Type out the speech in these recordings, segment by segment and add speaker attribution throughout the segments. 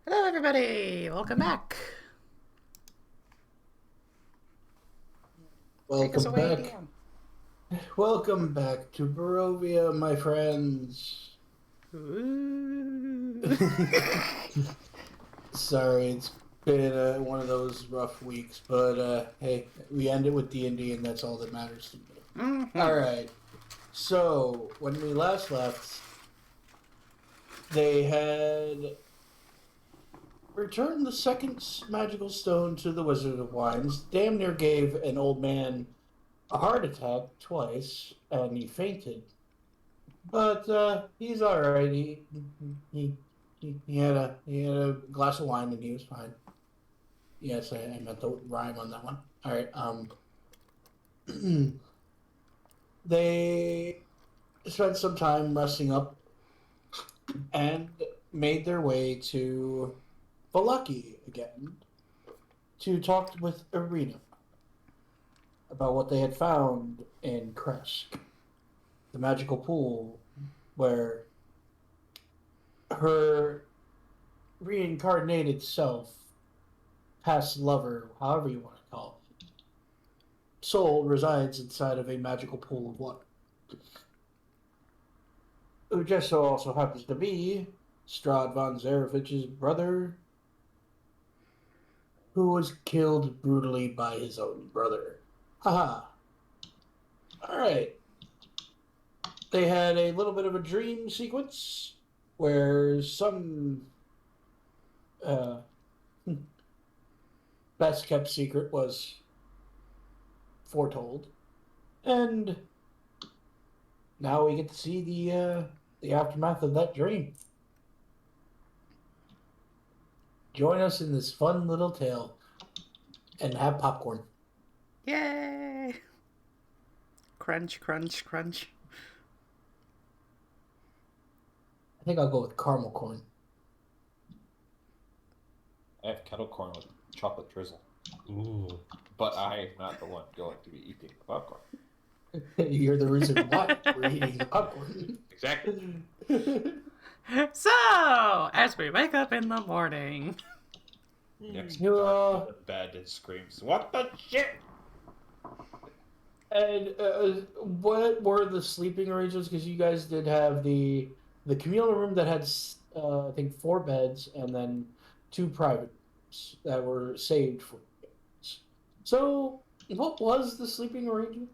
Speaker 1: Hello, everybody. Welcome back. Take us
Speaker 2: Welcome
Speaker 1: away,
Speaker 2: back.
Speaker 1: DM.
Speaker 2: Welcome back to Barovia, my friends.
Speaker 1: Ooh.
Speaker 2: Sorry, it's been one of those rough weeks, but hey, we ended with D&D, and that's all that matters to me.
Speaker 1: Mm-hmm.
Speaker 2: All right. So when we last left, they had returned the second magical stone to the Wizard of Wines. Damn near gave an old man a heart attack twice, and he fainted. But he's all right. He, he had a glass of wine and he was fine. Yes, I meant the rhyme on that one. All right. They spent some time resting up and made their way to Valaki again to talk with Irina about what they had found in Kresk, the magical pool where her reincarnated self, past lover, however you want to call it, soul resides inside of a magical pool of water. Who just so also happens to be Strahd von Zarevich's brother, who was killed brutally by his own brother. Haha. Alright. They had a little bit of a dream sequence where some best kept secret was foretold, and now we get to see the aftermath of that dream. Join us in this fun little tale, and have popcorn.
Speaker 1: Yay! Crunch, crunch, crunch.
Speaker 2: I think I'll go with caramel corn.
Speaker 3: I have kettle corn with chocolate drizzle.
Speaker 4: Ooh.
Speaker 3: But I am not the one going to be eating the popcorn.
Speaker 2: You're the reason why we're eating the popcorn.
Speaker 3: Exactly.
Speaker 1: So, as we wake up in the morning.
Speaker 3: Next
Speaker 2: You,
Speaker 3: to the bed and screams, "What the shit?"
Speaker 2: And what were the sleeping arrangements? Because you guys did have the communal room that had, I think, 4 beds, and then 2 private rooms that were saved for beds. So, what was the sleeping arrangement?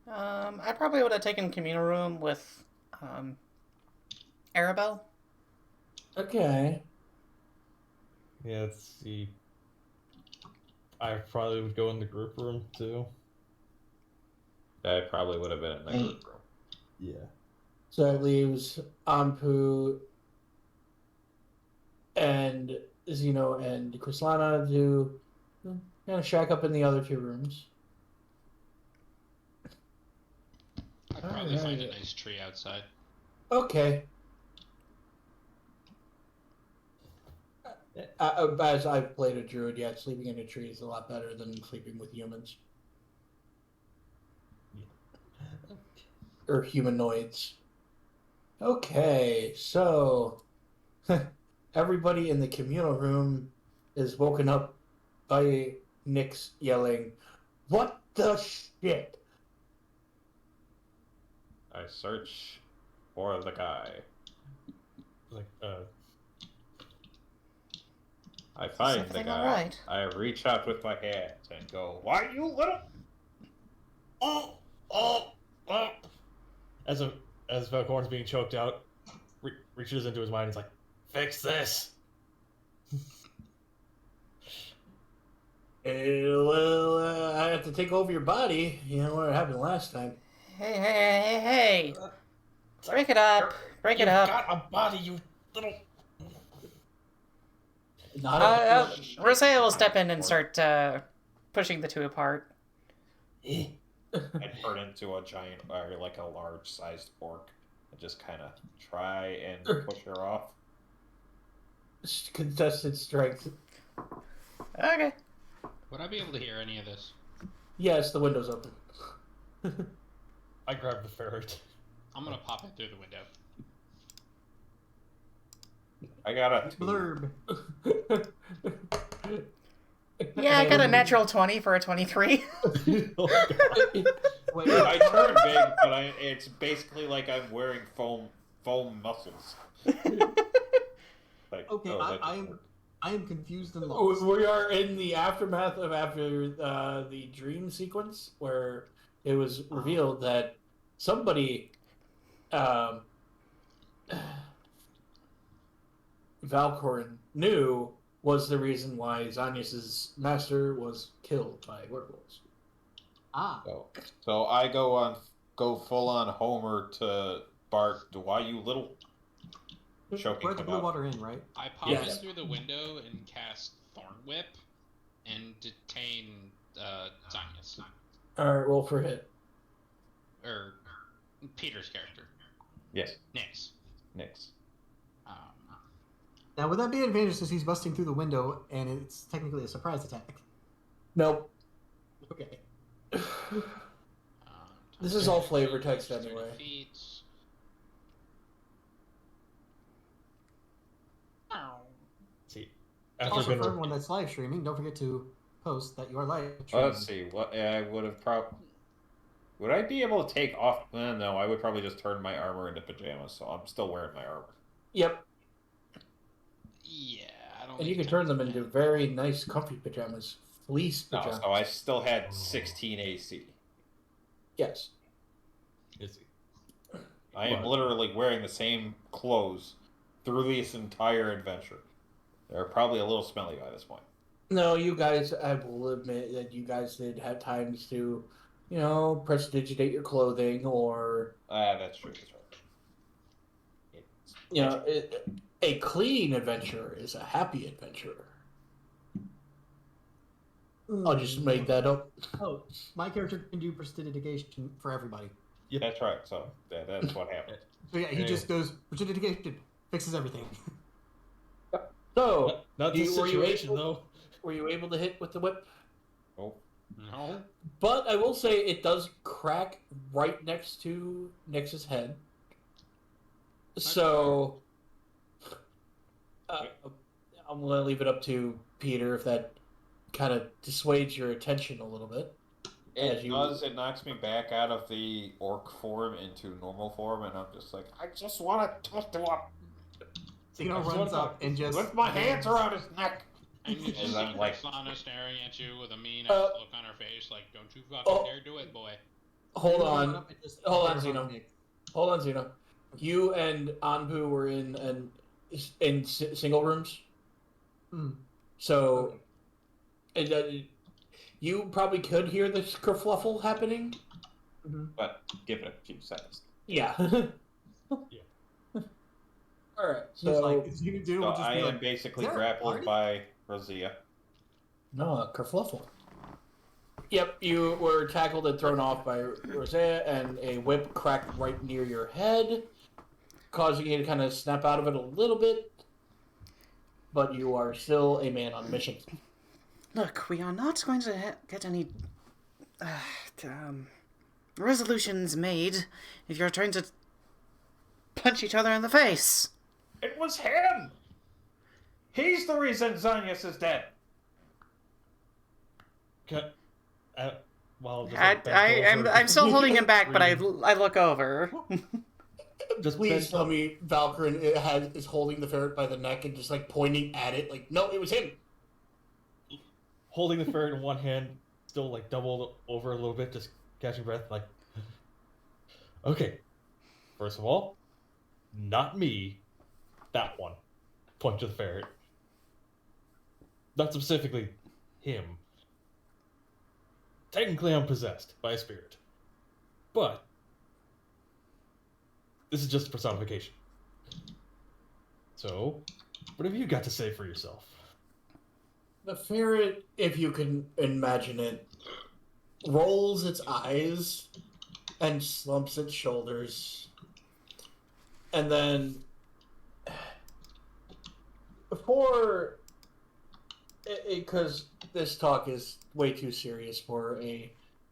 Speaker 1: I probably would have taken communal room with Arabelle.
Speaker 2: Okay.
Speaker 4: Yeah, let's see. I probably would go in the group room too.
Speaker 3: I probably would have been in the group room.
Speaker 4: Yeah.
Speaker 2: So that leaves Anpu and Zino and Krislana to kind of shack up in the other 2 rooms.
Speaker 5: I'd probably find a nice tree outside.
Speaker 2: Okay. As I've played a druid, yeah, sleeping in a tree is a lot better than sleeping with humans. Or humanoids. Okay, so everybody in the communal room is woken up by Nyx yelling, "What the shit?"
Speaker 3: I search for the guy.
Speaker 4: Like,
Speaker 3: I find the
Speaker 1: everything
Speaker 3: guy.
Speaker 1: all right?
Speaker 3: I reach out with my hands and go, "Why, you little..."
Speaker 4: As Valkorn's being choked out, reaches into his mind and is like, "Fix this."
Speaker 2: I have to take over your body. You know what happened last time.
Speaker 1: Hey. Break it up. Break it up.
Speaker 4: You've got a body, you little...
Speaker 1: Roseia will step in and start pushing the 2 apart.
Speaker 3: I turn into a giant, or like a large-sized orc, and just kind of try and push her off.
Speaker 2: Contested strength.
Speaker 1: Okay.
Speaker 5: Would I be able to hear any of this?
Speaker 2: Yes, the window's open.
Speaker 4: I grab the ferret.
Speaker 5: I'm gonna pop it through the window.
Speaker 3: I got a 2.
Speaker 6: Blurb.
Speaker 1: Yeah, I got a natural 20 for a 23.
Speaker 4: Oh, God.
Speaker 6: Wait,
Speaker 3: I turn big, but it's basically like I'm wearing foam muscles. Like,
Speaker 6: okay,
Speaker 3: that
Speaker 6: I
Speaker 3: just
Speaker 6: am
Speaker 3: worked.
Speaker 6: I am confused and lost.
Speaker 2: We are in the aftermath of after the dream sequence where it was revealed that somebody, Valkorran knew was the reason why Xanyas' master was killed by werewolves.
Speaker 6: Ah,
Speaker 3: So I go full on Homer to Bart. Why you little choking
Speaker 6: where's the
Speaker 3: him
Speaker 6: blue
Speaker 3: out?
Speaker 6: water in, right?
Speaker 5: I pop
Speaker 2: Yes.
Speaker 5: in through the window and cast Thorn Whip and detain Xanyas.
Speaker 2: Alright, roll for hit.
Speaker 5: Or Peter's character.
Speaker 3: Yes,
Speaker 5: Nix.
Speaker 3: Nix.
Speaker 6: Now, would that be an advantage since he's busting through the window and it's technically a surprise attack?
Speaker 2: Nope.
Speaker 6: Okay.
Speaker 2: This is all flavor text
Speaker 5: 30
Speaker 2: anyway.
Speaker 5: feet.
Speaker 4: See, after
Speaker 6: Also,
Speaker 4: been
Speaker 6: for everyone that's live streaming, don't forget to post that you are live
Speaker 3: Well,
Speaker 6: streaming.
Speaker 3: let's see. What I would have Would I be able to take off? No, I would probably just turn my armor into pajamas. So I'm still wearing my armor.
Speaker 2: Yep.
Speaker 5: Yeah, I don't
Speaker 2: And you
Speaker 5: think
Speaker 2: can turn them into very nice, comfy pajamas. Fleece
Speaker 3: No,
Speaker 2: pajamas.
Speaker 3: so I still had 16 AC.
Speaker 2: Yes.
Speaker 4: Is he?
Speaker 3: I am literally wearing the same clothes through this entire adventure. They're probably a little smelly by this point.
Speaker 2: No, you guys, I will admit that you guys did have times to, prestidigitate your clothing or,
Speaker 3: That's true. That's right.
Speaker 2: a clean adventure is a happy adventure. I'll just make that up.
Speaker 6: Oh, my character can do prestidigitation for everybody.
Speaker 3: That's right. So that's what happened.
Speaker 6: So yeah, he just goes prestidigitation, fixes everything.
Speaker 2: So,
Speaker 4: Not this
Speaker 2: were you
Speaker 4: situation,
Speaker 2: able-
Speaker 4: though.
Speaker 2: were you able to hit with the whip?
Speaker 3: Oh,
Speaker 5: No.
Speaker 2: But I will say it does crack right next to Nix's head. So, I'm going to leave it up to Peter if that kind of dissuades your attention a little bit.
Speaker 3: it does. It knocks me back out of the orc form into normal form, and I'm just like, I just want to talk to him
Speaker 6: Zino runs up and just
Speaker 3: with my hands around his neck.
Speaker 5: And you just
Speaker 3: And
Speaker 5: see
Speaker 3: I'm like-
Speaker 5: Krislana staring at you with a mean
Speaker 2: Uh,
Speaker 5: look on her face, like, don't you fucking dare do it, boy.
Speaker 2: Hold
Speaker 6: Zino run
Speaker 2: on.
Speaker 6: up and just
Speaker 2: Hold on,
Speaker 6: hug
Speaker 2: Zino.
Speaker 6: Nick.
Speaker 2: Hold on, Zino. You and Anpu were in single rooms.
Speaker 6: Hmm.
Speaker 2: So, you probably could hear the kerfluffle happening.
Speaker 3: But give it a few seconds.
Speaker 2: Yeah.
Speaker 4: Yeah.
Speaker 2: All right.
Speaker 6: Just like
Speaker 2: So,
Speaker 6: Zino
Speaker 3: So
Speaker 6: would just
Speaker 3: I
Speaker 6: be
Speaker 3: am
Speaker 6: like,
Speaker 3: basically
Speaker 6: "Is there a
Speaker 3: grappled
Speaker 6: party?"
Speaker 3: by Roseia.
Speaker 2: no, a kerfluffle. Yep, you were tackled and thrown off by Roseia, and a whip cracked right near your head, causing you to kind of snap out of it a little bit. But you are still a man on a mission.
Speaker 1: Look, we are not going to get any resolutions made if you're trying to punch each other in the face.
Speaker 3: It was him! He's the reason Xanyas is dead.
Speaker 4: Well, just
Speaker 1: I'm still holding him back, but I look over.
Speaker 4: just
Speaker 2: Please
Speaker 4: bent
Speaker 2: tell me Valkorran is holding the ferret by the neck and just like pointing at it, like, no, it was him.
Speaker 4: holding the ferret in one hand, still like doubled over a little bit, just catching breath, like, okay, first of all, not me, that one. Point to the ferret. Not specifically him. Technically, I'm possessed by a spirit. But this is just a personification. So, what have you got to say for yourself?
Speaker 2: The ferret, if you can imagine it, rolls its eyes and slumps its shoulders. And then, before, because this talk is way too serious for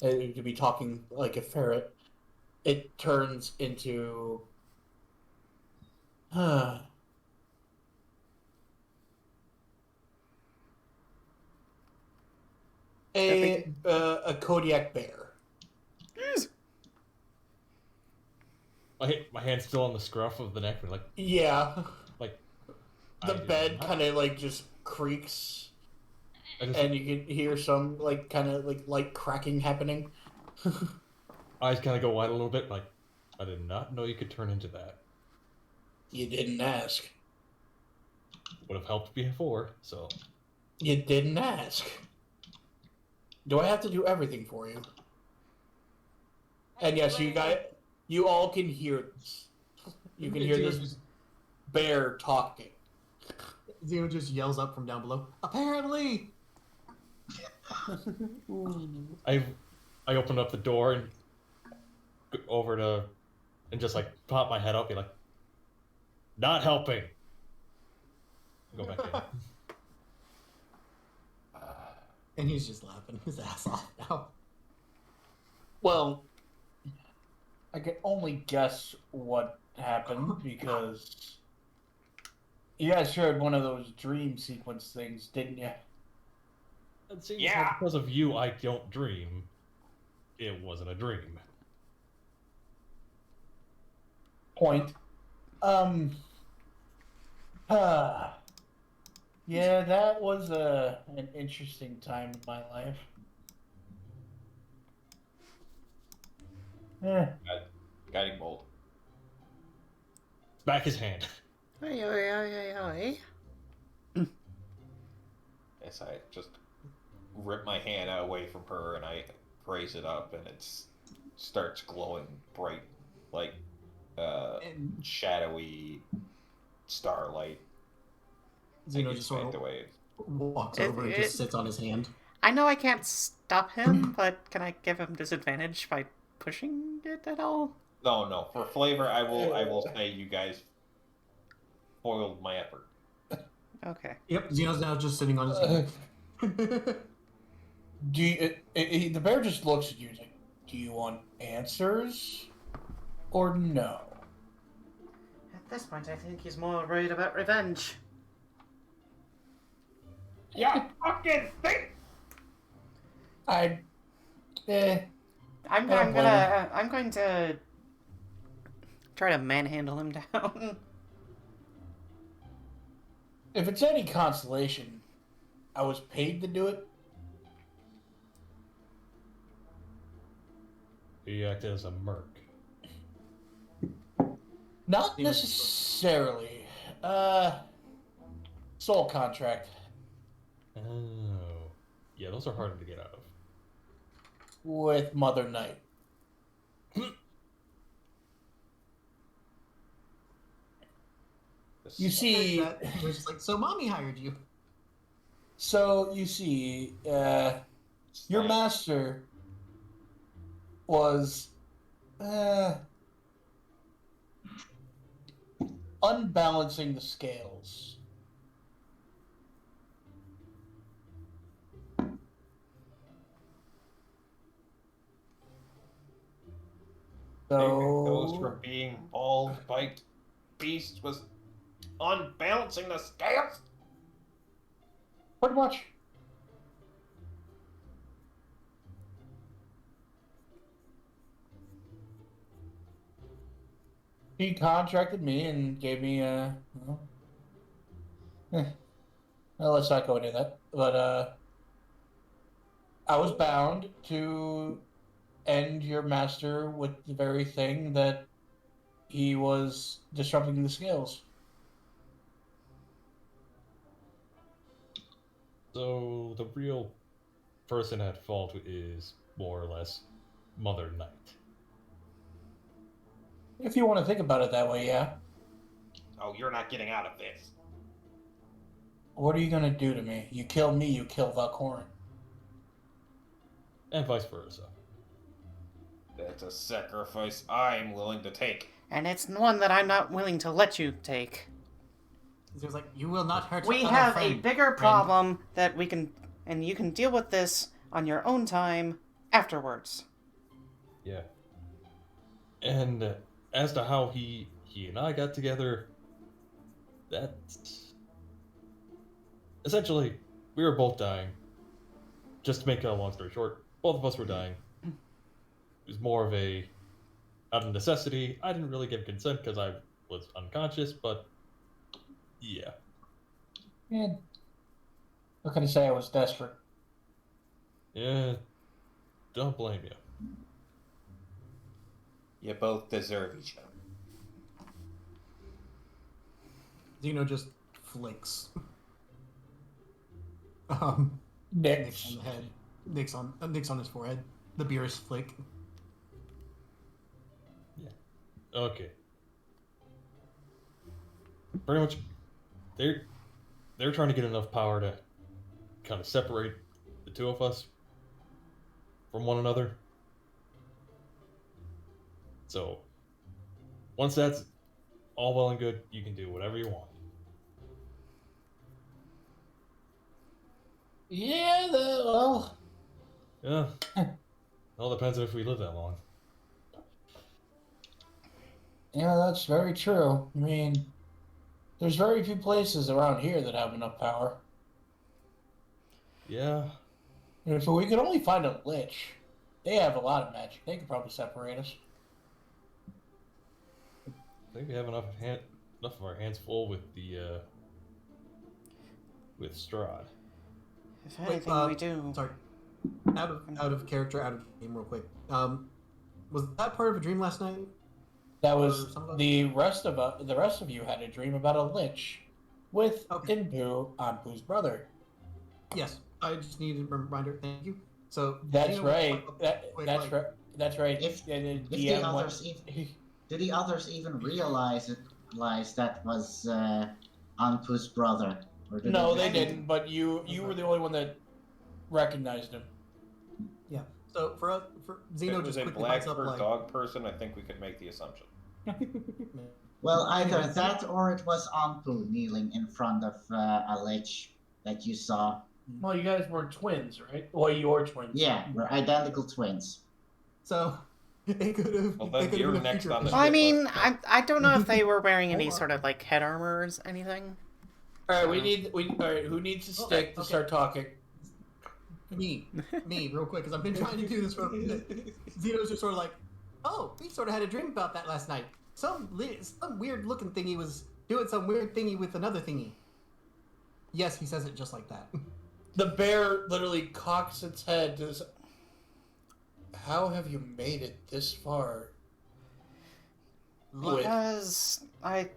Speaker 2: to be talking like a ferret, it turns into, A Kodiak bear.
Speaker 1: Yes.
Speaker 4: My hand's still on the scruff of the neck. We're like,
Speaker 2: Yeah.
Speaker 4: like
Speaker 2: The bed kind of like just creaks, and you can hear some like kind of like light cracking happening.
Speaker 4: eyes kind of go wide a little bit. Like, I did not know you could turn into that.
Speaker 2: You didn't ask.
Speaker 4: Would have helped before. So
Speaker 2: You didn't ask. Do I have to do everything for you? And yes, you all can hear this. You can hear this bear talking.
Speaker 6: Zino just yells up from down below. Apparently.
Speaker 4: I opened up the door and go over to and just like pop my head up, be like, not helping. Go back in.
Speaker 6: And he's just laughing his ass off now.
Speaker 2: Well, I can only guess what happened because you guys heard one of those dream sequence things, didn't you?
Speaker 4: And seeing
Speaker 3: Yeah.
Speaker 4: how because of you, I don't dream. It wasn't a dream.
Speaker 2: Point. Yeah, that was an interesting time in my life. Yeah.
Speaker 3: Guiding bolt.
Speaker 4: Back his hand.
Speaker 1: Oi, oi, oi, oi, oi.
Speaker 3: As I just rip my hand away from her and I raise it up and it starts glowing bright like
Speaker 6: And
Speaker 3: shadowy starlight.
Speaker 6: Zino just sort
Speaker 3: the
Speaker 6: of
Speaker 3: way.
Speaker 6: walks over and just sits on his hand.
Speaker 1: I know I can't stop him, but can I give him disadvantage by pushing it at all?
Speaker 3: No. For flavor, I will say you guys foiled my effort.
Speaker 1: Okay.
Speaker 6: Yep, Zeno's now just sitting on his hand.
Speaker 2: The bear just looks at you and is like, do you want answers or no?
Speaker 1: At this point, I think he's more worried about revenge.
Speaker 3: Yeah, fucking think.
Speaker 1: I'm
Speaker 2: don't blame
Speaker 1: going to try to manhandle him down.
Speaker 2: If it's any consolation, I was paid to do it.
Speaker 4: He acted as a merc.
Speaker 2: Not necessarily. Soul contract
Speaker 4: Oh. Yeah, those are harder to get out of.
Speaker 2: with Mother Night. You see,
Speaker 6: That he was just like, so mommy hired you.
Speaker 2: your master was unbalancing the scales.
Speaker 3: Goes
Speaker 2: So
Speaker 3: from being bald by beast was unbalancing the scales.
Speaker 2: pretty much. He contracted me and gave me well, let's not go into that. But I was bound to end your master with the very thing that he was disrupting the scales.
Speaker 4: So the real person at fault is more or less Mother Night.
Speaker 2: If you want to think about it that way, yeah.
Speaker 3: Oh, you're not getting out of this.
Speaker 2: What are you gonna do to me? You kill me, you kill Valkorran.
Speaker 4: And vice versa.
Speaker 3: That's a sacrifice I'm willing to take.
Speaker 1: And it's one that I'm not willing to let you take.
Speaker 6: He was like, you will not hurt
Speaker 1: We
Speaker 6: your
Speaker 1: have
Speaker 6: other
Speaker 1: a
Speaker 6: friend,
Speaker 1: bigger
Speaker 6: friend."
Speaker 1: problem that we can, and you can deal with this on your own time afterwards.
Speaker 4: Yeah. And as to how he and I got together, that's essentially we were both dying. just to make a long story short, both of us were dying. It was more of a out of necessity. I didn't really give consent because I was unconscious, but yeah.
Speaker 2: Man, what can I say? I was desperate.
Speaker 4: Yeah, don't blame you.
Speaker 3: You both deserve each other.
Speaker 6: Zino just flicks. Nicks on the head. Nicks on his forehead. The beer's flick.
Speaker 4: Yeah. Okay. Pretty much, they're trying to get enough power to kind of separate the two of us from one another. So, once that's all well and good, you can do whatever you want.
Speaker 2: Yeah, well...
Speaker 4: Yeah. All depends on if we live that long.
Speaker 2: Yeah, that's very true. I mean, there's very few places around here that have enough power.
Speaker 4: Yeah.
Speaker 2: If we could only find a lich, they have a lot of magic. They could probably separate us.
Speaker 4: I think we have enough of our hands full with the with Strahd.
Speaker 1: If anything, we do.
Speaker 6: Sorry. Out of character, out of game, real quick. Was that part of a dream last night?
Speaker 2: That was the rest of you had a dream about a lich with Inpu, Anpu's brother.
Speaker 6: Yes, I just needed a reminder. Thank you. So
Speaker 2: That's
Speaker 6: Zino,
Speaker 2: right.
Speaker 6: wait.
Speaker 2: That's right.
Speaker 7: If did the others even realize that was Anpu's brother? Or did
Speaker 2: No,
Speaker 7: they
Speaker 2: they didn't. But you were the only one that recognized him.
Speaker 6: Yeah. So for Zino,
Speaker 3: If it was
Speaker 6: just
Speaker 3: a
Speaker 6: quickly
Speaker 3: black
Speaker 6: pops up
Speaker 3: fur
Speaker 6: like.
Speaker 3: dog person, I think we could make the assumption.
Speaker 7: Well, either that or it was Anpu kneeling in front of a lich that you saw.
Speaker 2: Well, you guys were twins, right? Well, you are twins.
Speaker 7: Yeah, we're identical twins.
Speaker 6: So it could have.
Speaker 3: Well, then you're next on the
Speaker 1: Well, I
Speaker 3: shit
Speaker 1: mean,
Speaker 3: list.
Speaker 1: I don't know if they were wearing any sort of like head armor or anything.
Speaker 2: All right, all right. Who needs a stick to start talking?
Speaker 6: Me, real quick, because I've been trying to do this for a minute. Zeno's just sort of like, oh, we sort of had a dream about that last night. Some weird looking thingy was doing some weird thingy with another thingy. Yes, he says it just like that.
Speaker 2: The bear literally cocks its head to this. How have you made it this far?
Speaker 1: Because I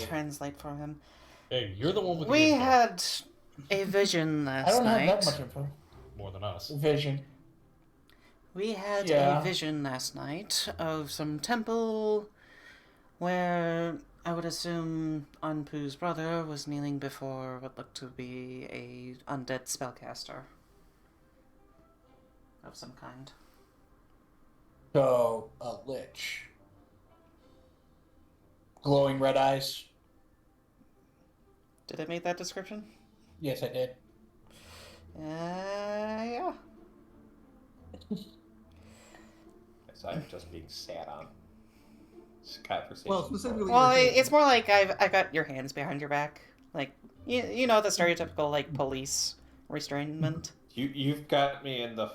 Speaker 1: translate for him.
Speaker 4: Hey, you're the one with the
Speaker 1: We
Speaker 4: info.
Speaker 1: had a vision
Speaker 2: I
Speaker 1: last
Speaker 2: don't
Speaker 1: night.
Speaker 2: have that much info.
Speaker 4: More than us.
Speaker 2: Vision.
Speaker 1: We had
Speaker 2: Yeah.
Speaker 1: a vision last night of some temple where I would assume Anpu's brother was kneeling before what looked to be a undead spellcaster of some kind.
Speaker 2: So, a lich. Glowing red eyes.
Speaker 1: Did it make that description?
Speaker 2: Yes, I did.
Speaker 1: Yeah.
Speaker 3: Yes, I'm just being sat on. This conversation.
Speaker 6: Well, specifically.
Speaker 1: Well, it's more like I've got your hands behind your back, like you know the stereotypical like police restrainment.
Speaker 3: You've got me in the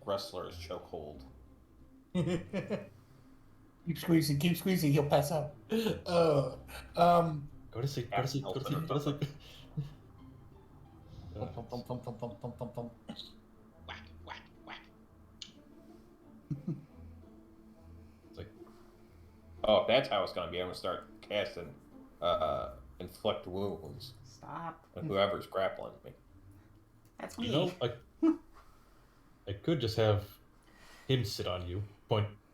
Speaker 3: wrestler's chokehold.
Speaker 2: Keep squeezing, he'll pass out.
Speaker 4: Go to sleep. Go to sleep. Go to sleep. Go to sleep.
Speaker 5: Whack, whack, whack.
Speaker 4: It's like,
Speaker 3: Oh, that's how it's gonna be. I'm gonna start casting inflict wounds
Speaker 1: Stop.
Speaker 3: on whoever's grappling me.
Speaker 1: That's me.
Speaker 4: you know, I could just have him sit on you.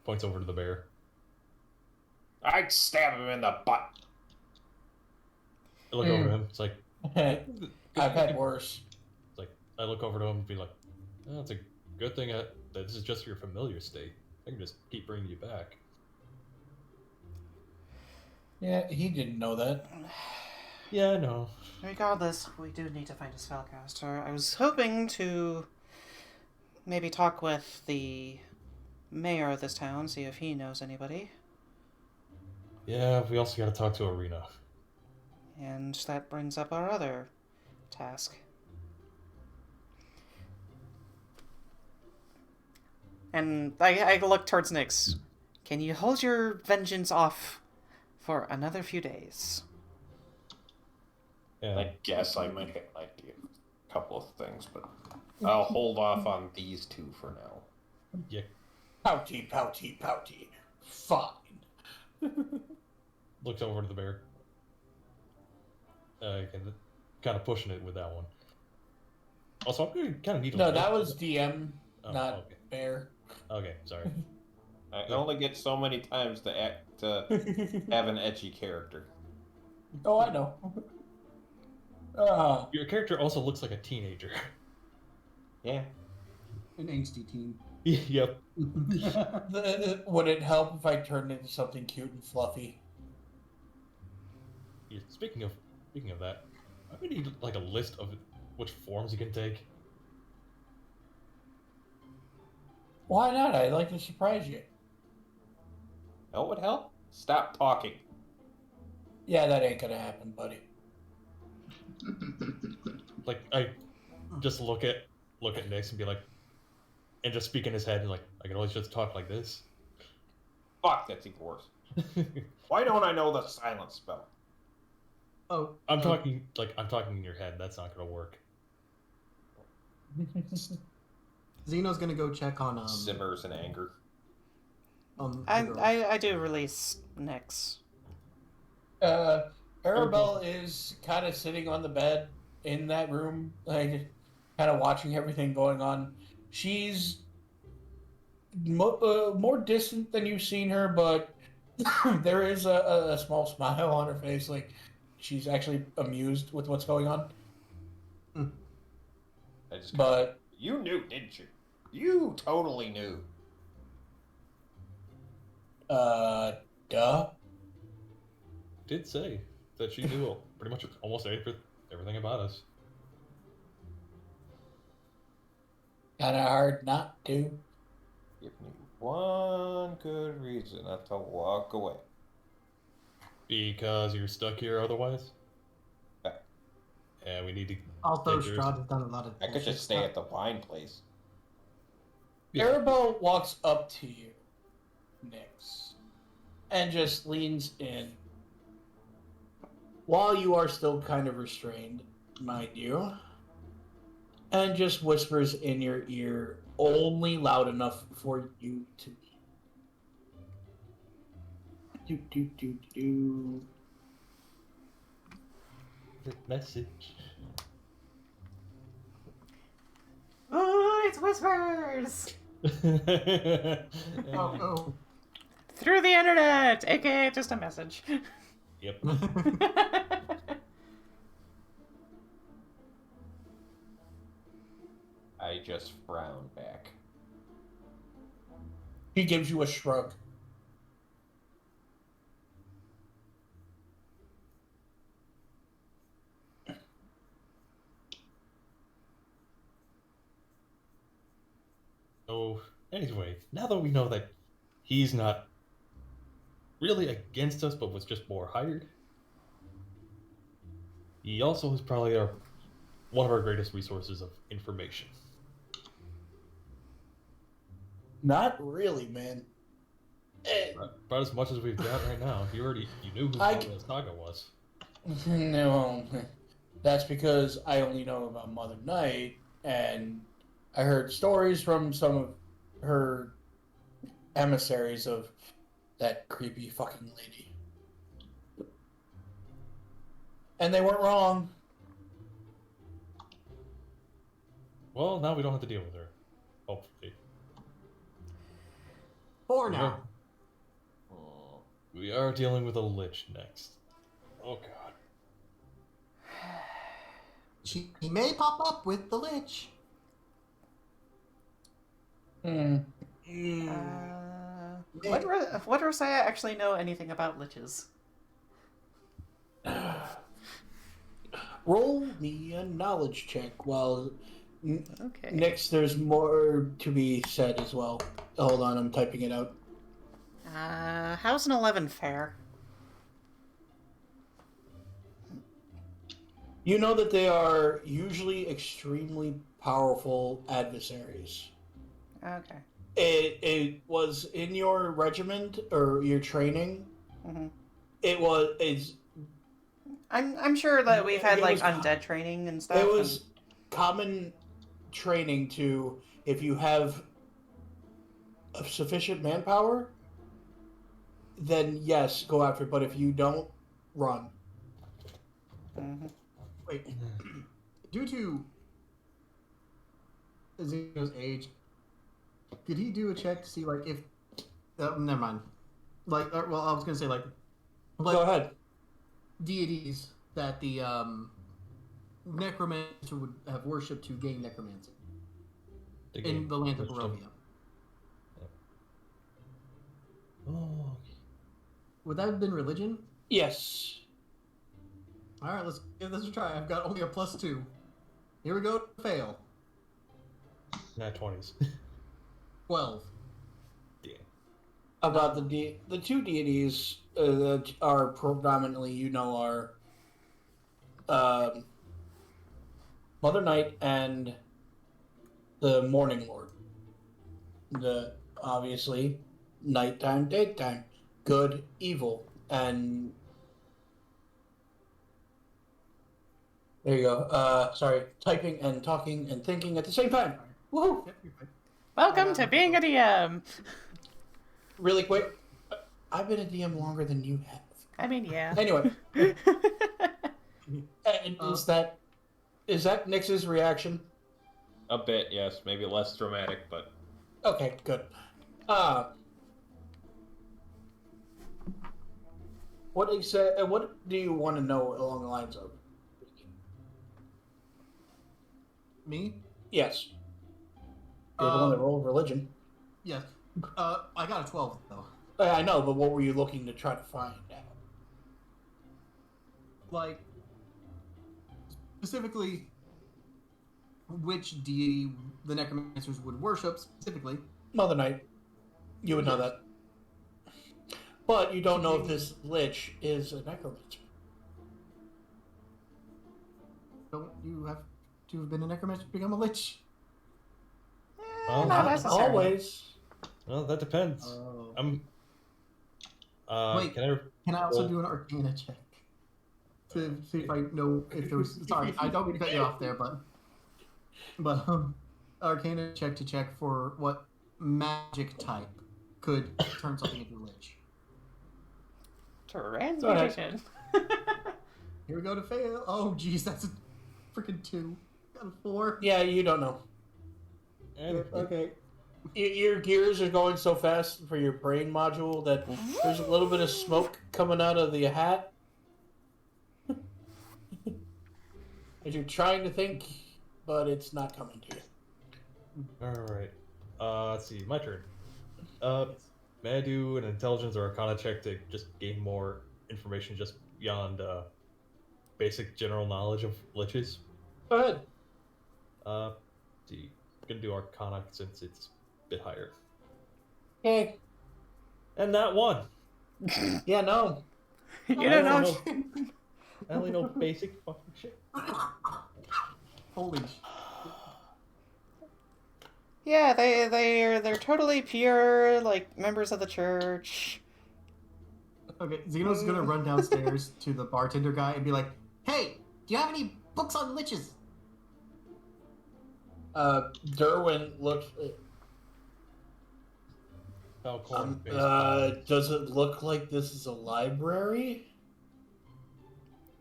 Speaker 4: Points over to the bear.
Speaker 3: I'd stab him in the butt.
Speaker 4: I look over to him. It's like,
Speaker 2: I've had worse.
Speaker 4: it's like I look over to him and be like, oh, it's a good thing that this is just your familiar state. I can just keep bringing you back.
Speaker 2: Yeah, he didn't know that.
Speaker 4: Yeah, I know.
Speaker 1: Regardless, we do need to find a spellcaster. I was hoping to maybe talk with the mayor of this town, see if he knows anybody.
Speaker 4: Yeah, we also got to talk to Arena.
Speaker 1: And that brings up our other task. And I look towards Nyx. Can you hold your vengeance off for another few days?
Speaker 4: Yeah.
Speaker 3: I guess I might have an idea of a couple of things, but I'll hold off on these two for now.
Speaker 4: Yeah.
Speaker 2: Pouty, pouty, pouty. Fine.
Speaker 4: Looks over to the bear. Kind of pushing it with that one. Also, I'm going to kind of need to...
Speaker 2: No, that was DM,
Speaker 4: Oh,
Speaker 2: not
Speaker 4: okay.
Speaker 2: bear.
Speaker 4: Okay, sorry.
Speaker 3: I only get so many times to have an edgy character.
Speaker 2: Oh, I know.
Speaker 4: Your character also looks like a teenager.
Speaker 3: Yeah.
Speaker 6: An angsty teen.
Speaker 4: Yep.
Speaker 2: Would it help if I turned into something cute and fluffy?
Speaker 4: Yeah, speaking of that, I'm gonna need like a list of which forms you can take.
Speaker 2: Why not? I'd like to surprise you.
Speaker 3: That would help? Stop talking.
Speaker 2: Yeah, that ain't gonna happen, buddy.
Speaker 4: Like I just look at Nyx and be like, and just speak in his head like I can always just talk like this.
Speaker 3: Fuck, that's even worse. Why don't I know the silence spell?
Speaker 6: Oh,
Speaker 4: I'm talking in your head. That's not gonna work.
Speaker 6: Zeno's gonna go check on
Speaker 3: Simmers in anger.
Speaker 6: the girl.
Speaker 1: I do release Nyx.
Speaker 2: Arabelle is kind of sitting on the bed in that room, like kind of watching everything going on. She's more distant than you've seen her, but there is a small smile on her face, like she's actually amused with what's going on. But
Speaker 3: you knew, didn't you? You totally knew.
Speaker 2: Duh.
Speaker 4: Did say that she knew pretty much almost everything about us.
Speaker 2: Kind of hard not to.
Speaker 3: Give me one good reason not to walk away.
Speaker 4: Because you're stuck here otherwise?
Speaker 3: Yeah.
Speaker 4: Yeah, we need to...
Speaker 6: Also,
Speaker 4: take yours.
Speaker 6: Strahd has done a lot of
Speaker 3: I could
Speaker 6: bullshit
Speaker 3: just stay
Speaker 6: stuff.
Speaker 3: at the wine place.
Speaker 4: Yeah.
Speaker 2: Arabelle walks up to you, Nyx, and just leans in. While you are still kind of restrained, mind you, and just whispers in your ear, only loud enough for you to hear. Do.
Speaker 4: Message.
Speaker 1: Ooh, it's whispers!
Speaker 6: Oh,
Speaker 1: Through the internet! AKA just a message.
Speaker 4: Yep.
Speaker 3: I just frown back.
Speaker 2: He gives you a shrug.
Speaker 4: So, anyway, now that we know that he's not really against us, but was just more hired, he also is probably one of our greatest resources of information.
Speaker 2: Not really, man.
Speaker 4: About as much as we've got right now. You knew who Saga was.
Speaker 2: No, that's because I only know about Mother Night, and I heard stories from some of her emissaries of that creepy fucking lady. And they weren't wrong.
Speaker 4: Well, now we don't have to deal with her. Hopefully.
Speaker 6: for now.
Speaker 4: We are dealing with a lich next. Oh god.
Speaker 6: He may pop up with the lich.
Speaker 1: Would Roseia actually know anything about liches?
Speaker 2: Roll me a knowledge check while
Speaker 1: Okay.
Speaker 2: next there's more to be said as well. Hold on, I'm typing it out.
Speaker 1: How's an 11 fare?
Speaker 2: You know that they are usually extremely powerful adversaries.
Speaker 1: Okay.
Speaker 2: It was in your regiment or your training.
Speaker 1: Mm-hmm.
Speaker 2: It's
Speaker 1: I'm sure that we've had
Speaker 2: it
Speaker 1: like
Speaker 2: was-
Speaker 1: undead training and stuff.
Speaker 2: it was common training to, if you have sufficient manpower, then yes, go after it. But if you don't, run.
Speaker 6: Wait. Due to Zeno's age, did he do a check to see like if? Never mind. Like, well, I was gonna say like
Speaker 2: Go ahead.
Speaker 6: deities that the necromancer would have worshipped to gain necromancy in the land of Barovia.
Speaker 4: Oh.
Speaker 6: Would that have been religion?
Speaker 2: Yes.
Speaker 6: All right, let's give this a try. I've got only a +2. Here we go. Fail.
Speaker 4: Not 20s.
Speaker 6: 12.
Speaker 4: Damn.
Speaker 2: About the two deities that are predominantly, are Mother Night and the Morning Lord. The obviously nighttime, daytime, good, evil, and there you go. Sorry, typing and talking and thinking at the same time. Woohoo!
Speaker 6: Yep, you're fine.
Speaker 1: Welcome to being a DM.
Speaker 2: Really quick, I've been a DM longer than you have.
Speaker 1: I mean, yeah.
Speaker 2: Anyway, and is that Nyx's reaction?
Speaker 3: A bit, yes. Maybe less dramatic, but
Speaker 2: Okay, good. What do you want to know along the lines of?
Speaker 6: Me?
Speaker 2: Yes. You're the one that rolled religion.
Speaker 6: Yes. I got a 12 though.
Speaker 2: I know, but what were you looking to try to find out?
Speaker 6: Like, specifically, which deity the necromancers would worship specifically.
Speaker 2: Mother Night. You would know that. But you don't know if this lich is a necromancer.
Speaker 6: Don't you have to have been a necromancer to become a lich?
Speaker 4: Well,
Speaker 1: Not
Speaker 2: Not
Speaker 1: necessarily.
Speaker 2: always.
Speaker 4: Well, that depends.
Speaker 6: Oh.
Speaker 4: Wait, can
Speaker 6: Can I also
Speaker 4: roll-
Speaker 6: do an Arcana check to see if I know if there was? Sorry, I don't mean to cut you off there, but Arcana check to check for what magic type could turn something into a lich.
Speaker 1: Transmutation.
Speaker 6: Here we go to fail. Oh, geez, that's a freaking 2. Got a 4.
Speaker 2: Yeah, you don't know.
Speaker 6: Okay.
Speaker 2: Your gears are going so fast for your brain module that there's a little bit of smoke coming out of the hat. As you're trying to think, but it's not coming to you.
Speaker 4: Alright. Let's see, my turn. May I do an intelligence or arcana check to just gain more information just beyond basic general knowledge of liches?
Speaker 2: Go ahead.
Speaker 4: See. I'm gonna do arcana since it's a bit higher.
Speaker 2: Okay.
Speaker 4: And that one!
Speaker 2: Yeah, no.
Speaker 1: You don't
Speaker 4: I
Speaker 1: know.
Speaker 4: I only know basic fucking shit.
Speaker 6: Holy
Speaker 1: Yeah, they're totally pure, like members of the church.
Speaker 6: Okay, Zeno's gonna run downstairs to the bartender guy and be like, "Hey, do you have any books on liches?"
Speaker 2: Derwin looks.
Speaker 4: Valkorran based
Speaker 2: Does it look like this is a library?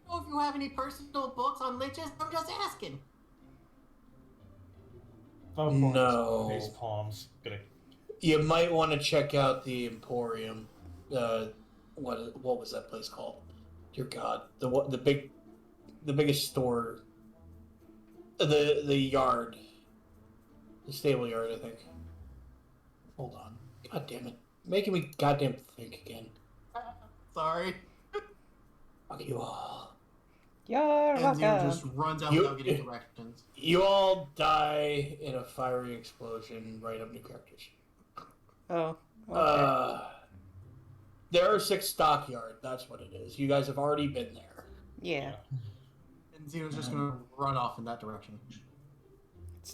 Speaker 6: Oh, if you have any personal books on liches, I'm just asking.
Speaker 4: Valkorran
Speaker 2: No.
Speaker 4: Face palms. Gonna.
Speaker 2: You might want to check out the Emporium. What was that place called? Dear God, the biggest store. The yard. The stable yard, I think. Hold on. God damn it. Making me goddamn think again.
Speaker 6: Sorry.
Speaker 2: Fuck you all.
Speaker 1: You're
Speaker 6: And Zeno
Speaker 1: welcome.
Speaker 6: just runs out
Speaker 2: You-
Speaker 6: without getting directions.
Speaker 2: You all die in a fiery explosion right up new characters.
Speaker 1: Oh, okay.
Speaker 2: There are 6 stockyard. That's what it is. You guys have already been there.
Speaker 1: Yeah.
Speaker 6: And Zeno's just gonna run off in that direction.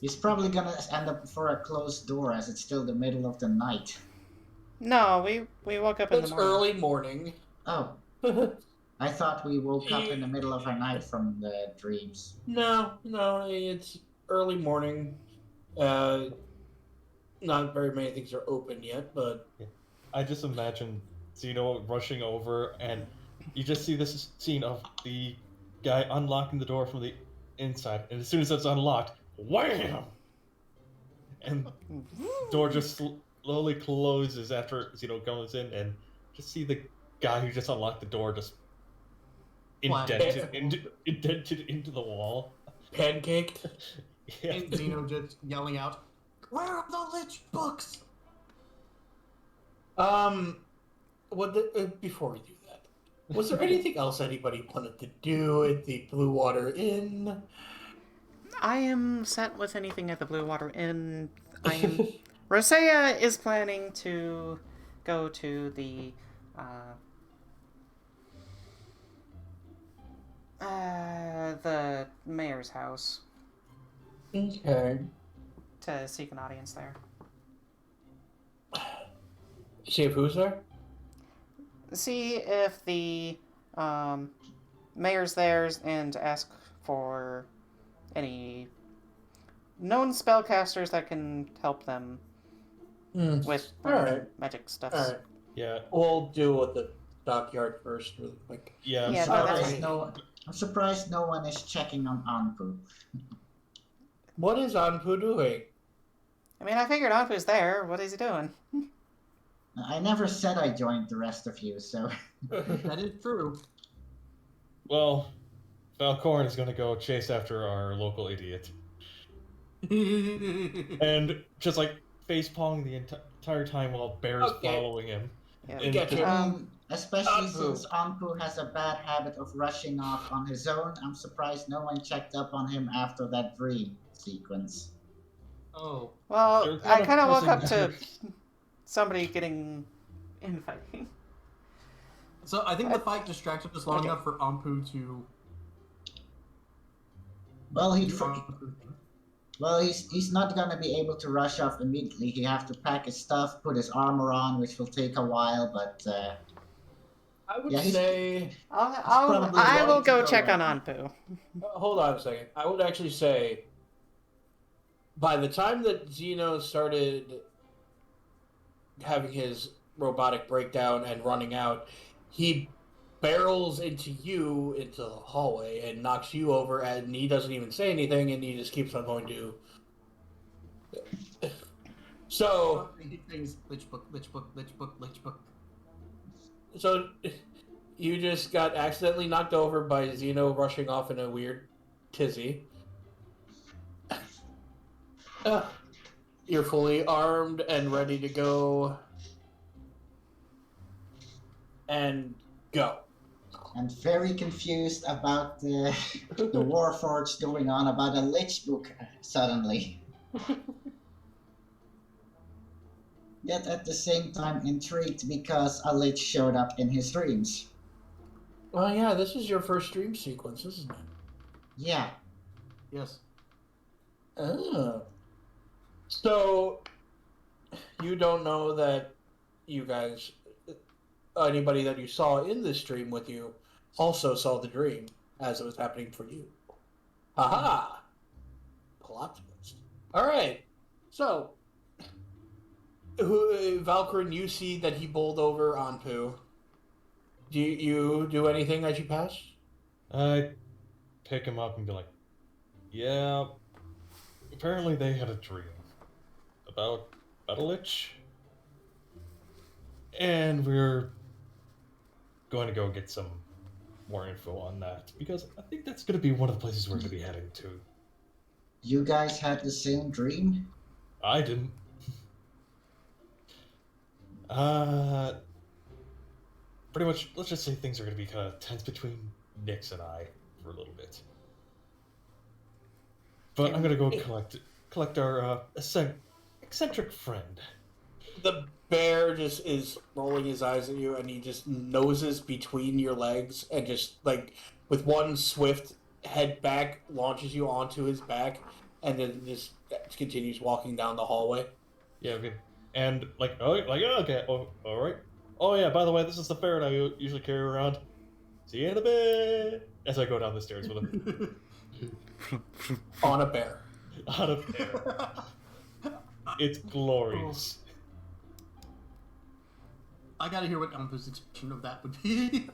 Speaker 7: He's probably gonna end up for a closed door as it's still the middle of the night.
Speaker 1: No, we woke up in the
Speaker 2: It's
Speaker 1: morning.
Speaker 2: early morning.
Speaker 7: Oh, I thought we woke up in the middle of our night from the dreams.
Speaker 2: No, it's early morning. Not very many things are open yet, but
Speaker 4: I just imagine Zino rushing over, and you just see this scene of the guy unlocking the door from the inside, and as soon as it's unlocked, wham! And the door just slowly closes after Zino goes in, and just see the guy who just unlocked the door just indented into the wall.
Speaker 2: pancaked.
Speaker 4: Yeah.
Speaker 6: And Zino just yelling out, "Where are the Lich books?"
Speaker 2: Before we do that, was there anything else anybody wanted to do at the Blue Water Inn?
Speaker 1: I am set with anything at the Blue Water Inn. Roseia is planning to go to the mayor's house
Speaker 2: Okay.
Speaker 1: to seek an audience there.
Speaker 2: See if who's there?
Speaker 1: See if the mayor's there and ask for any known spellcasters that can help them with
Speaker 2: Alright.
Speaker 1: magic stuff.
Speaker 2: Alright.
Speaker 4: Yeah.
Speaker 2: We'll deal with the dockyard first, really quick.
Speaker 4: Yeah.
Speaker 1: Yeah,
Speaker 7: I'm
Speaker 1: no,
Speaker 7: surprised I'm surprised no one is checking on Anpu.
Speaker 2: What is Anpu doing?
Speaker 1: I mean, I figured Anpu's there. What is he doing?
Speaker 7: I never said I joined the rest of you, so...
Speaker 6: That is true.
Speaker 4: Well, Valkorran is going to go chase after our local idiot. And just like face-palming the entire time while Bear's following him.
Speaker 1: Yeah.
Speaker 4: And
Speaker 2: Get
Speaker 4: just-
Speaker 2: you.
Speaker 7: Especially
Speaker 2: Anpu.
Speaker 7: since Anpu has a bad habit of rushing off on his own, I'm surprised no one checked up on him after that dream sequence.
Speaker 6: Oh.
Speaker 1: Well,
Speaker 4: They're
Speaker 1: I kind of woke up
Speaker 4: pressing
Speaker 1: to
Speaker 4: matters.
Speaker 1: somebody getting infighting.
Speaker 6: So I think the fight distracted us long
Speaker 1: Okay.
Speaker 6: enough for Anpu to
Speaker 7: Well,
Speaker 6: do Anpu thing.
Speaker 7: Well, he's not gonna be able to rush off immediately. He have to pack his stuff, put his armor on, which will take a while. But
Speaker 2: I would
Speaker 7: Yeah, he's-
Speaker 2: say...
Speaker 7: probably
Speaker 1: I will
Speaker 7: ready to
Speaker 1: go
Speaker 7: go
Speaker 1: check
Speaker 7: right
Speaker 1: on
Speaker 7: now.
Speaker 1: Anpu.
Speaker 2: Hold on a second. I would actually say, by the time that Zino started having his robotic breakdown and running out, he barrels into you into the hallway and knocks you over, and he doesn't even say anything, and he just keeps on going to. So,
Speaker 6: He sings Lich book, Lich book, Lich book, Lich book.
Speaker 2: so you just got accidentally knocked over by Zeno rushing off in a weird tizzy. You're fully armed and ready to go. And go.
Speaker 7: I'm very confused about the Warforged going on about a Lich book suddenly. Yet at the same time intrigued because a Lich showed up in his dreams.
Speaker 2: Well, yeah, this is your first dream sequence, isn't it?
Speaker 7: Yeah.
Speaker 6: Yes.
Speaker 2: Oh. So, you don't know that you guys, anybody that you saw in this dream with you, also saw the dream as it was happening for you. Aha! Plot twist. Alright, so, Valkorran, you see that he bowled over Anpu. Do you do anything as you pass?
Speaker 4: I pick him up and be like, yeah, apparently they had a dream about a lich. And we're going to go get some more info on that, because I think that's going to be one of the places we're going to be heading to.
Speaker 7: You guys had the same dream?
Speaker 4: I didn't. Pretty much, let's just say things are going to be kind of tense between Nyx and I for a little bit. But I'm going to go collect our eccentric friend.
Speaker 2: The bear just is rolling his eyes at you, and he just noses between your legs, and just, like, with one swift head back, launches you onto his back, and then just continues walking down the hallway.
Speaker 4: Yeah, okay. And yeah, okay. Oh, all right. Oh yeah. By the way, this is the ferret I usually carry around. See you in a bit. As I go down the stairs with him.
Speaker 2: On a bear.
Speaker 4: On a bear. It's glorious.
Speaker 6: I gotta hear what Anpu's expression of that would be.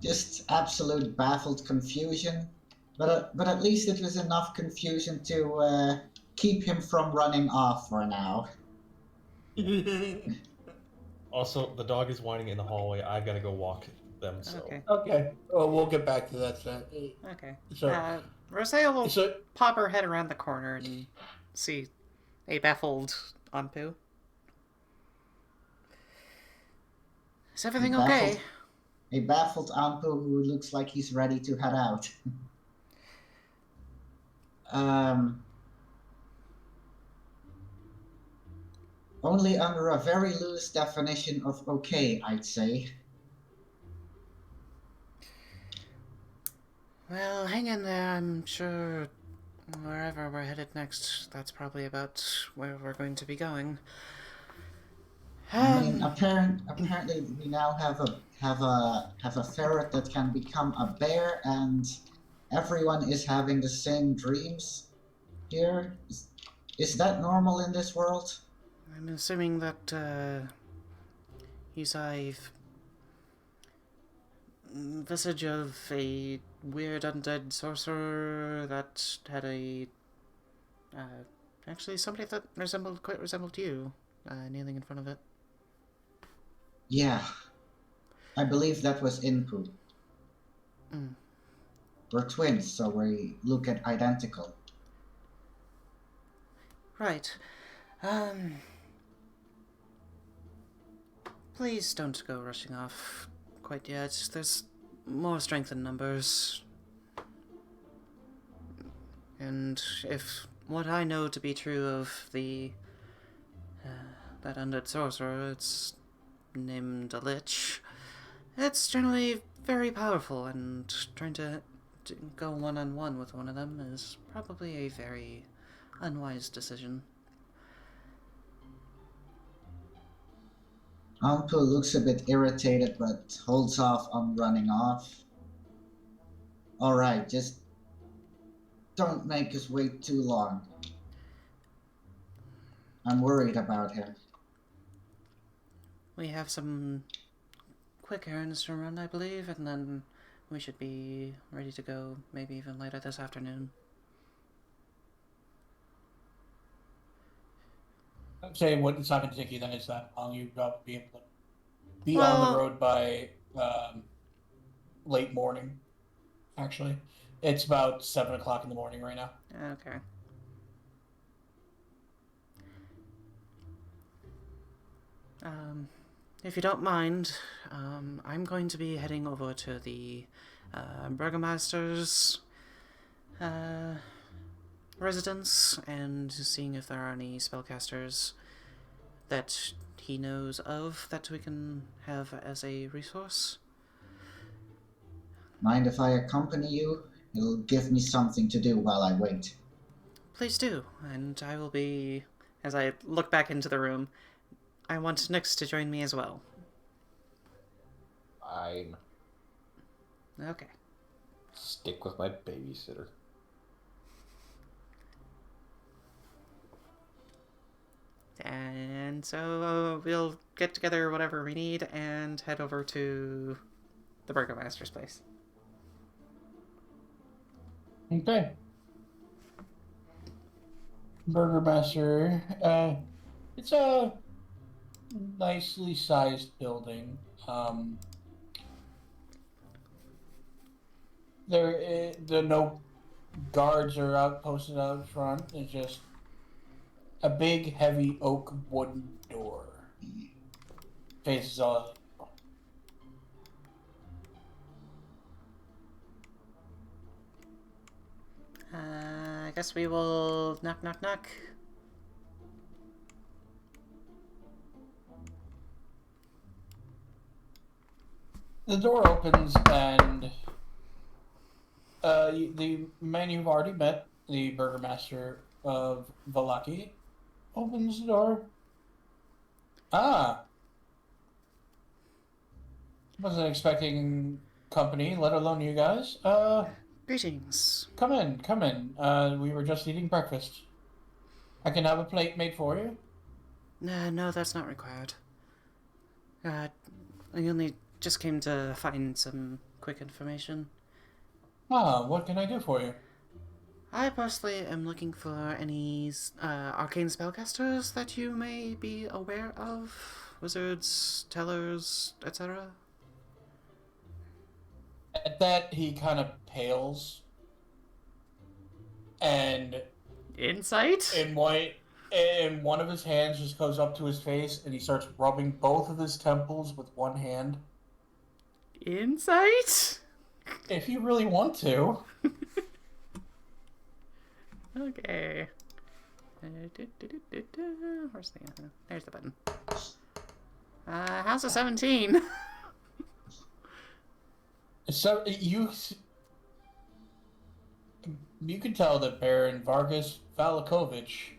Speaker 7: Just absolute baffled confusion. But at least it was enough confusion to keep him from running off for now.
Speaker 4: Also, the dog is whining in the hallway. I gotta go walk them. So.
Speaker 2: Okay. Well, we'll get back to that then.
Speaker 1: Okay.
Speaker 2: So,
Speaker 1: Roseia will
Speaker 2: so
Speaker 1: pop her head around the corner and see a baffled Anpu. Is everything okay?
Speaker 7: A baffled Anpu who looks like he's ready to head out. Only under a very loose definition of okay, I'd say.
Speaker 1: Well, hang in there. I'm sure wherever we're headed next, that's probably about where we're going to be going.
Speaker 7: I mean, apparently we now have a ferret that can become a bear, and everyone is having the same dreams here. Is that normal in this world?
Speaker 1: I'm assuming that he's a visage of a weird undead sorcerer that had a actually somebody that quite resembled you kneeling in front of it.
Speaker 7: Yeah, I believe that was Inpu. We're twins, so we look at identical.
Speaker 1: Right. Please don't go rushing off quite yet. There's more strength in numbers. And if what I know to be true of the that undead sorcerer, it's named a lich, it's generally very powerful, and trying to go one-on-one with one of them is probably a very unwise decision.
Speaker 7: Anpu looks a bit irritated, but holds off on running off. Alright, just don't make us wait too long. I'm worried about him.
Speaker 1: We have some quick errands to run, I believe, and then we should be ready to go maybe even later this afternoon.
Speaker 2: I'm saying what it's not going to take you then is that long. You'd probably be able to be on the road by late morning. Actually, it's about 7 o'clock in the morning right now.
Speaker 1: Okay. If you don't mind, I'm going to be heading over to the Burgomaster's residence and seeing if there are any spellcasters that he knows of that we can have as a resource.
Speaker 7: Mind if I accompany you? It'll give me something to do while I wait.
Speaker 1: Please do, and I will be, as I look back into the room, I want Nyx to join me as well.
Speaker 3: Fine.
Speaker 1: Okay.
Speaker 3: Stick with my babysitter.
Speaker 1: And so we'll get together whatever we need and head over to the Burgomaster's place.
Speaker 2: Okay. Burgermaster, it's a nicely sized building. There are no guards are out posted out front. It's just a big, heavy oak wooden door. Faces all.
Speaker 1: I guess we will knock, knock, knock.
Speaker 2: The door opens and the man you've already met, the burgomaster of Valaki, opens the door. Ah. Wasn't expecting company, let alone you guys.
Speaker 1: Greetings.
Speaker 2: Come in, come in. We were just eating breakfast. I can have a plate made for you.
Speaker 1: No, that's not required. I only just came to find some quick information.
Speaker 2: Ah, what can I do for you?
Speaker 1: I personally am looking for any arcane spellcasters that you may be aware of. Wizards, tellers, etc.
Speaker 2: At that, he kind of pales. And
Speaker 1: Insight?
Speaker 2: in one of his hands just goes up to his face, and he starts rubbing both of his temples with one hand.
Speaker 1: Insight?
Speaker 2: If you really want to.
Speaker 1: Okay. Where's the... There's the button. How's a 17?
Speaker 2: So you can tell that Baron Vargas Valakovich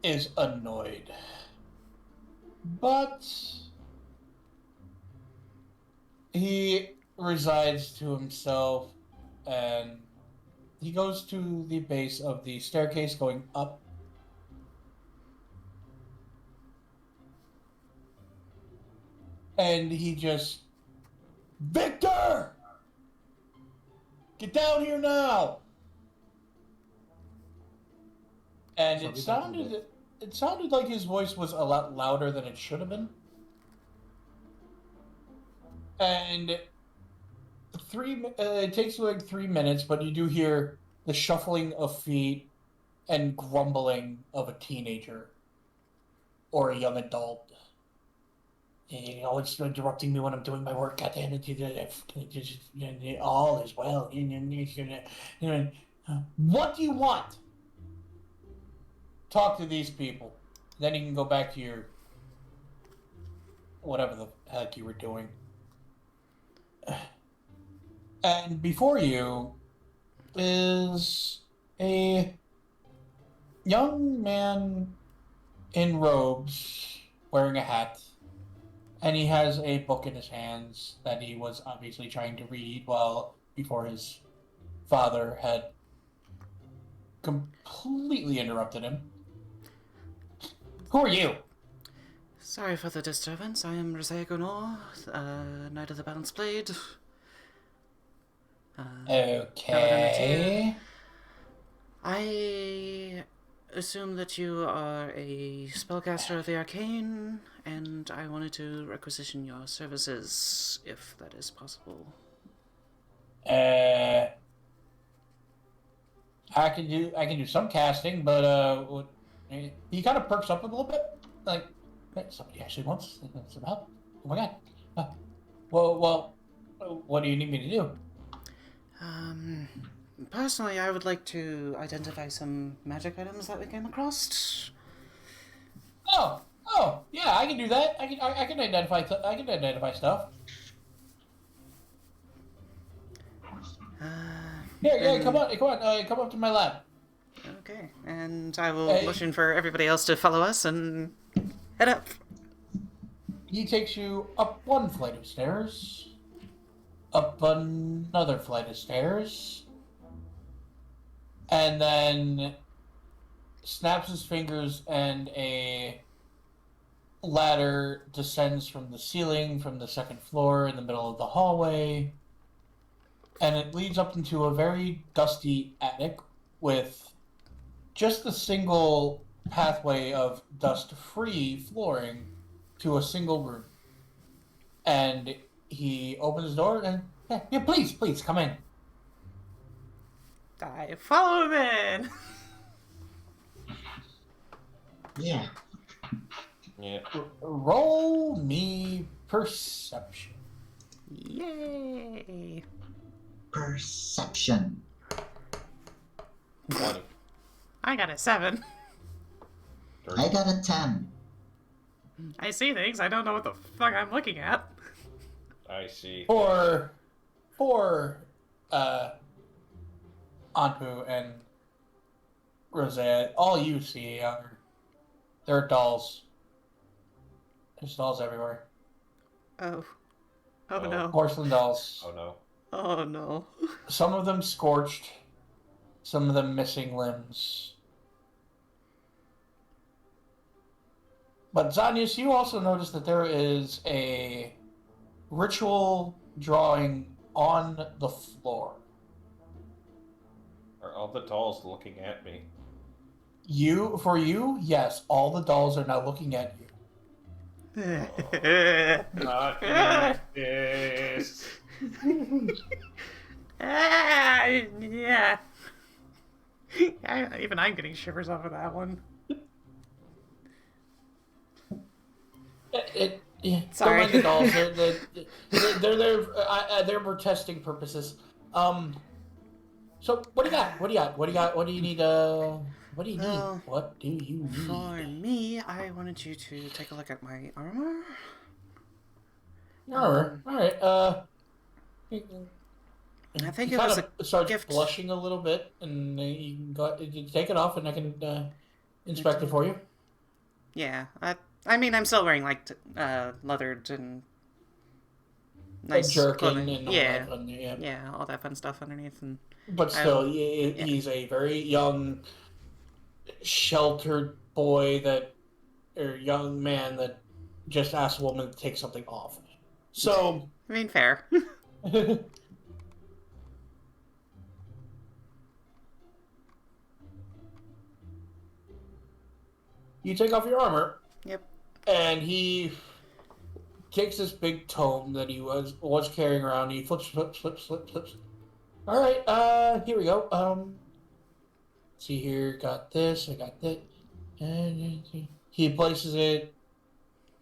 Speaker 2: is annoyed, but he resides to himself, and he goes to the base of the staircase going up. And he just, Victor! Get down here now! And it sounded like his voice was a lot louder than it should have been. And it takes like 3 minutes, but you do hear the shuffling of feet and grumbling of a teenager or a young adult. You know, it's interrupting me when I'm doing my work. God damn it! All is well. What do you want? Talk to these people. Then you can go back to your whatever the heck you were doing. And before you is a young man in robes wearing a hat. And he has a book in his hands that he was obviously trying to read before his father had completely interrupted him. Who are you?
Speaker 1: Sorry for the disturbance. I am Roseia Gwenore, Knight of the Balanced Blade.
Speaker 2: Okay.
Speaker 1: I assume that you are a spellcaster of the arcane, and I wanted to requisition your services, if that is possible.
Speaker 2: I can do some casting, but he kind of perks up a little bit, like somebody actually wants some help. Oh my god. Well, what do you need me to do?
Speaker 1: Personally, I would like to identify some magic items that we came across.
Speaker 2: Oh, yeah, I can do that. I can identify stuff. Yeah, come up to my lab.
Speaker 1: Okay, and I will motion for everybody else to follow us and head up.
Speaker 2: He takes you up one flight of stairs, up another flight of stairs, and then snaps his fingers, and a ladder descends from the ceiling from the second floor in the middle of the hallway, and it leads up into a very dusty attic with just a single pathway of dust-free flooring to a single room. And he opens the door and, yeah, please, come in.
Speaker 1: I follow him in.
Speaker 7: Yeah.
Speaker 3: Yeah.
Speaker 2: Roll me perception.
Speaker 1: Yay.
Speaker 7: Perception.
Speaker 3: 20.
Speaker 1: I got a 7.
Speaker 7: I got a 10.
Speaker 1: I see things, I don't know what the fuck I'm looking at.
Speaker 3: I see.
Speaker 2: For Anpu and Roseia, all you see are there are dolls. There's dolls everywhere.
Speaker 1: Oh. Oh,
Speaker 3: Oh.
Speaker 1: no.
Speaker 2: Porcelain dolls.
Speaker 3: Oh no.
Speaker 1: Oh no.
Speaker 2: Some of them scorched, some of them missing limbs. But Xanyas, you also notice that there is a ritual drawing on the floor.
Speaker 3: Are all the dolls looking at me?
Speaker 2: For you, yes, all the dolls are now looking at you.
Speaker 3: Not like this.
Speaker 1: Yeah. Even I'm getting shivers off of that one.
Speaker 2: Don't
Speaker 1: Sorry.
Speaker 2: mind the dolls. They're there for testing purposes. So what do you got? What do you got? What do you got? What do you need? What do you need?
Speaker 1: Well,
Speaker 2: What do you need?
Speaker 1: For me, I wanted you to take a look at my armor.
Speaker 2: All right.
Speaker 1: I think
Speaker 2: he
Speaker 1: it was
Speaker 2: kind
Speaker 1: a
Speaker 2: of starts
Speaker 1: gift.
Speaker 2: blushing a little bit, and you can take it off, and I can inspect it for you.
Speaker 1: Yeah, I mean, I'm still wearing like leathered and nice
Speaker 2: jerkin
Speaker 1: clothing.
Speaker 2: and all
Speaker 1: Yeah,
Speaker 2: that fun,
Speaker 1: yeah, all that fun stuff underneath, and
Speaker 2: But still, he's a very young, sheltered boy or young man that just asked a woman to take something off. So,
Speaker 1: I mean, fair.
Speaker 2: you take off your armor.
Speaker 1: Yep.
Speaker 2: And he takes this big tome that he was carrying around. He flips. All right, here we go. See here, got this. I got that. And he places it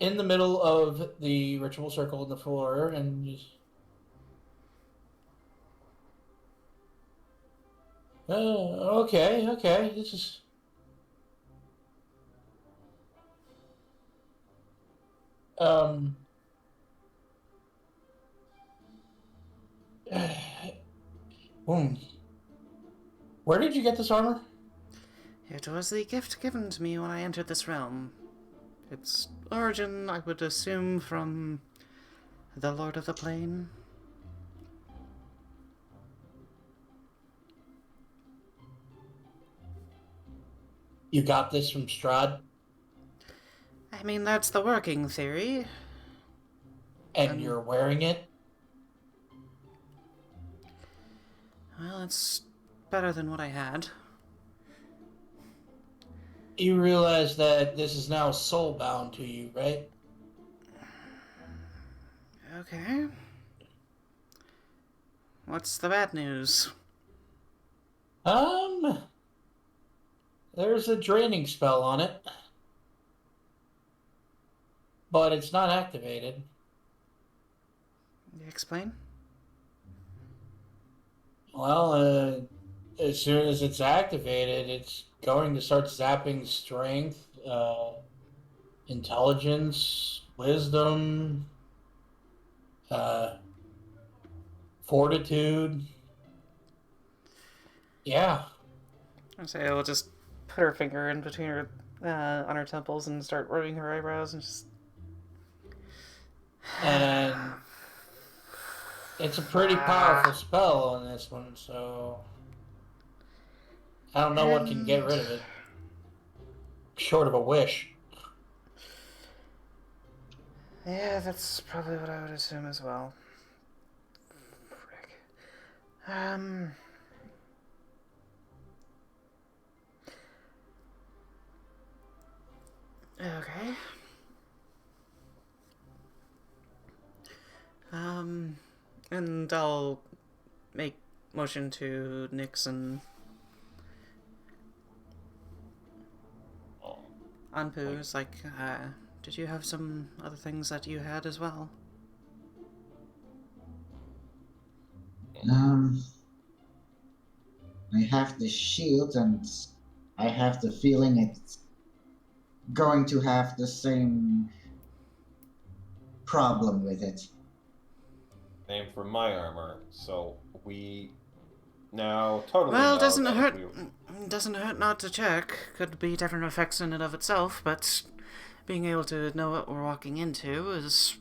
Speaker 2: in the middle of the ritual circle on the floor, and just. Okay. This is. Where did you get this armor?
Speaker 1: It was the gift given to me when I entered this realm. Its origin, I would assume, from the Lord of the Plain.
Speaker 2: You got this from Strahd?
Speaker 1: I mean, that's the working theory.
Speaker 2: And you're wearing it?
Speaker 1: Well, it's better than what I had.
Speaker 2: You realize that this is now soul-bound to you, right?
Speaker 1: Okay. What's the bad news?
Speaker 2: There's a draining spell on it. But it's not activated.
Speaker 1: You explain?
Speaker 2: Well, as soon as it's activated, it's going to start zapping strength, intelligence, wisdom, fortitude. Yeah.
Speaker 1: I say I'll just put her finger in between her, on her temples and start rubbing her eyebrows and just...
Speaker 2: And it's a pretty powerful spell on this one, so I don't know what can get rid of it. Short of a wish.
Speaker 1: Yeah, that's probably what I would assume as well. Frick. Okay. And I'll make motion to Nyx and Anpu. It's like, did you have some other things that you had as well?
Speaker 7: I have the shield, and I have the feeling it's going to have the same problem with it.
Speaker 3: Same for my armor. So we now totally
Speaker 1: Well,
Speaker 3: know
Speaker 1: doesn't
Speaker 3: that
Speaker 1: hurt.
Speaker 3: we-
Speaker 1: Doesn't hurt not to check. Could be different effects in and of itself, but being able to know what we're walking into is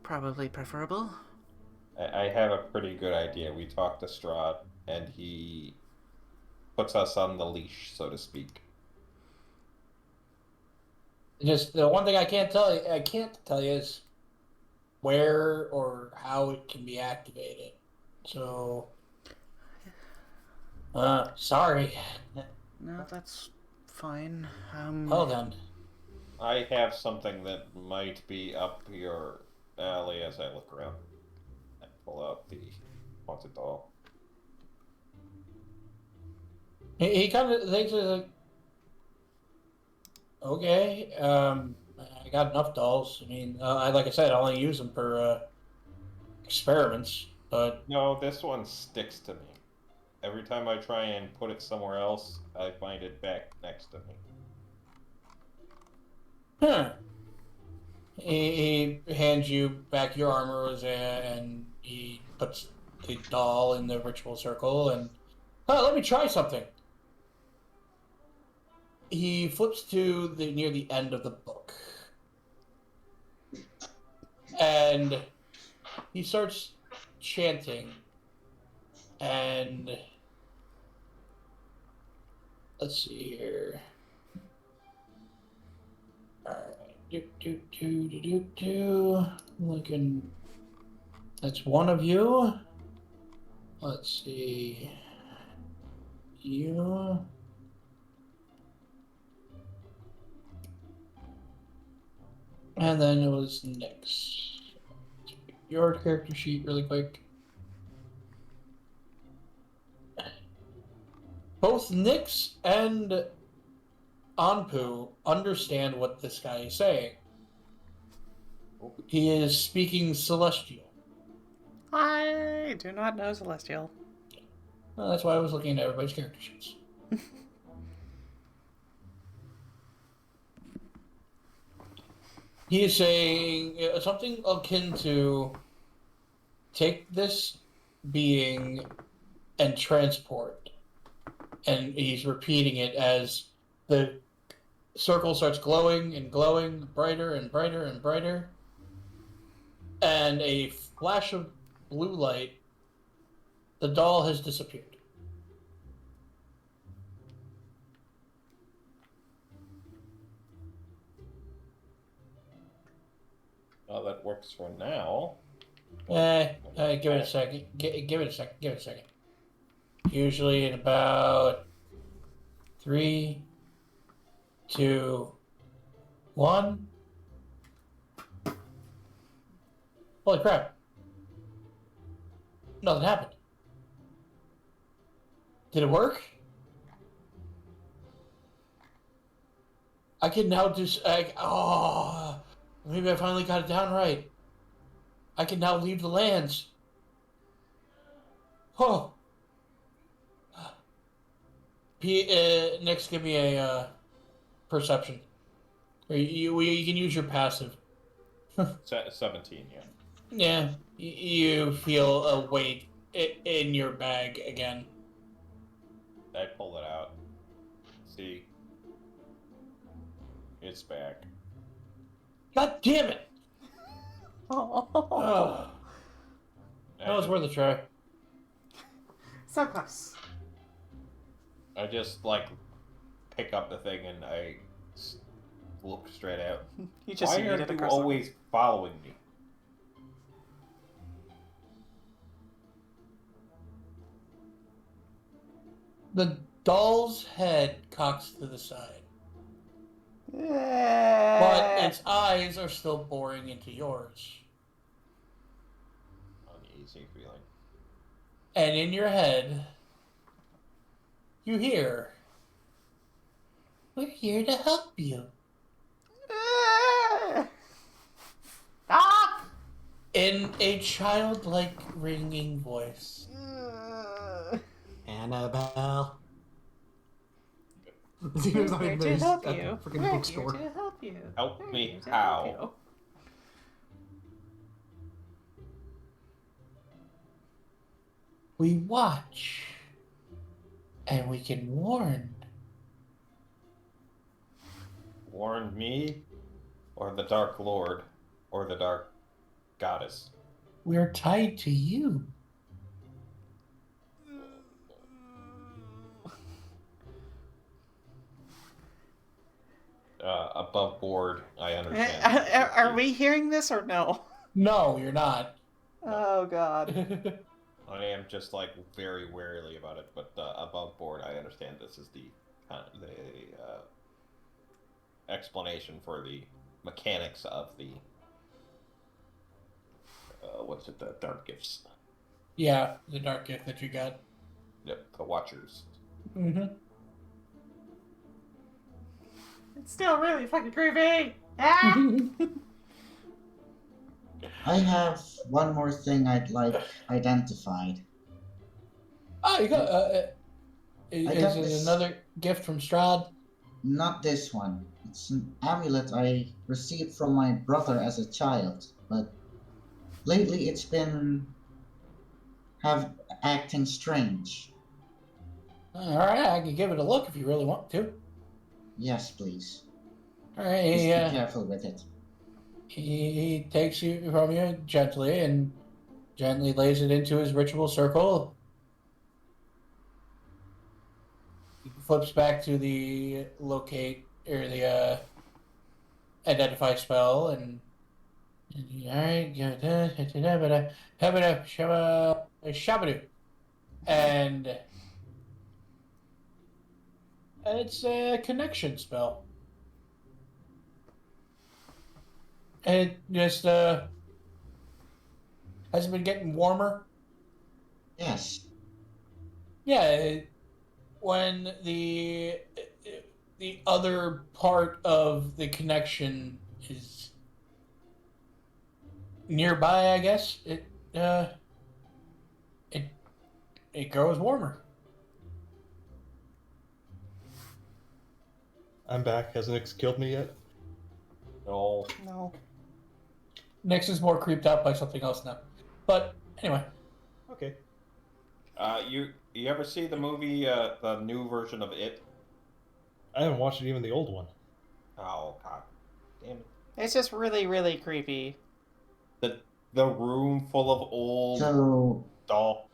Speaker 1: probably preferable.
Speaker 3: I have a pretty good idea. We talked to Strahd, and he puts us on the leash, so to speak.
Speaker 2: Just the one thing I can't tell you is where or how it can be activated. So, sorry.
Speaker 1: No, that's fine.
Speaker 2: Well then.
Speaker 3: I have something that might be up your alley as I look around and pull out the haunted doll.
Speaker 2: He kind of thinks it's like, okay, I got enough dolls. I mean, like I said, I only use them for experiments. But
Speaker 3: No, this one sticks to me. Every time I try and put it somewhere else, I find it back next to me.
Speaker 2: huh. He hands you back your armor, Roseia, and he puts the doll in the ritual circle. And let me try something. He flips to near the end of the book, and he starts chanting. And let's see here. Alright. Looking. That's one of you. Let's see. You. And then it was Nyx. Your character sheet really quick. Both Nyx and Anpu understand what this guy is saying. He is speaking Celestial.
Speaker 1: I do not know Celestial.
Speaker 2: Well, that's why I was looking at everybody's character sheets. He is saying something akin to take this being and transport. And he's repeating it as the circle starts glowing and glowing, brighter and brighter and brighter. And a flash of blue light, the doll has disappeared.
Speaker 3: Well, that works for now.
Speaker 2: Give it a second. Give it a second. Give it a second. Usually in about 3, 2, 1. Holy crap. Nothing happened. Did it work? I can now just... maybe I finally got it down right. I can now leave the lands. Oh. Next, give me a perception. Or you can use your passive.
Speaker 3: 17, yeah.
Speaker 2: Yeah, you feel a weight in your bag again.
Speaker 3: I pull it out. See? It's back.
Speaker 2: God damn it!
Speaker 1: Oh,
Speaker 2: Oh, that was worth a try.
Speaker 1: so close.
Speaker 3: I just, pick up the thing and I look straight out.
Speaker 1: You just
Speaker 3: Why are
Speaker 1: needed a
Speaker 3: you
Speaker 1: cursor.
Speaker 3: always following me?
Speaker 2: The doll's head cocks to the side, but its eyes are still boring into yours.
Speaker 3: Uneasy feeling.
Speaker 2: And in your head, you hear, "We're here to help you."
Speaker 1: Stop!
Speaker 2: In a childlike ringing voice.
Speaker 6: Annabelle. Zeno's not
Speaker 1: We're
Speaker 6: even
Speaker 1: here
Speaker 6: there.
Speaker 1: to
Speaker 6: He's
Speaker 1: help
Speaker 6: at
Speaker 1: you.
Speaker 6: the freaking
Speaker 1: We're
Speaker 6: bookstore.
Speaker 1: here to help you.
Speaker 3: Help
Speaker 1: We're
Speaker 3: me
Speaker 1: here to
Speaker 3: how?
Speaker 1: help
Speaker 2: We watch. And we can warn.
Speaker 3: Warn me, or the Dark Lord, or the Dark Goddess.
Speaker 2: We're tied to you.
Speaker 3: Above board, I understand.
Speaker 1: Are we hearing this or no?
Speaker 2: No, you're not.
Speaker 1: Oh, God.
Speaker 3: I am just like very warily about it, but above board, I understand this is the explanation for the mechanics of the the dark gifts.
Speaker 2: Yeah, the dark gift that you got.
Speaker 3: Yep, the Watchers.
Speaker 2: Mm-hmm.
Speaker 1: It's still really fucking creepy. Ah!
Speaker 7: I have one more thing I'd like identified.
Speaker 2: Oh, you got. Is
Speaker 7: got
Speaker 2: it
Speaker 7: this.
Speaker 2: another gift from Strahd?
Speaker 7: Not this one. It's an amulet I received from my brother as a child, but lately it's been acting strange.
Speaker 2: All right, I can give it a look if you really want to.
Speaker 7: Yes, please.
Speaker 2: All right,
Speaker 7: Just be careful with it.
Speaker 2: he takes you from you gently and gently lays it into his ritual circle. He flips back to the locate or the identify spell and all right, shabadu, and it's a connection spell. And it just has it been getting warmer?
Speaker 7: Yes.
Speaker 2: Yeah, when the other part of the connection is nearby, I guess it grows warmer.
Speaker 4: I'm back. Has Nyx killed me yet?
Speaker 3: No.
Speaker 1: No.
Speaker 2: Nyx is more creeped out by something else now. But anyway,
Speaker 4: Okay.
Speaker 3: You ever see the movie, the new version of It?
Speaker 4: I haven't watched even the old one.
Speaker 3: Oh god, damn it!
Speaker 1: It's just really, really creepy.
Speaker 3: The room full of old doll.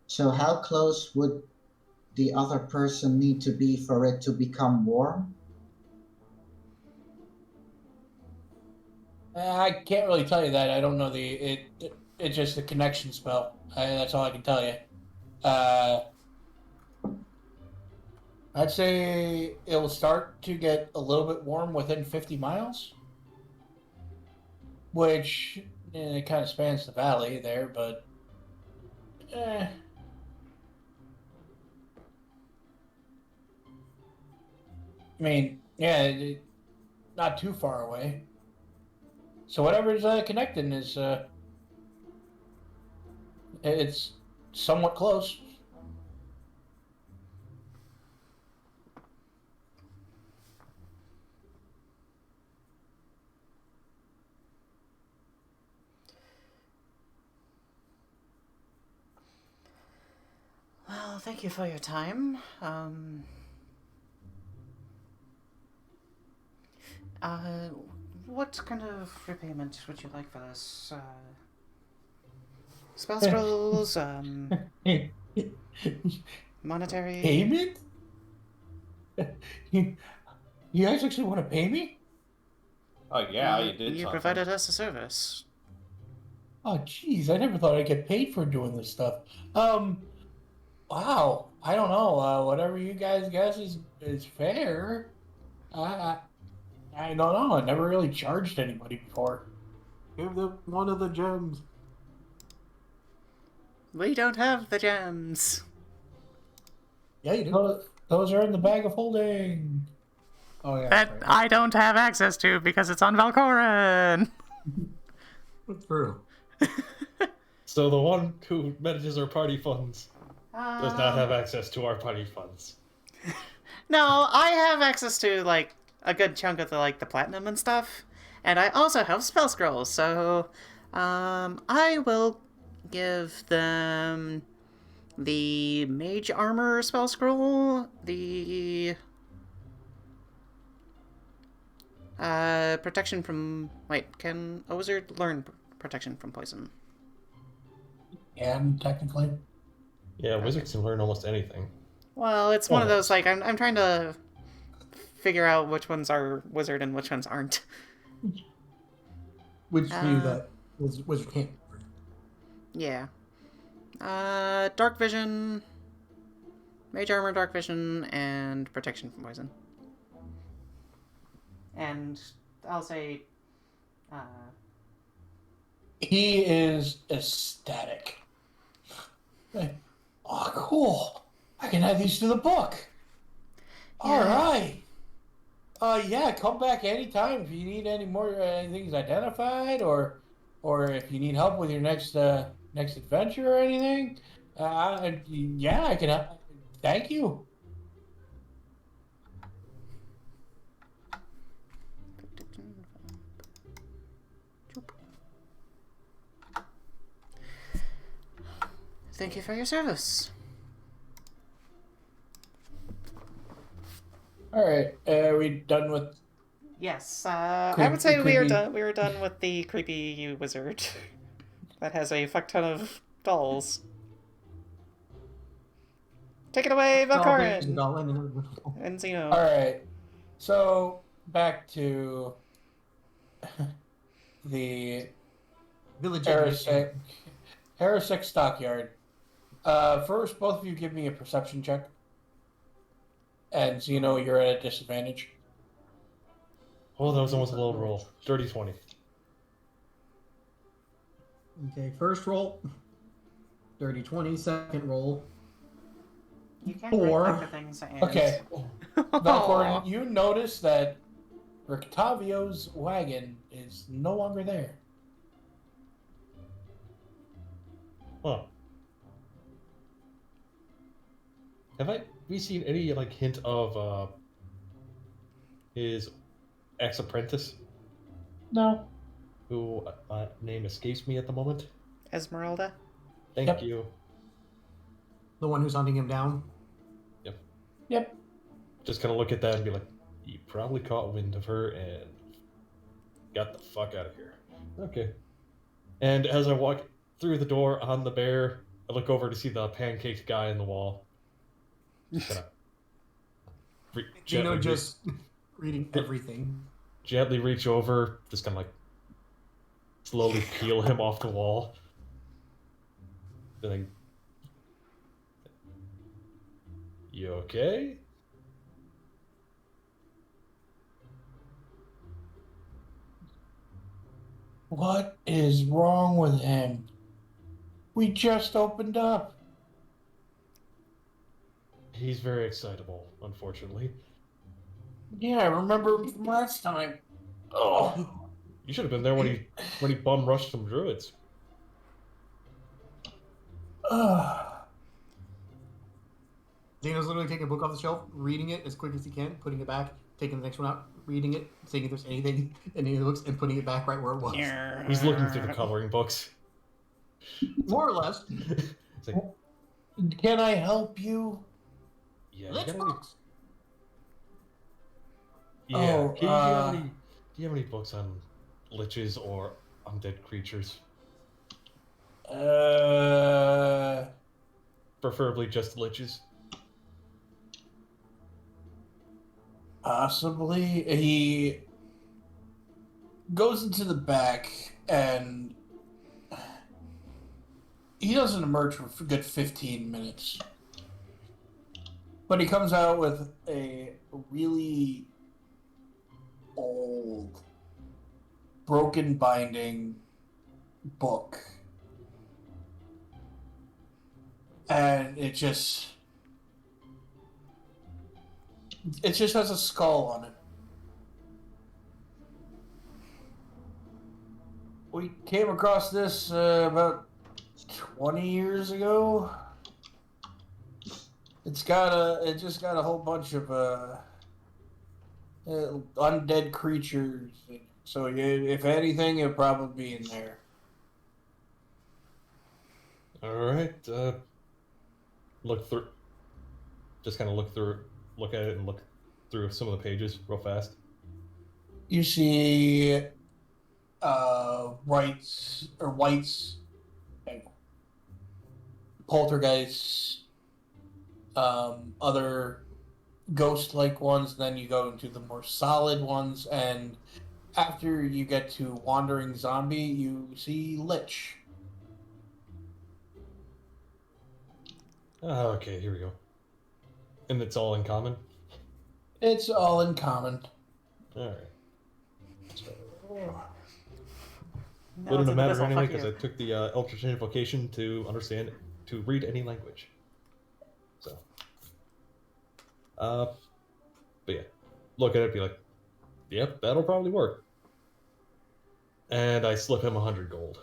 Speaker 7: So how close would the other person need to be for it to become warm?
Speaker 2: I can't really tell you that. I don't know it's just a connection spell. That's all I can tell you. I'd say it will start to get a little bit warm within 50 miles, which it kind of spans the valley there, but I mean, yeah, not too far away. So whatever's connecting is it's somewhat close.
Speaker 1: Well, thank you for your time. What kind of repayment would you like for this? Spell scrolls, monetary...
Speaker 2: Payment? You guys actually want to pay me?
Speaker 3: Oh yeah, you did.
Speaker 1: You
Speaker 3: something.
Speaker 1: provided us a service.
Speaker 2: Oh, jeez, I never thought I'd get paid for doing this stuff. Wow, I don't know. Whatever you guys guess is fair. I don't know. I never really charged anybody before.
Speaker 6: Give them one of the gems.
Speaker 1: We don't have the gems.
Speaker 6: Yeah, you do.
Speaker 2: Those are in the bag of holding. Oh yeah.
Speaker 1: That
Speaker 2: right.
Speaker 1: I don't have access to because it's on Valkorran.
Speaker 6: True.
Speaker 4: So the one who manages our party funds does not have access to our party funds.
Speaker 1: No, I have access to like a good chunk of the platinum and stuff, and I also have spell scrolls. So, I will give them the Mage Armor spell scroll, the protection from... Wait, can a wizard learn protection from poison?
Speaker 2: And technically.
Speaker 4: Yeah, wizards can learn almost anything.
Speaker 1: Well, it's one of those,
Speaker 4: Almost.
Speaker 1: like, I'm trying to figure out which ones are wizard and which ones aren't.
Speaker 6: Which view that wizard can't.
Speaker 1: Yeah. Dark Vision, Mage Armor, Dark Vision, and Protection from Poison. And I'll say...
Speaker 2: He is ecstatic. Oh, cool. I can add these to the book. All right. Yeah, come back anytime if you need any more things identified, or if you need help with your next adventure or anything. Yeah, I can help. Thank you.
Speaker 1: Thank you for your service.
Speaker 2: All right, are we done with?
Speaker 1: Yes, I would say we are done. We are done with the creepy wizard that has a fuck ton of dolls. Take it away, Valkorran and Zino.
Speaker 2: All right, so back to the
Speaker 6: Village
Speaker 2: Heresec Stockyard. First, both of you give me a perception check. And Zino, you're at a disadvantage.
Speaker 4: Oh, that was almost a low roll. Dirty 20.
Speaker 6: Okay, first roll. Dirty 20. Second roll.
Speaker 1: You can't
Speaker 6: 4.
Speaker 1: write the things and...
Speaker 2: Okay. Valkorran, you notice that Rictavio's wagon is no longer there.
Speaker 4: Huh. Have we seen any like hint of his ex-apprentice?
Speaker 2: No.
Speaker 4: Who name escapes me at the moment?
Speaker 1: Esmeralda?
Speaker 4: Thank you.
Speaker 6: The one who's hunting him down?
Speaker 2: Yep.
Speaker 4: Just kind of look at that and be like, you probably caught wind of her and got the fuck out of here. Okay. And as I walk through the door on the bear, I look over to see the pancaked guy in the wall. Just kind of
Speaker 6: just reading everything.
Speaker 4: Gently reach over, just kind of like slowly peel him off the wall. Then you okay?
Speaker 2: What is wrong with him? We just opened up.
Speaker 4: He's very excitable, unfortunately.
Speaker 2: Yeah, I remember from last time. Oh.
Speaker 4: You should have been there when he bum rushed some druids.
Speaker 6: Zeno's literally taking a book off the shelf, reading it as quick as he can, putting it back, taking the next one out, reading it, seeing if there's anything in any of the books, and putting it back right where it was.
Speaker 4: He's looking through the coloring books.
Speaker 6: More or less.
Speaker 4: It's like,
Speaker 2: Can I help you?
Speaker 4: yeah,
Speaker 6: Let's books.
Speaker 4: Yeah.
Speaker 2: Oh,
Speaker 4: Do you have any books on liches or undead creatures? Preferably just liches.
Speaker 2: Possibly. He goes into the back and he doesn't emerge for a good 15 minutes. But he comes out with a really old, broken binding book. And it just has a skull on it. We came across this about 20 years ago. It just got a whole bunch of undead creatures. So if anything, it'll probably be in there.
Speaker 4: All right. Look through. Just kind of look at it, and look through some of the pages real fast.
Speaker 2: You see whites, and poltergeists, other ghost-like ones. Then you go into the more solid ones, and after you get to Wandering Zombie, you see Lich.
Speaker 4: Okay, here we go. And it's all in common?
Speaker 2: It's all in common.
Speaker 4: Alright.
Speaker 1: Now
Speaker 4: Wouldn't
Speaker 1: it's
Speaker 4: have
Speaker 1: in the
Speaker 4: mattered
Speaker 1: vessel,
Speaker 4: anyway,
Speaker 1: fuck
Speaker 4: because
Speaker 1: you.
Speaker 4: I took the Eldritch Invocation to read any language. So. But yeah. Look at it, be like, yep, that'll probably work. And I slip him 100 gold.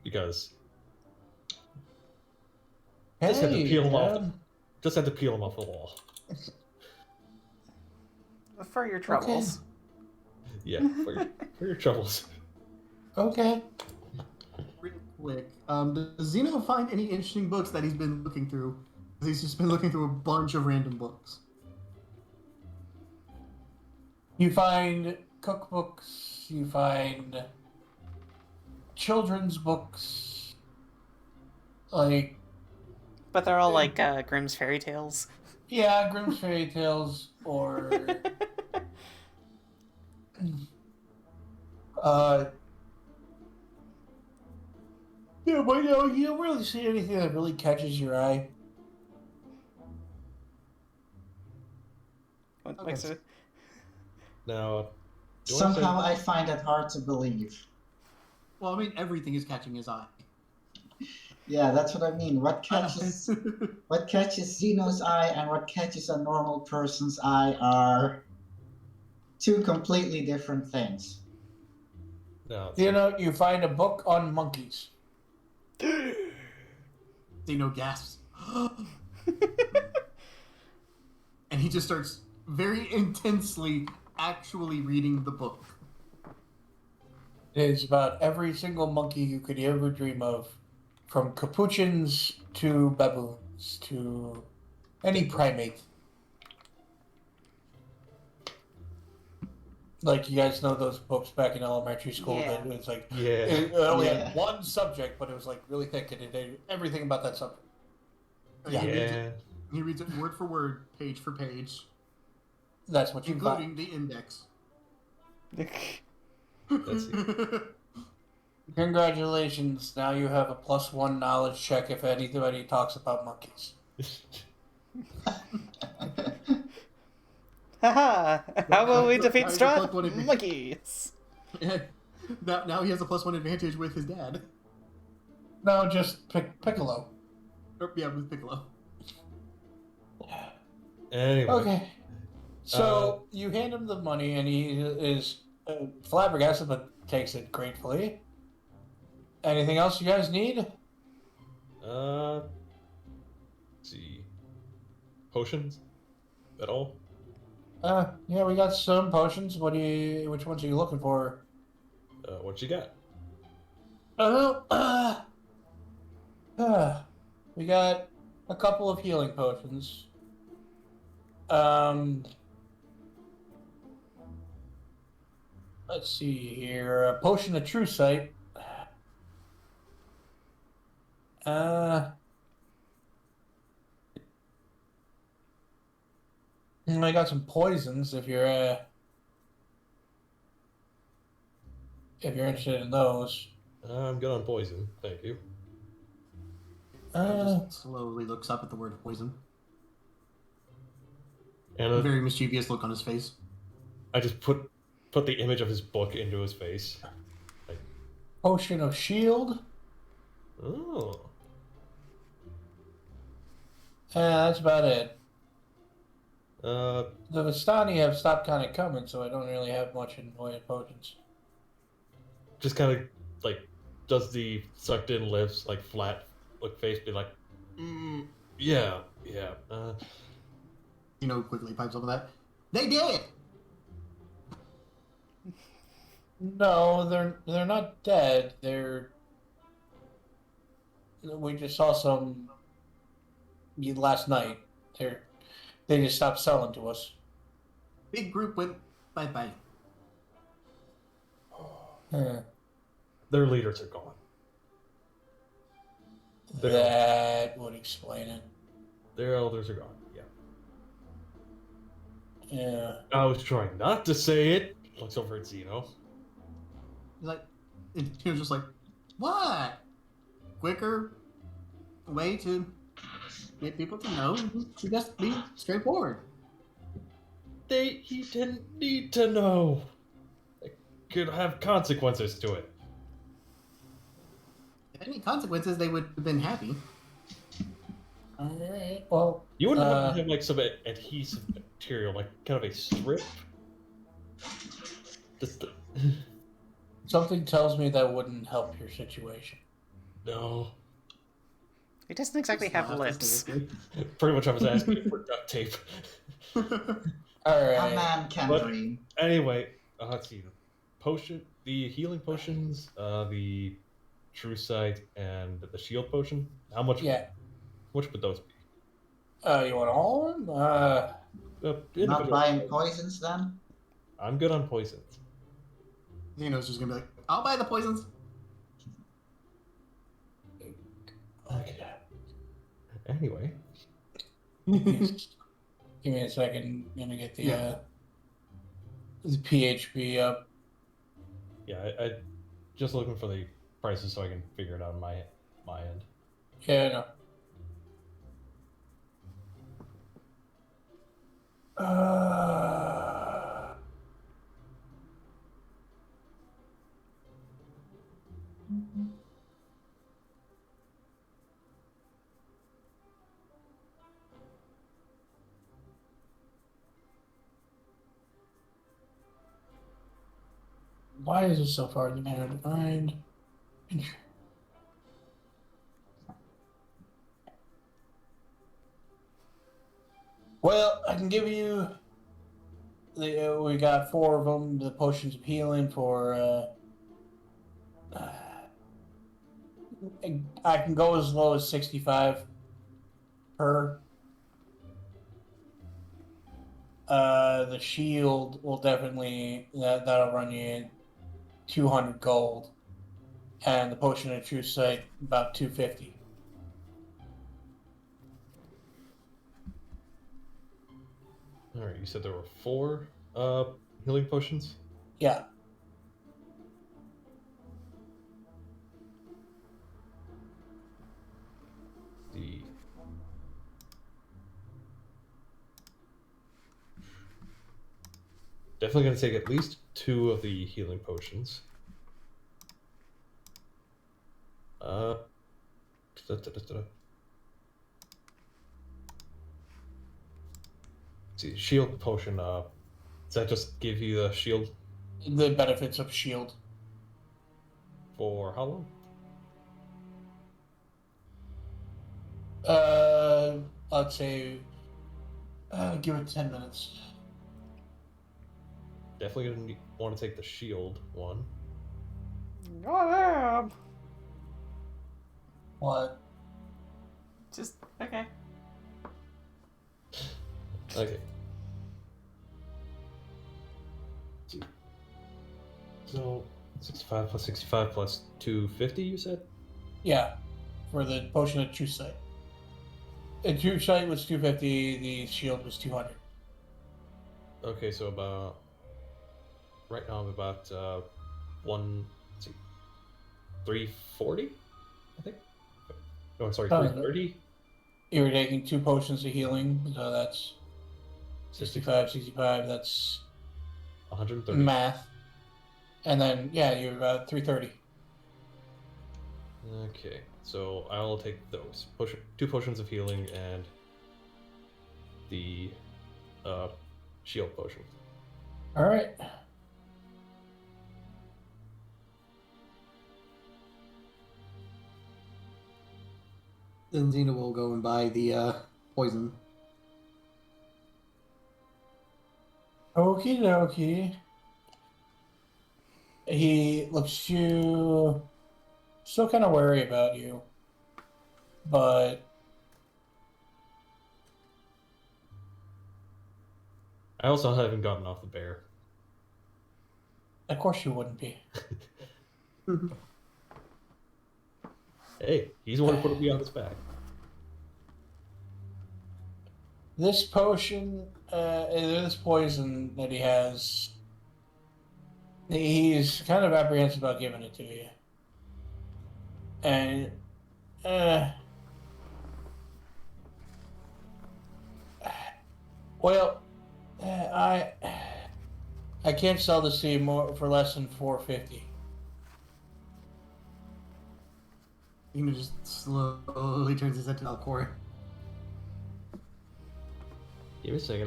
Speaker 4: Because just had to peel him off. Just had to peel him off the wall.
Speaker 1: For your troubles.
Speaker 4: Yeah, for your troubles.
Speaker 2: Okay.
Speaker 6: Real quick, does Zino find any interesting books that he's been looking through? 'Cause he's just been looking through a bunch of random books.
Speaker 2: You find cookbooks, you find children's books, like...
Speaker 1: But they're all like Grimm's fairy tales.
Speaker 2: Yeah, Grimm's fairy tales, or... Yeah, but you don't really see anything that really catches your eye.
Speaker 1: What
Speaker 6: Okay.
Speaker 1: makes it?
Speaker 4: Now, do you wanna
Speaker 7: Somehow
Speaker 4: say-
Speaker 7: I find it hard to believe.
Speaker 6: Well, I mean, everything is catching his eye.
Speaker 7: Yeah, that's what I mean. What catches Zeno's eye and what catches a normal person's eye are two completely different things.
Speaker 4: No,
Speaker 2: You find a book on monkeys.
Speaker 6: Zeno gasps. And he just starts very intensely actually reading the book.
Speaker 2: It's about every single monkey you could ever dream of, from capuchins to baboons to any primate. Like, you guys know those books back in elementary school
Speaker 1: Yeah.
Speaker 2: that it's like,
Speaker 4: yeah.
Speaker 2: it only
Speaker 7: Yeah.
Speaker 2: had one subject, but it was like really thick and it did everything about that subject.
Speaker 6: And
Speaker 2: Yeah.
Speaker 6: He reads
Speaker 4: Yeah.
Speaker 6: it, he reads it word for word, page for page,
Speaker 2: That's what you
Speaker 6: including
Speaker 2: find.
Speaker 6: the index.
Speaker 4: Let's see.
Speaker 2: Congratulations, now you have a +1 knowledge check if anybody talks about monkeys.
Speaker 1: Haha! How will we
Speaker 6: Now
Speaker 1: defeat
Speaker 6: he's a
Speaker 1: Strahd?
Speaker 6: +1 advantage.
Speaker 1: Monkeys!
Speaker 6: now he has a +1 advantage with his dad.
Speaker 2: No, just Piccolo.
Speaker 6: Or, yeah, with Piccolo.
Speaker 4: Anyway.
Speaker 2: Okay. So you hand him the money, and he is flabbergasted, but takes it gratefully. Anything else you guys need?
Speaker 4: Let's see. Potions? At all?
Speaker 2: Yeah, we got some potions. Which ones are you looking for?
Speaker 4: What you got?
Speaker 2: We got a couple of healing potions. Let's see here. A potion of true sight. I got some poisons if you're interested in those.
Speaker 4: I'm good on poison, thank you.
Speaker 6: He just slowly looks up at the word poison. A
Speaker 4: And
Speaker 6: very mischievous look on his face.
Speaker 4: I just put the image of his book into his face.
Speaker 2: Potion of shield.
Speaker 4: Oh.
Speaker 2: That's about it.
Speaker 4: Uh,
Speaker 2: The Vistani have stopped kind of coming, so I don't really have much in the way of potions.
Speaker 4: just kind of like does the sucked in lips, like flat look face, be like, yeah.
Speaker 6: You know, quickly pipes up with that. They did!
Speaker 2: No, they're not dead. They're We just saw some last night. They just stopped selling to us.
Speaker 6: Big group went bye-bye.
Speaker 4: Their leaders are gone.
Speaker 2: That would explain it.
Speaker 4: Their elders are gone. Yeah.
Speaker 2: Yeah.
Speaker 4: I was trying not to say it. Looks over at Zino.
Speaker 6: And he was just like, what? Quicker way to get people to know to just be straightforward.
Speaker 4: He didn't need to know. It could have consequences to it.
Speaker 6: If any consequences, they would have been happy.
Speaker 2: Alright, well...
Speaker 4: You wouldn't want to have, like, some adhesive material, like, kind of a strip? Just...
Speaker 2: Something tells me that wouldn't help your situation.
Speaker 4: No.
Speaker 1: It doesn't exactly have lips.
Speaker 4: Pretty much I was asking for duct tape.
Speaker 2: Alright.
Speaker 7: A man can dream.
Speaker 4: Anyway, let's see. The healing potions, the true sight, and the shield potion. How much?
Speaker 2: Yeah.
Speaker 4: Which would those be?
Speaker 2: You want all of them?
Speaker 7: Not buying poisons then?
Speaker 4: I'm good on poisons.
Speaker 6: Zeno's just gonna be like, I'll buy the poisons.
Speaker 4: Okay. Anyway.
Speaker 2: Give me a second. I'm gonna get the PHP up.
Speaker 4: Yeah, I just looking for the prices so I can figure it out on my end.
Speaker 2: Yeah, no. Why is it so far in the matter to find? Well, I can give you we got 4 of them, the potions of healing for I can go as low as 65 per. The shield will definitely that'll run you 200 gold, and the potion of true sight about 250.
Speaker 4: All right, you said there were 4 healing potions?
Speaker 2: Yeah.
Speaker 4: Definitely going to take at least 2 of the healing potions. See, shield potion. Does that just give you the shield?
Speaker 2: The benefits of shield.
Speaker 4: For how long?
Speaker 2: I'd say give it 10 minutes.
Speaker 4: Definitely gonna want to take the shield one.
Speaker 1: Oh,
Speaker 2: What?
Speaker 1: just okay.
Speaker 4: Okay. So 65 plus 65 plus 250, you said?
Speaker 2: Yeah, for the potion of true sight. The true sight was 250. The shield was 200.
Speaker 4: Okay, so about right now I'm about 340, I think. No, I'm sorry, 330.
Speaker 2: You were taking 2 potions of healing, so that's 65, 65. That's
Speaker 4: 130.
Speaker 2: math. And then you're about 330.
Speaker 4: Okay, so I'll take those 2 potions of healing and the shield potion.
Speaker 2: All right.
Speaker 6: Then Zeno will go and buy the poison.
Speaker 2: Okie dokie. He looks you still kind of wary about you. but
Speaker 4: I also haven't gotten off the bear.
Speaker 2: of course you wouldn't be.
Speaker 4: Hey, he's the one who put me on his back.
Speaker 2: This potion, this poison that he has, he's kind of apprehensive about giving it to you. And, well, I can't sell this to you more for less than $4.50.
Speaker 6: Zino just slowly turns his head to Valkorran.
Speaker 4: Give me a second,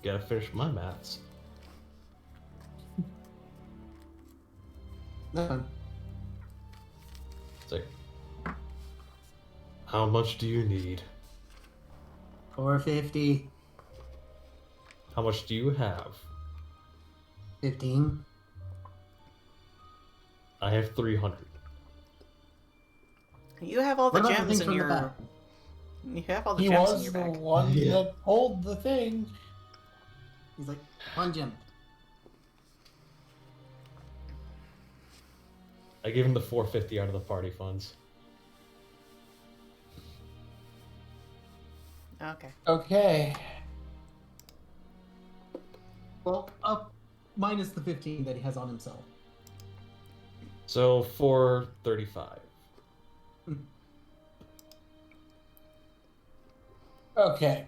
Speaker 4: gotta finish my maths.
Speaker 6: No.
Speaker 4: It's like, how much do you need?
Speaker 6: $4.50.
Speaker 4: How much do you have?
Speaker 6: 15.
Speaker 4: I have 300.
Speaker 1: You have all the
Speaker 6: What about the
Speaker 1: gems
Speaker 6: things
Speaker 1: in
Speaker 6: from the
Speaker 1: your.
Speaker 6: back?
Speaker 1: You have all the
Speaker 2: He
Speaker 1: gems in
Speaker 2: was
Speaker 1: your
Speaker 2: the
Speaker 1: bag.
Speaker 2: one
Speaker 4: Yeah.
Speaker 2: that pulled the thing.
Speaker 6: He's like, one gem.
Speaker 4: I gave him the 450 out of the party funds.
Speaker 1: Okay.
Speaker 2: Okay.
Speaker 6: Well, up minus the 15 that he has on himself.
Speaker 4: So 435.
Speaker 2: Okay.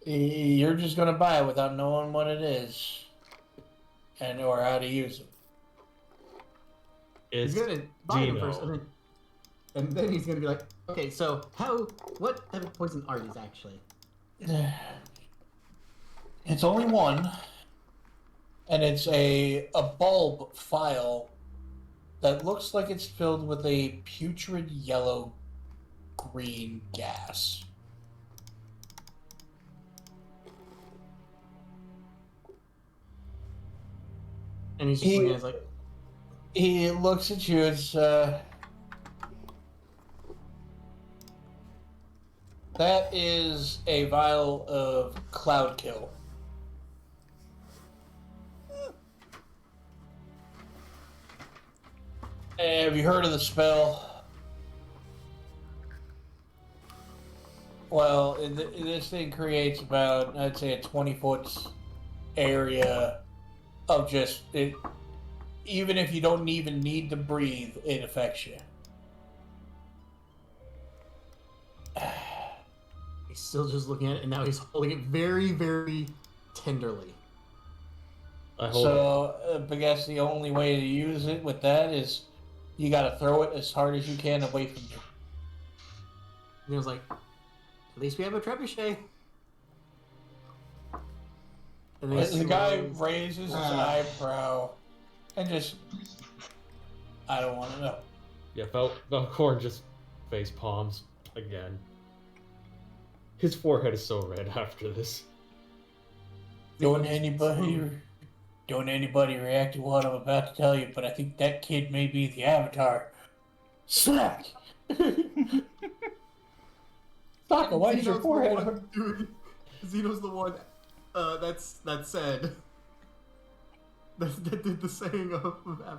Speaker 2: You're just gonna buy it without knowing what it is, and or how to use it.
Speaker 4: It's
Speaker 6: He's gonna buy them
Speaker 4: Zino.
Speaker 6: first, and then he's gonna be like, okay, so what type of poison are these actually?
Speaker 2: It's only one, and it's a bulb file that looks like it's filled with a putrid yellow green gas.
Speaker 6: And he's just looking at it like,
Speaker 2: He looks at you. It's that is a vial of cloud kill. Have you heard of the spell? Well, this thing creates about, I'd say, a 20-foot area of just it. Even if you don't even need to breathe, it affects you.
Speaker 6: he's still just looking at it, and now he's holding it very, very tenderly.
Speaker 4: I hold
Speaker 2: So, I guess the only way to use it with that is you gotta throw it as hard as you can away from you.
Speaker 6: And he was like, at least we have a trebuchet. And then he
Speaker 2: The guy
Speaker 6: slowly-
Speaker 2: raises his eyebrow and just, I don't want to know.
Speaker 4: Yeah, Valkorran just face palms again. His forehead is so red after this.
Speaker 2: Don't anybody react to what I'm about to tell you, but I think that kid may be the Avatar. Slack! Sokka, why is your
Speaker 6: Zeno's the
Speaker 2: forehead?
Speaker 6: one, dude, Zeno's the one that said that did the saying of Avatar.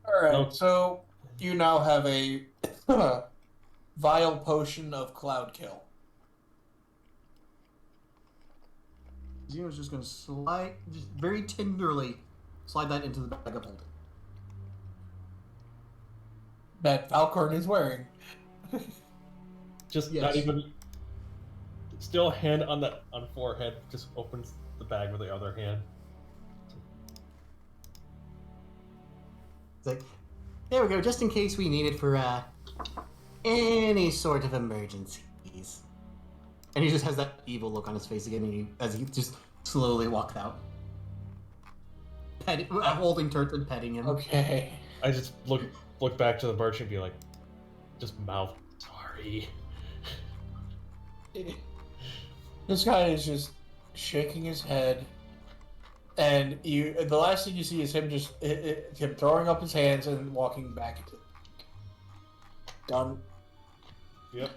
Speaker 2: Alright,
Speaker 4: Nope.
Speaker 2: so you now have a vial potion of cloud kill.
Speaker 6: Zeno's just gonna just very tenderly slide that into the bag of holding.
Speaker 2: That Valkorran is wearing.
Speaker 4: Just
Speaker 6: Yes.
Speaker 4: not even. Still hand on forehead. Just opens the bag with the other hand.
Speaker 6: It's like, there we go, just in case we need it for any sort of emergencies. And he just has that evil look on his face again as he just slowly walks out. Holding Turt and petting him.
Speaker 2: Okay.
Speaker 4: I just look back to the merchant and be like, just mouth sorry.
Speaker 2: This guy is just shaking his head. And the last thing you see is him him throwing up his hands and walking back into. Done.
Speaker 4: Yep.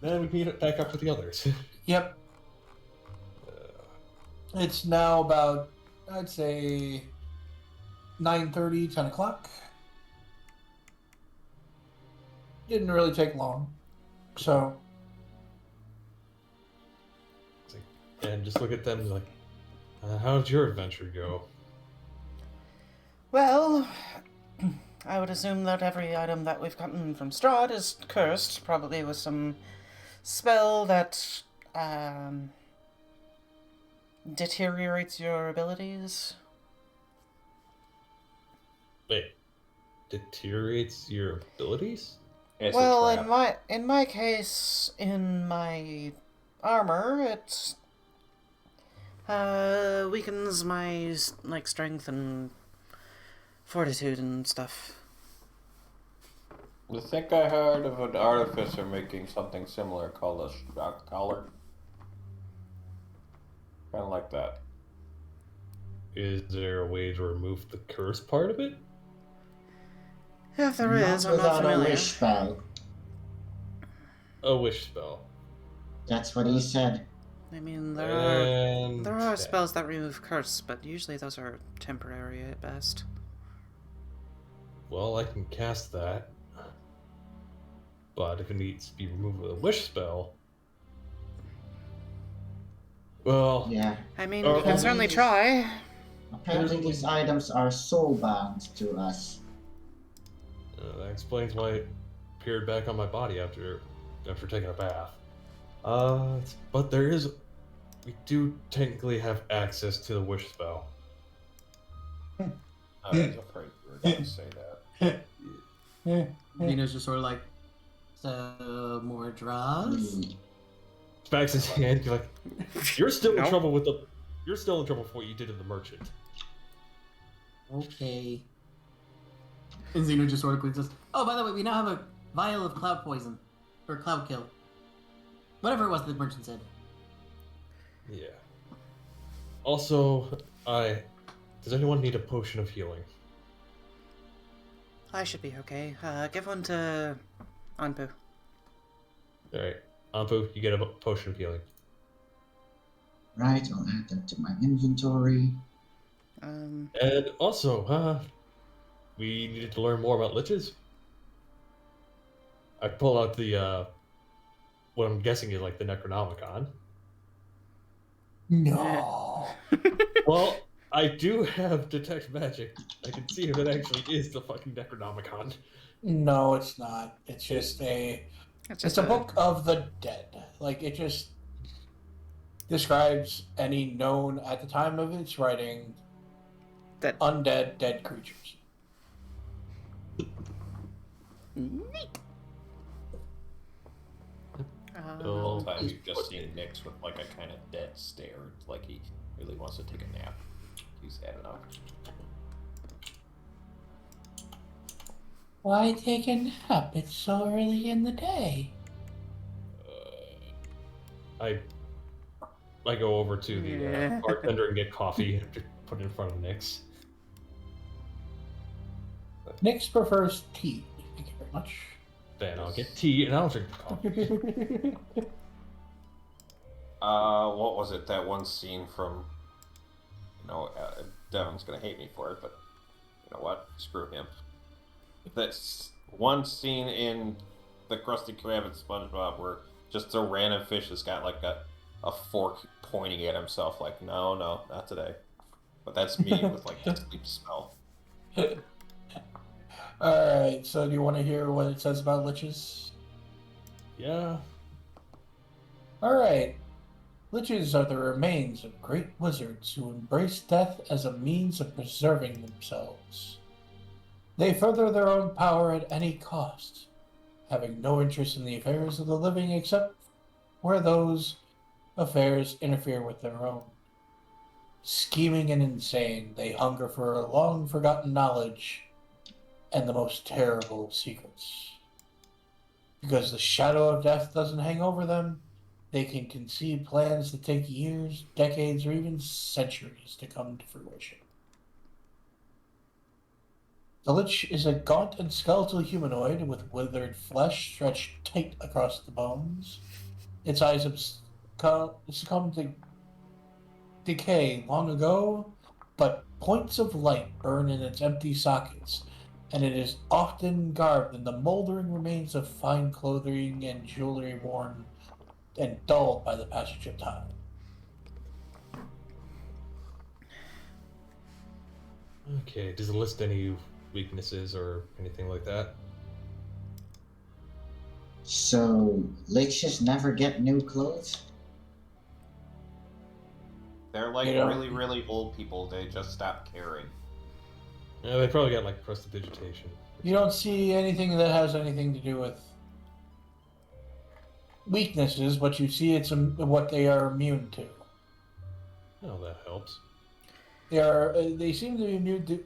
Speaker 4: Then we meet back up with the others.
Speaker 2: Yep. It's now about, I'd say, 9:30, 10 o'clock. Didn't really take long. So.
Speaker 4: And just look at them like, how'd your adventure go?
Speaker 1: Well, I would assume that every item that we've gotten from Strahd is cursed, probably with some spell that deteriorates your abilities.
Speaker 4: Wait, deteriorates your abilities?
Speaker 3: It's
Speaker 1: Well,
Speaker 3: a trap.
Speaker 1: in my case, in my armor, it weakens my like strength and fortitude and stuff.
Speaker 3: I think I heard of an artificer making something similar called a shock collar. Kind of like that.
Speaker 4: Is there a way to remove the curse part of it?
Speaker 1: If there is, I'm not
Speaker 7: without a
Speaker 1: familiar.
Speaker 7: wish spell.
Speaker 4: A wish spell.
Speaker 7: That's what he said.
Speaker 1: I mean, there
Speaker 4: And
Speaker 1: are spells that remove curse, but usually those are temporary at best.
Speaker 4: Well, I can cast that. But if it needs to be removed with a wish spell... Well...
Speaker 7: Yeah.
Speaker 1: I mean,
Speaker 4: Or
Speaker 1: we can certainly try.
Speaker 7: Apparently these items are soulbound to us.
Speaker 4: That explains why it appeared back on my body after taking a bath. But there is... We do technically have access to the wish spell.
Speaker 3: I was afraid you were going to say that.
Speaker 6: Zeno's just sort of like, so more draws?
Speaker 4: Smacks his hand, you're like, you're still in
Speaker 1: Nope.
Speaker 4: trouble with the... You're still in trouble for what you did to the merchant.
Speaker 6: Okay. And Zeno just sort of quickly says, oh, by the way, we now have a vial of cloud poison. Or cloud kill. Whatever it was the merchant said.
Speaker 4: Yeah. Also, does anyone need a potion of healing?
Speaker 1: I should be okay. Give one to Anpu.
Speaker 4: Alright. Anpu, you get a potion of healing.
Speaker 7: Right, I'll add that to my inventory.
Speaker 1: Um,
Speaker 4: And also, we needed to learn more about liches. I pull out the, what I'm guessing is like the Necronomicon.
Speaker 2: No.
Speaker 4: Well, I do have Detect Magic. I can see if it actually is the fucking Necronomicon.
Speaker 2: No, it's not. It's just It's a book of the dead. Like, it just describes any known, at the time of its writing,
Speaker 1: Dead.
Speaker 2: undead, dead creatures.
Speaker 1: Neat.
Speaker 3: The whole time you've just seen Nyx with like a kind of dead stare, like he really wants to take a nap. He's had enough.
Speaker 2: Why take a nap? It's so early in the day.
Speaker 4: I go over to the
Speaker 1: Yeah.
Speaker 4: bartender and get coffee to put it in front of Nyx.
Speaker 2: Nyx prefers tea. Thank you very much.
Speaker 4: Then I'll get tea and I'll drink the coffee.
Speaker 3: What was it? That one scene from, Devin's gonna hate me for it, but you know what? Screw him. That's one scene in the Krusty Krab and SpongeBob where just a random fish has got like a fork pointing at himself, like, no, not today. But that's me with like that sleep spell.
Speaker 2: Alright, so do you want to hear what it says about liches?
Speaker 4: Yeah.
Speaker 2: Alright. Liches are the remains of great wizards who embrace death as a means of preserving themselves. They further their own power at any cost, having no interest in the affairs of the living except where those affairs interfere with their own. Scheming and insane, they hunger for a long-forgotten knowledge and the most terrible secrets. Because the shadow of death doesn't hang over them, They can conceive plans that take years, decades, or even centuries to come to fruition. The Lich is a gaunt and skeletal humanoid with withered flesh stretched tight across the bones. Its eyes have succumbed to decay long ago, but points of light burn in its empty sockets, and it is often garbed in the moldering remains of fine clothing and jewelry worn and dulled by the passage of time.
Speaker 4: Okay, does it list any weaknesses or anything like that?
Speaker 7: So, liches never get new clothes?
Speaker 3: They're like
Speaker 2: You know-
Speaker 3: really, really old people. They just stop caring.
Speaker 4: Yeah, they probably got like prestidigitation.
Speaker 2: You don't see anything that has anything to do with weaknesses, but you see it's what they are immune to.
Speaker 4: Oh, that helps.
Speaker 2: They seem to be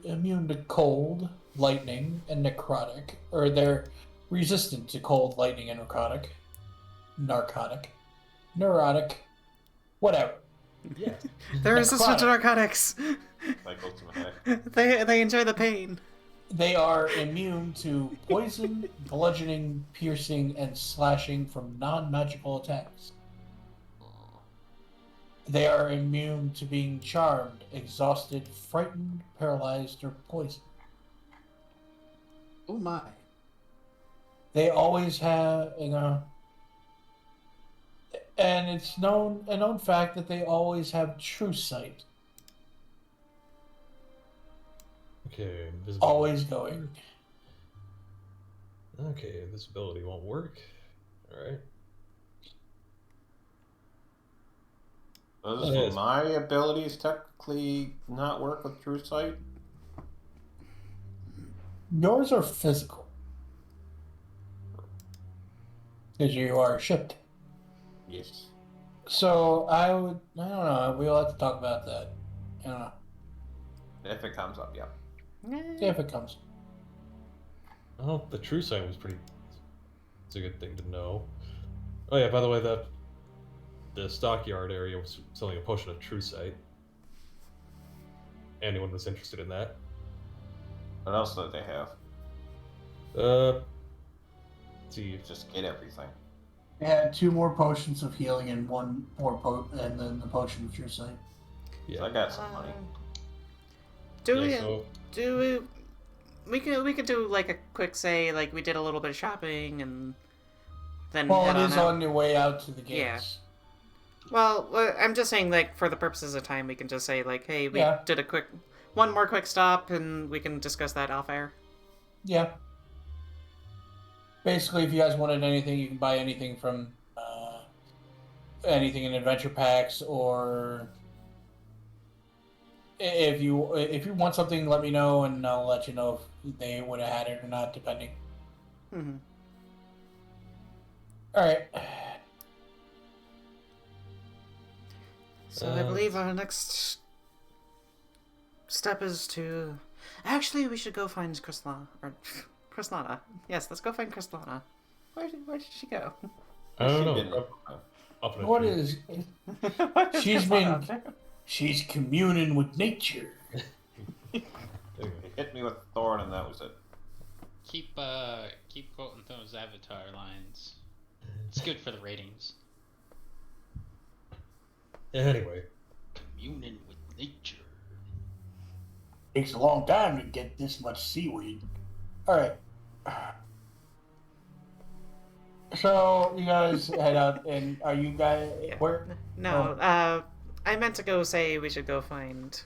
Speaker 2: immune to cold, lightning, and necrotic, or they're resistant to cold, lightning, and neurotic, whatever.
Speaker 4: Yeah.
Speaker 1: They're resistant to narcotics.
Speaker 3: That goes to my head.
Speaker 1: They enjoy the pain.
Speaker 2: They are immune to poison, bludgeoning, piercing, and slashing from non-magical attacks. They are immune to being charmed, exhausted, frightened, paralyzed, or poisoned.
Speaker 6: Oh my.
Speaker 2: They always have, and it's a known fact that they always have true sight,
Speaker 4: Okay, visibility.
Speaker 2: always going.
Speaker 4: Okay, visibility won't work. Alright.
Speaker 3: Does
Speaker 4: Yes.
Speaker 3: my abilities technically not work with true sight?
Speaker 2: Yours are physical, because you are shipped.
Speaker 3: Yes.
Speaker 2: So I don't know. We'll have to talk about that. I don't know
Speaker 3: If it comes up, yeah.
Speaker 2: if it comes.
Speaker 4: Oh, the true sight was pretty. It's a good thing to know. Oh yeah, by the way, the stockyard area was selling a potion of true sight. Anyone was interested in that?
Speaker 3: What else do they have?
Speaker 4: Let's see.
Speaker 3: Just get everything.
Speaker 2: They had 2 more potions of healing and 1 more and then the potion of true sight.
Speaker 4: Yeah.
Speaker 3: So I got some money.
Speaker 1: We could do like a quick say, like we did a little bit of shopping and then
Speaker 2: Well,
Speaker 1: head
Speaker 2: it
Speaker 1: on
Speaker 2: is
Speaker 1: out.
Speaker 2: on your way out to the gates.
Speaker 1: Yeah. Well, I'm just saying, like, for the purposes of time, we can just say, like, hey, we
Speaker 2: Yeah.
Speaker 1: did one more quick stop, and we can discuss that off air.
Speaker 2: Yeah. Basically, if you guys wanted anything, you can buy anything from anything in adventure packs, or if you want something, let me know, and I'll let you know if they would have had it or not, depending.
Speaker 1: Mm-hmm.
Speaker 2: All right.
Speaker 1: So I believe our next step is to... Actually, we should go find Krislana. Yes, let's go find Krislana. Where did she go?
Speaker 4: I don't
Speaker 3: She's
Speaker 4: know.
Speaker 3: been-
Speaker 4: Up in a
Speaker 2: What
Speaker 4: tree.
Speaker 2: is?
Speaker 1: What is
Speaker 2: She's
Speaker 1: Krislana
Speaker 2: been-
Speaker 1: up there?
Speaker 2: She's communing with nature.
Speaker 4: Anyway.
Speaker 3: It hit me with a thorn, and that was it.
Speaker 5: Keep quoting those Avatar lines. It's good for the ratings.
Speaker 4: Anyway,
Speaker 5: Communing with nature.
Speaker 2: Takes a long time to get this much seaweed. All right. So you guys head out, and are you guys where?
Speaker 1: No, I meant to go say we should go find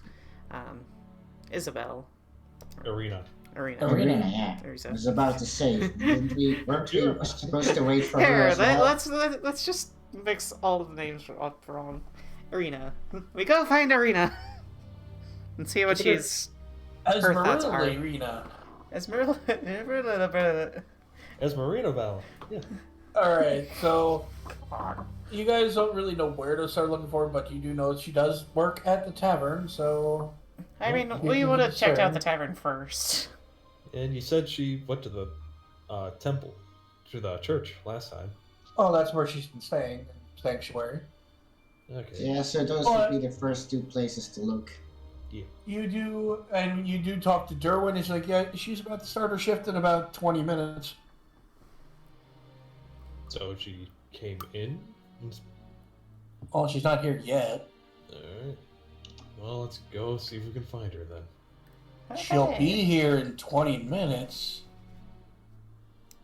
Speaker 1: Isabel.
Speaker 4: Arena.
Speaker 1: Arena.
Speaker 2: Arena.
Speaker 7: Yeah.
Speaker 1: There you
Speaker 7: I
Speaker 1: go.
Speaker 7: was about to say, weren't we supposed to wait for her
Speaker 1: Here,
Speaker 7: as well?
Speaker 1: let's just mix all of the names up wrong. Arena. We go find Arena. And see what she's... Her thoughts are-
Speaker 2: Esmeralda.
Speaker 1: Esmeralda.
Speaker 4: Esmeralda Val. Yeah.
Speaker 2: All right, so you guys don't really know where to start looking for, but you do know she does work at the tavern. So
Speaker 1: I mean,
Speaker 2: You
Speaker 1: we
Speaker 2: can
Speaker 1: would have checked out
Speaker 2: discern.
Speaker 1: the tavern first.
Speaker 4: And you said she went to the temple, to the church last time.
Speaker 2: oh, that's where she's been staying. sanctuary.
Speaker 4: Okay.
Speaker 7: Yeah, so those would be the first 2 places to look.
Speaker 2: You do talk to Derwin. He's like, yeah, she's about to start her shift in about 20 minutes.
Speaker 4: So she came in?
Speaker 2: Oh, she's not here yet.
Speaker 4: Alright. Well, let's go see if we can find her then.
Speaker 2: She'll be here in 20 minutes.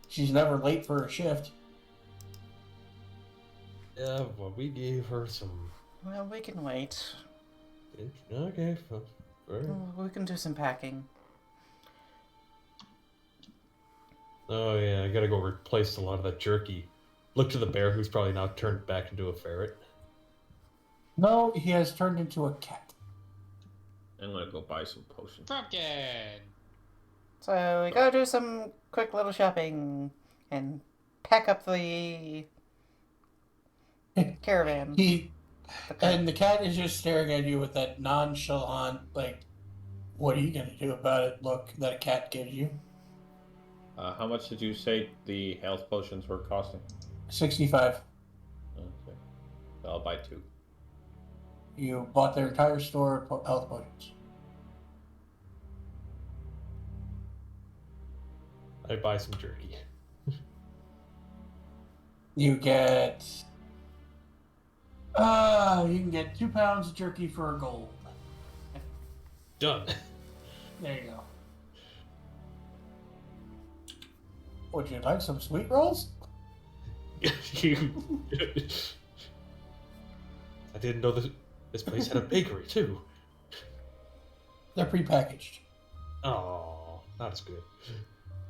Speaker 2: She's never late for her shift.
Speaker 4: Yeah, well, we gave her some...
Speaker 1: Well, we can wait.
Speaker 4: Okay, well,
Speaker 1: We can do some packing.
Speaker 4: Oh yeah, I gotta go replace a lot of that jerky. Look to the bear, who's probably now turned back into a ferret.
Speaker 2: No, he has turned into a cat.
Speaker 3: I'm gonna go buy some potions.
Speaker 5: Pumpkin!
Speaker 1: So we gotta do some quick little shopping and pack up the caravan.
Speaker 2: And the cat is just staring at you with that nonchalant, like, what are you gonna do about it look that a cat gives you?
Speaker 3: How much did you say the health potions were costing?
Speaker 2: 65.
Speaker 3: Okay. I'll buy 2.
Speaker 2: You bought their entire store of health potions.
Speaker 4: I buy some jerky.
Speaker 2: You get... you can get 2 pounds of jerky for a gold.
Speaker 4: Done.
Speaker 2: There you go. Would you like some sweet rolls?
Speaker 4: I didn't know this place had a bakery too.
Speaker 2: They're prepackaged.
Speaker 4: Oh, not as good.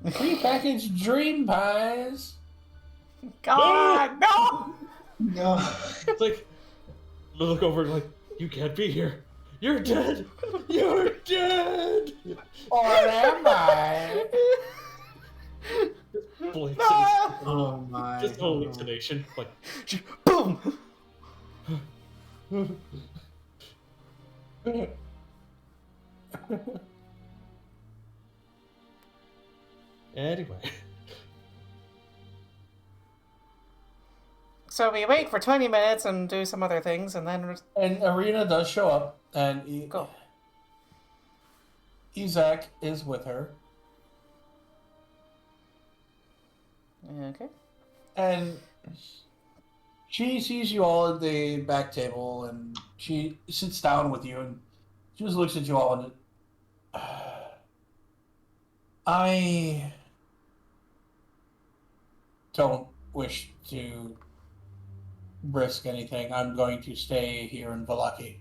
Speaker 2: Prepackaged dream pies.
Speaker 1: God, no!
Speaker 7: No.
Speaker 4: It's like, look over like, you can't be here. You're dead. You're dead.
Speaker 2: Or am I?
Speaker 4: Blinks
Speaker 6: Oh my.
Speaker 4: just hallucination. Like,
Speaker 1: Boom!
Speaker 4: anyway.
Speaker 1: So we wait for 20 minutes and do some other things, and then...
Speaker 2: And Arena does show up, and
Speaker 1: Go.
Speaker 2: Isaac is with her.
Speaker 1: Okay.
Speaker 2: And she sees you all at the back table, and she sits down with you, and she just looks at you all, and I don't wish to risk anything. I'm going to stay here in Valaki.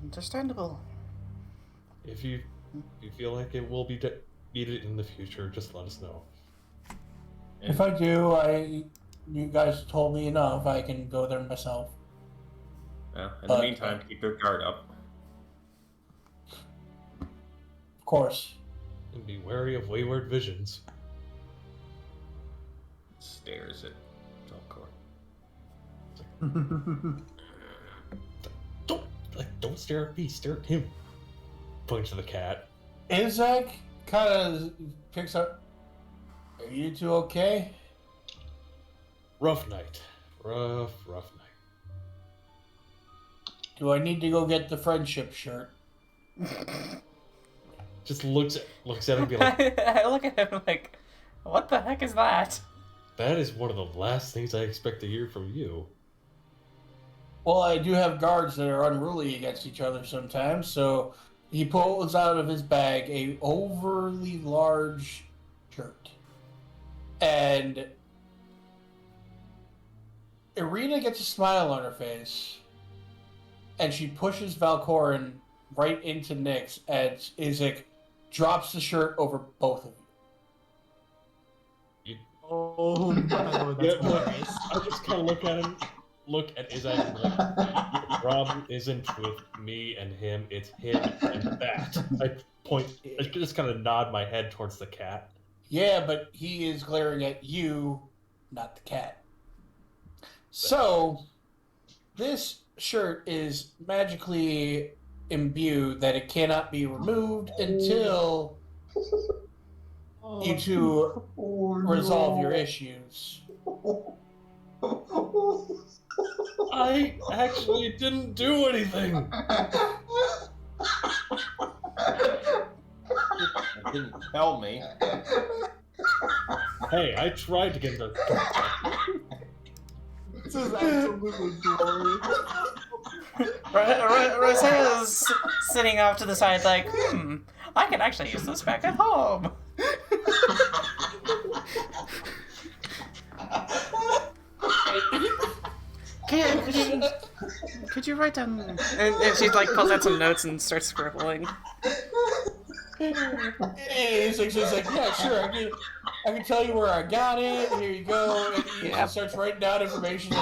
Speaker 1: Understandable.
Speaker 4: If you feel like it will be needed in the future, just let us know.
Speaker 2: If I do, you guys told me enough. I can go there myself.
Speaker 3: Well, in the meantime, keep your guard up.
Speaker 2: Of course.
Speaker 4: And be wary of wayward visions.
Speaker 3: Stares at Valkorran.
Speaker 4: Don't stare at me, stare at him. Point to the cat.
Speaker 2: Isaac kind of picks up. Are you two okay?
Speaker 4: Rough night. Rough night.
Speaker 2: Do I need to go get the friendship shirt?
Speaker 4: Just looks at him and be like,
Speaker 1: I look at him like, what the heck is that?
Speaker 4: that is one of the last things I expect to hear from you.
Speaker 2: Well, I do have guards that are unruly against each other sometimes, so he pulls out of his bag a overly large shirt. And Irina gets a smile on her face, and she pushes Valkorran right into Nyx as Isaac drops the shirt over both of you.
Speaker 6: Oh my lord, that's hilarious.
Speaker 4: I just kind of look at Isaac and like, your problem isn't with me and him, it's him and that. I just kind of nod my head towards the cat.
Speaker 2: Yeah, but he is glaring at you, not the cat. So, this shirt is magically imbued that it cannot be removed until you to resolve your issues.
Speaker 4: I actually didn't do anything.
Speaker 3: Didn't tell me.
Speaker 4: Hey, I tried to get him to.
Speaker 6: This is absolutely glorious.
Speaker 1: Roseia's sitting off to the side like, I can actually use this back at home. Could you write down... And she like pulls out some notes and starts scribbling.
Speaker 2: She's like, yeah, sure, I can tell you where I got it. Here you go. And he starts writing down information.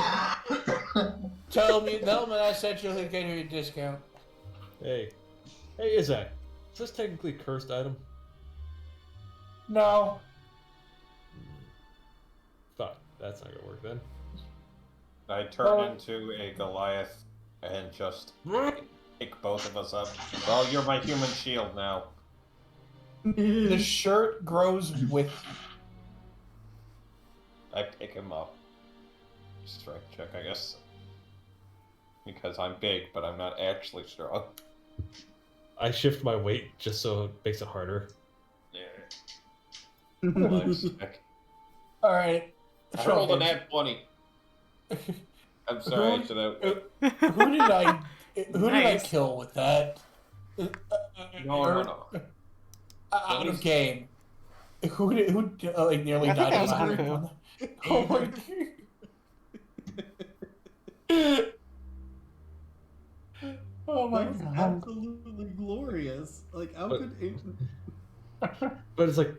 Speaker 2: Tell them I sent you a get you a discount.
Speaker 4: Hey, Izak, is this technically a cursed item?
Speaker 2: No.
Speaker 4: Fuck, that's not gonna work then.
Speaker 3: I turn into a Goliath and just pick both of us up. Well, you're my human shield now.
Speaker 2: The shirt grows with
Speaker 3: I pick him up. Strength check, I guess. Because I'm big, but I'm not actually strong.
Speaker 4: I shift my weight just so it makes it harder.
Speaker 3: Yeah. Well, I'm sick.
Speaker 2: Alright.
Speaker 3: I rolled a nat 20. I'm sorry, I should have...
Speaker 2: Who did I
Speaker 1: Nice.
Speaker 2: kill with that?
Speaker 3: No.
Speaker 2: Out of game. Who like nearly
Speaker 1: I think
Speaker 2: died?
Speaker 1: that was
Speaker 2: of
Speaker 1: Anpu.
Speaker 2: Oh my god. Oh my
Speaker 6: That was
Speaker 2: god.
Speaker 6: absolutely glorious. Like, how could it...
Speaker 4: But it's like...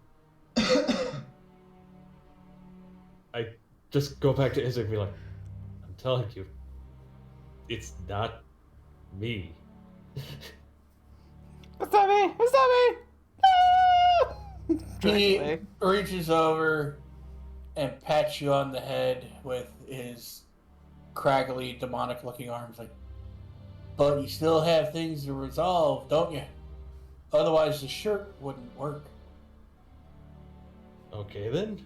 Speaker 4: I just go back to Izak and be like, I'm telling you, it's not me.
Speaker 1: It's not me! It's not me!
Speaker 2: He
Speaker 1: Directly.
Speaker 2: reaches over and pats you on the head with his craggly, demonic-looking arms. Like, but you still have things to resolve, don't you? Otherwise, the shirt wouldn't work.
Speaker 4: Okay then.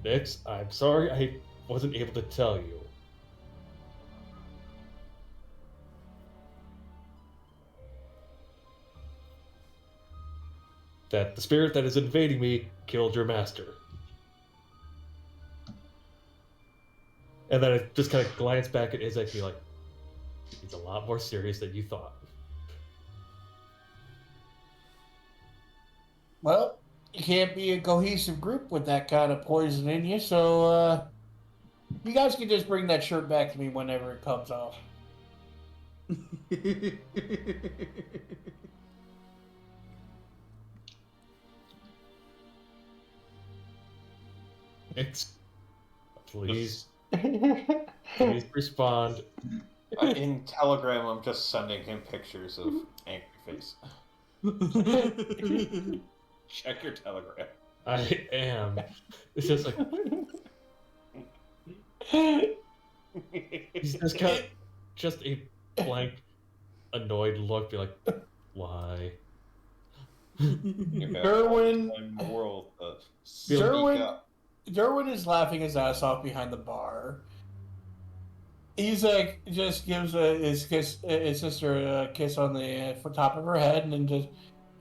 Speaker 4: Nix, I'm sorry I wasn't able to tell you. That the spirit that is invading me killed your master. And then I just kind of glance back at Izak and be like, it's a lot more serious than you thought.
Speaker 2: Well, you can't be a cohesive group with that kind of poison in you, so, you guys can just bring that shirt back to me whenever it comes off.
Speaker 4: Nix, please respond.
Speaker 3: In Telegram, I'm just sending him pictures of angry face. Check your Telegram.
Speaker 4: I am. It's just like he's just got just a blank, annoyed look. Be like, why?
Speaker 2: Derwin-
Speaker 3: World,
Speaker 2: Derwin is laughing his ass off behind the bar. He's like, just gives his sister a kiss on the top of her head, and then just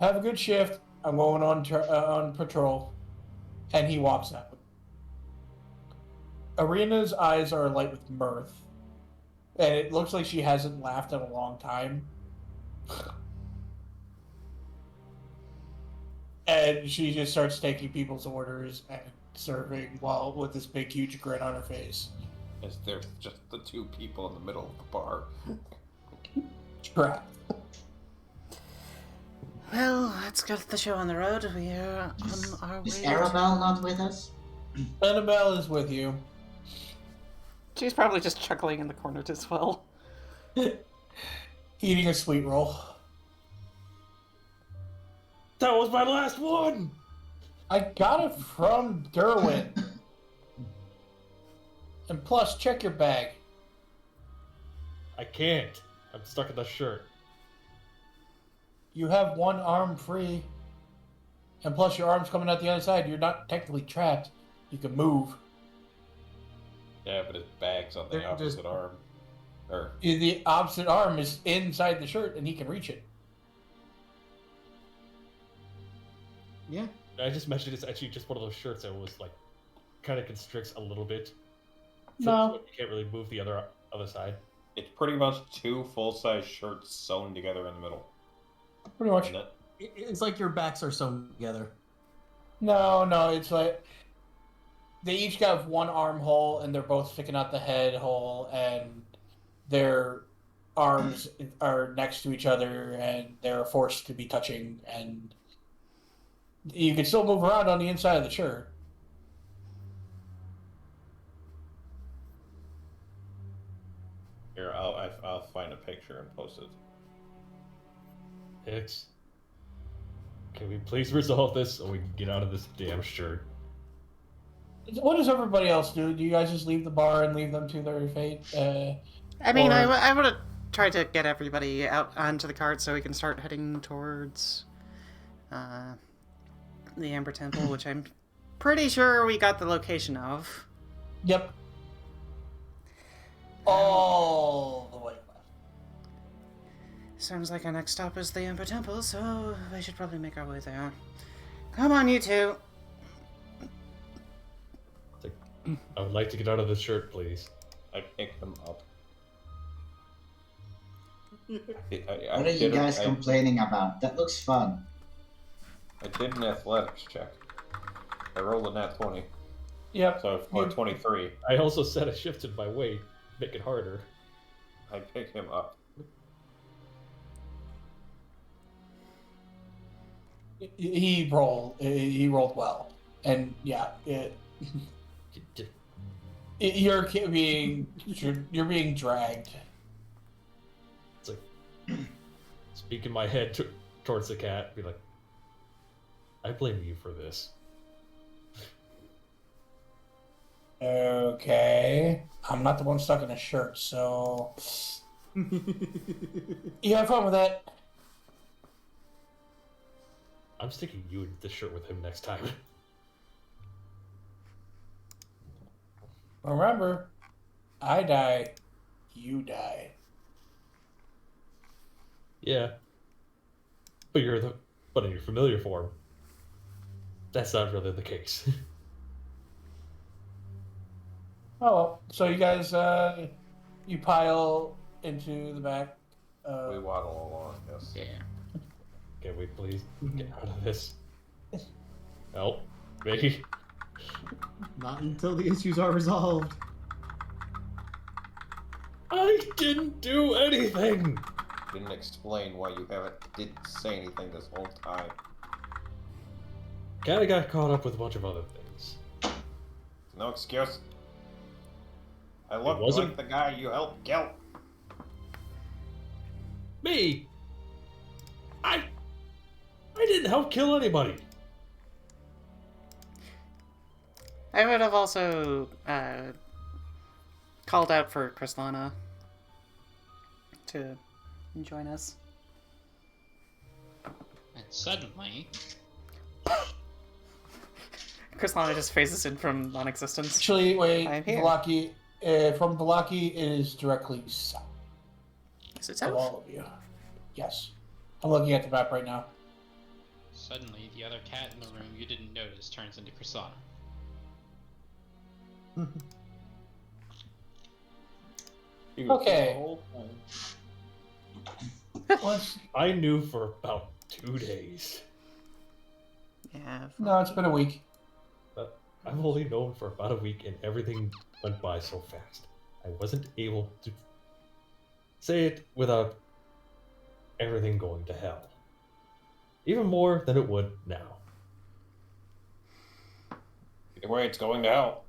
Speaker 2: have a good shift. I'm going on patrol, and he walks out. Arena's eyes are alight with mirth, and it looks like she hasn't laughed in a long time. And she just starts taking people's orders and serving while with this big, huge grin on her face.
Speaker 3: Is there just the two people in the middle of the bar?
Speaker 2: Trapped.
Speaker 1: Well, let's get the show on the road. We're on our way.
Speaker 7: Is Arabelle not with us?
Speaker 2: Annabelle is with you.
Speaker 1: She's probably just chuckling in the corner as well.
Speaker 2: Eating a sweet roll.
Speaker 4: That was my last one.
Speaker 2: I got it from Derwin. And plus, check your bag.
Speaker 4: I can't. I'm stuck in the shirt.
Speaker 2: You have one arm free. And plus, your arm's coming out the other side. You're not technically trapped. You can move.
Speaker 3: Yeah, but his bag's on the opposite arm. Or
Speaker 2: The opposite arm is inside the shirt, and he can reach it.
Speaker 6: Yeah.
Speaker 4: I just mentioned it's actually just one of those shirts that was like kind of constricts a little bit.
Speaker 2: No.
Speaker 4: So you can't really move the other side.
Speaker 3: it's pretty much two full-size shirts sewn together in the middle.
Speaker 2: Pretty much.
Speaker 3: Isn't it?
Speaker 6: It's like your backs are sewn together.
Speaker 2: No, it's like they each have one armhole, and they're both sticking out the head hole, and their arms are next to each other, and they're forced to be touching, and you can still move around on the inside of the shirt.
Speaker 3: Here, I'll find a picture and post it.
Speaker 4: Hicks. Can we please resolve this so we can get out of this damn shirt?
Speaker 2: What does everybody else do? Do you guys just leave the bar and leave them to their fate?
Speaker 1: I mean,
Speaker 2: or-
Speaker 1: I would have tried to get everybody out onto the cart so we can start heading towards the Amber Temple, which I'm pretty sure we got the location of.
Speaker 2: Yep. All the way left.
Speaker 1: Sounds like our next stop is the Amber Temple, so we should probably make our way there. Come on, you two.
Speaker 4: I would like to get out of this shirt, please.
Speaker 3: I picked them up.
Speaker 7: What are you guys complaining about? That looks fun.
Speaker 3: I did an athletics check. I rolled a nat 20,
Speaker 2: Yep.
Speaker 3: so for 23,
Speaker 4: I also said I shifted my weight, make it harder.
Speaker 3: I picked him up.
Speaker 2: He rolled well, and yeah, you're being dragged.
Speaker 4: It's like speaking my head towards the cat, be like, I blame you for this.
Speaker 2: Okay, I'm not the one stuck in a shirt, so you have fun with that.
Speaker 4: I'm sticking you in this shirt with him next time.
Speaker 2: Remember, I die, you die.
Speaker 4: Yeah. But in your familiar form. That's not really the case.
Speaker 2: Oh well, so you guys you pile into the back.
Speaker 3: We waddle along, yes.
Speaker 5: Yeah.
Speaker 4: Can we please get out of this? Help me.
Speaker 6: Not until the issues are resolved.
Speaker 4: I didn't do anything.
Speaker 3: Didn't explain why you didn't say anything this whole time.
Speaker 4: Kinda got caught up with a bunch of other things.
Speaker 3: No excuse. I look
Speaker 4: wasn't-
Speaker 3: like the guy you helped kill.
Speaker 4: Me? I didn't help kill anybody.
Speaker 1: I would have also called out for Krislana to join us.
Speaker 5: And suddenly,
Speaker 1: Krislana just phases in from non-existence.
Speaker 2: Actually, wait,
Speaker 1: I'm here.
Speaker 2: Velaki, from Velaki, it is directly south
Speaker 1: Is it
Speaker 2: of
Speaker 1: south?
Speaker 2: all of you. Yes, I'm looking at the map right now.
Speaker 5: suddenly the other cat in the room you didn't notice turns into Krislana.
Speaker 3: He was
Speaker 2: Okay.
Speaker 3: the whole time.
Speaker 4: I knew for about 2 days.
Speaker 1: Yeah.
Speaker 2: No, it's been a week.
Speaker 4: I've only known for about a week and everything went by so fast. I wasn't able to say it without everything going to hell. Even more than it would now.
Speaker 3: Either way, it's going to hell.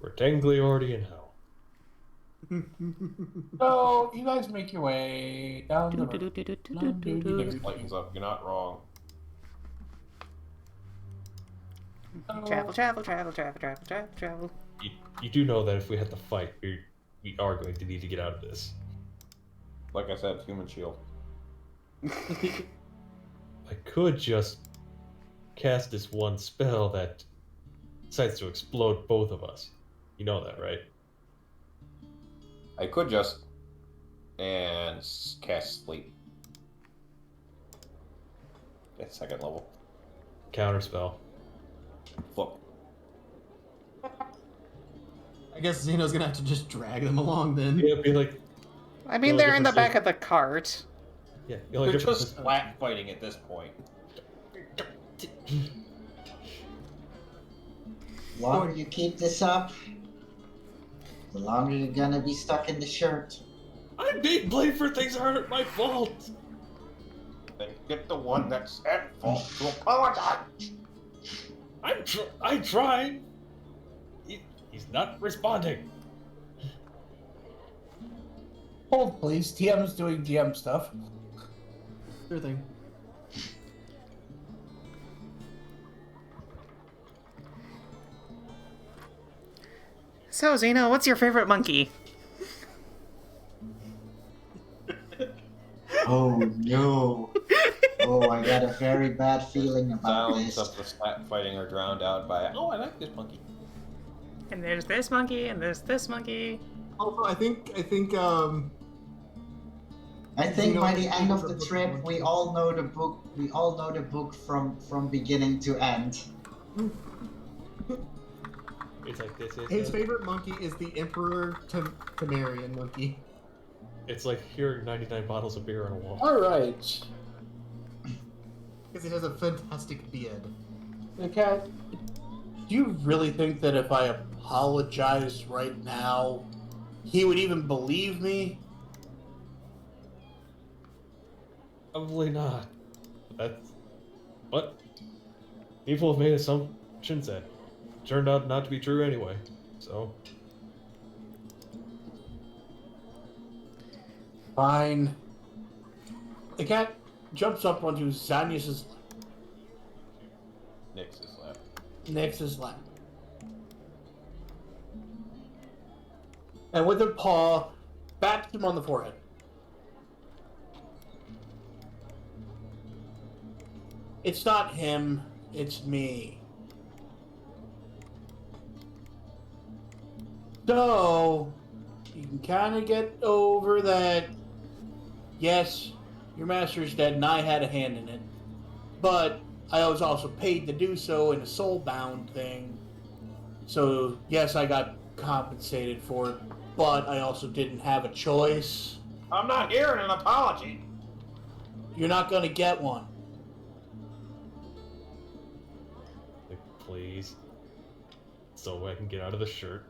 Speaker 4: We're technically already in hell.
Speaker 2: So you guys make your way down the road.
Speaker 3: Lightens up. You're not wrong.
Speaker 1: Travel.
Speaker 4: You do know that if we had to fight, we are going to need to get out of this.
Speaker 3: Like I said, human shield.
Speaker 4: I could just cast this one spell that decides to explode both of us. You know that, right?
Speaker 3: I could just cast sleep. At second level.
Speaker 4: Counterspell.
Speaker 3: Look.
Speaker 6: I guess Zeno's gonna have to just drag them along then.
Speaker 4: Yeah, be like,
Speaker 1: I mean,
Speaker 4: No
Speaker 1: they're in the
Speaker 4: difference
Speaker 1: back of the cart.
Speaker 4: yeah, the only
Speaker 3: They're
Speaker 4: difference
Speaker 3: just flat fighting at this point.
Speaker 7: The longer you keep this up, the longer you're gonna be stuck in the shirt.
Speaker 4: I'm being blamed for things that aren't my fault.
Speaker 3: Then get the one that's at fault to apologize.
Speaker 4: I'm trying. He's not responding.
Speaker 2: Hold, please. TM's doing DM stuff.
Speaker 6: Sure thing.
Speaker 1: So, Zino, what's your favorite monkey?
Speaker 7: Oh no. Oh, I got a very bad feeling about
Speaker 3: Sounds
Speaker 7: this.
Speaker 3: of the flat fighting are drowned out by, oh, I like this monkey.
Speaker 1: And there's this monkey, and there's this monkey.
Speaker 6: Also, I think
Speaker 7: I think
Speaker 6: Zeno
Speaker 7: by the end of
Speaker 6: is a
Speaker 7: the
Speaker 6: book
Speaker 7: trip,
Speaker 6: monkey.
Speaker 7: we all know the book. We all know the book from beginning to end.
Speaker 4: It's like this
Speaker 6: his
Speaker 4: is.
Speaker 6: favorite monkey is the Emperor Temerian monkey.
Speaker 4: It's like hearing 99 bottles of beer on a wall.
Speaker 2: Alright.
Speaker 6: Because it has a fantastic beard.
Speaker 2: The cat, do you really think that if I apologized right now, he would even believe me?
Speaker 4: Probably not. But people have made assumptions that turned out not to be true anyway. So
Speaker 2: Fine. The cat jumps up onto Xanyas'
Speaker 3: Nix's lap.
Speaker 2: Nix's lap. And with a paw, bats him on the forehead. It's not him, it's me. So, you can kind of get over that. Yes, your master's dead and I had a hand in it. But I was also paid to do so in a soul-bound thing. So, yes, I got compensated for it, but I also didn't have a choice.
Speaker 3: I'm not hearing an apology.
Speaker 2: You're not going to get one.
Speaker 4: like, please, so I can get out of the shirt.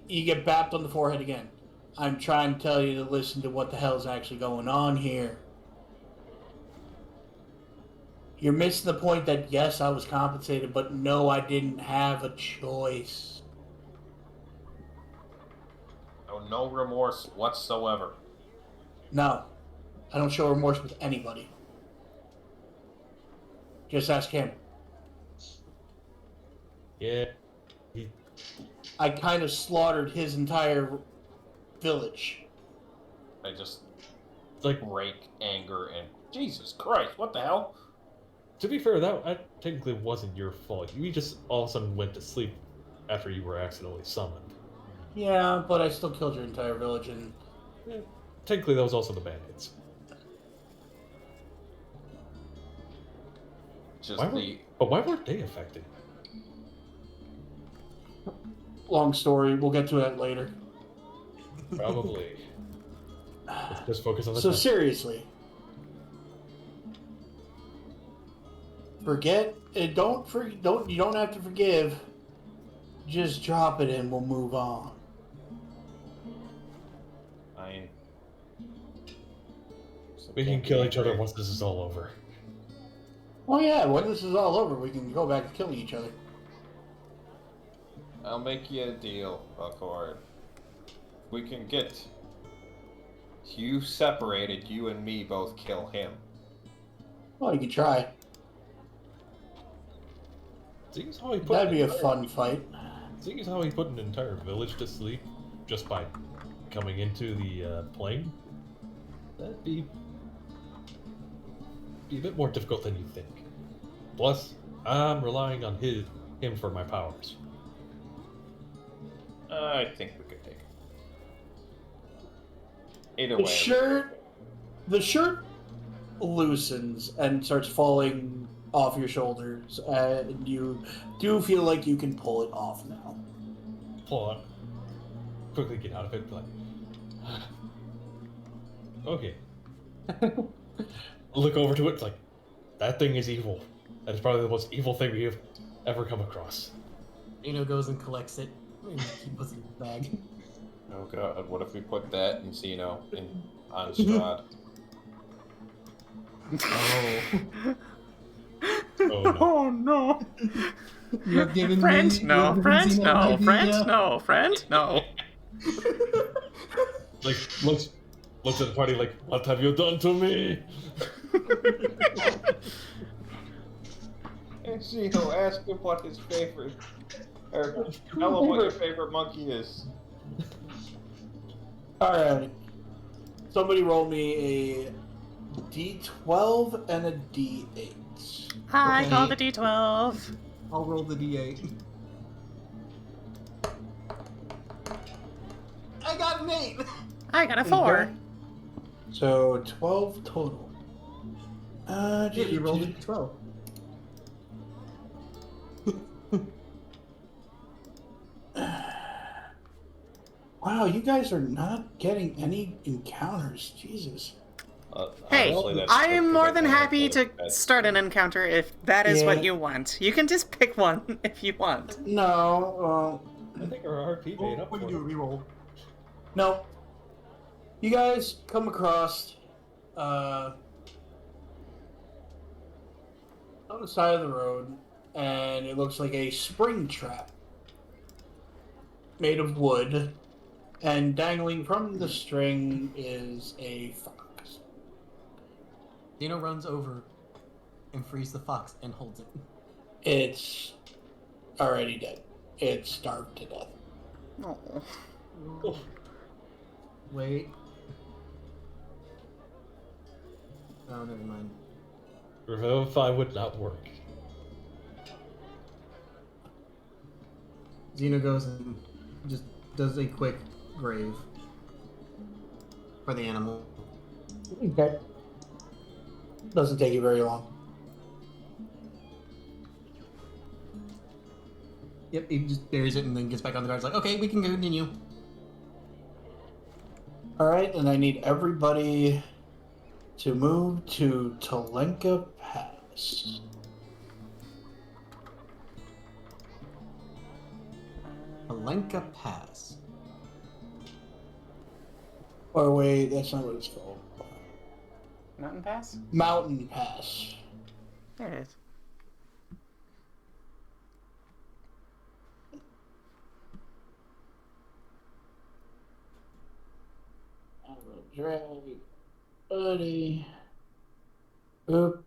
Speaker 2: You get bapped on the forehead again. I'm trying to tell you to listen to what the hell's actually going on here. You're missing the point that yes, I was compensated, but no, I didn't have a choice.
Speaker 3: No remorse whatsoever.
Speaker 2: No, I don't show remorse with anybody. Just ask him.
Speaker 4: Yeah,
Speaker 2: I kind of slaughtered his entire village.
Speaker 3: I just
Speaker 4: it's like,
Speaker 3: break anger and Jesus Christ, what the hell?
Speaker 4: to be fair, that technically wasn't your fault. You just all of a sudden went to sleep after you were accidentally summoned.
Speaker 2: Yeah, but I still killed your entire village, and
Speaker 4: Yeah, technically, that was also the bandits.
Speaker 3: Just
Speaker 4: But why weren't they affected?
Speaker 2: long story. We'll get to that later.
Speaker 4: Probably. Let's just focus on the
Speaker 2: So
Speaker 4: time.
Speaker 2: seriously, forget it. Don't. You don't have to forgive. Just drop it and we'll move on.
Speaker 3: Fine.
Speaker 4: We can kill each other once this is all over.
Speaker 2: Oh yeah, when this is all over, we can go back to killing each other.
Speaker 3: I'll make you a deal, Valkorran. We can get you separated, you and me both kill him.
Speaker 2: Well, you can try.
Speaker 4: Seeing as how he put
Speaker 2: That'd
Speaker 4: an
Speaker 2: be a
Speaker 4: entire-
Speaker 2: fun fight.
Speaker 4: Seeing as how he put an entire village to sleep just by coming into the plane, that'd be a bit more difficult than you think. Plus, I'm relying on him for my powers.
Speaker 3: I think we could take it. Either
Speaker 2: The
Speaker 3: way.
Speaker 2: shirt loosens and starts falling off your shoulders, and you do feel like you can pull it off now.
Speaker 4: Pull on. Quickly get out of it. Like, okay. Look over to it. It's like, that thing is evil. That is probably the most evil thing we have ever come across.
Speaker 6: Zino goes and collects it. And he puts it in the bag.
Speaker 3: Oh god, what if we put that in Zino on Strahd?
Speaker 6: Oh.
Speaker 4: Oh no.
Speaker 1: Oh no!
Speaker 6: You have given
Speaker 1: Friend,
Speaker 6: me...
Speaker 1: no,
Speaker 6: you have given
Speaker 1: friend,
Speaker 6: Zino an
Speaker 1: no,
Speaker 6: idea.
Speaker 1: friend, no, friend, no.
Speaker 4: Like, looks at the party like, what have you done to me?
Speaker 3: And Zino, ask him what his favorite... Or tell him what your favorite monkey is.
Speaker 2: Alright. Somebody roll me a D12 and a D8.
Speaker 1: I
Speaker 6: Okay.
Speaker 1: got the D12.
Speaker 6: I'll roll the D8. I got an 8!
Speaker 1: I got a 4.
Speaker 2: Okay. So 12 total.
Speaker 6: Yeah, you rolled a D12.
Speaker 2: Wow, you guys are not getting any encounters. Jesus.
Speaker 1: Hey,
Speaker 3: Honestly, that's
Speaker 1: I am more
Speaker 3: because
Speaker 1: than
Speaker 3: I don't
Speaker 1: happy to
Speaker 3: think that's-
Speaker 1: start an encounter if that is
Speaker 2: Yeah.
Speaker 1: what you want. You can just pick one if you want.
Speaker 2: No,
Speaker 4: I think our RP made up
Speaker 6: What
Speaker 4: for
Speaker 6: do you
Speaker 4: it.
Speaker 6: do? Reroll.
Speaker 2: no. You guys come across on the side of the road, and it looks like a spring trap made of wood, and dangling from the string is a fox.
Speaker 6: Zino runs over and frees the fox and holds it.
Speaker 2: It's already dead. It's starved to death.
Speaker 1: Oh.
Speaker 4: Oh,
Speaker 6: Wait. Oh, never mind.
Speaker 4: Revivify would not work.
Speaker 6: Zino goes and just does a quick grave for the animal.
Speaker 2: Okay. Doesn't take you very long.
Speaker 6: Yep, he just buries it and then gets back on the guard. He's like, okay, we can continue.
Speaker 2: Alright, and I need everybody to move to Talenka Pass.
Speaker 6: Palenka Pass.
Speaker 2: Or wait, that's not what it's called.
Speaker 1: Mountain Pass?
Speaker 2: Mountain Pass.
Speaker 1: There it is.
Speaker 2: I will drag buddy. Oop.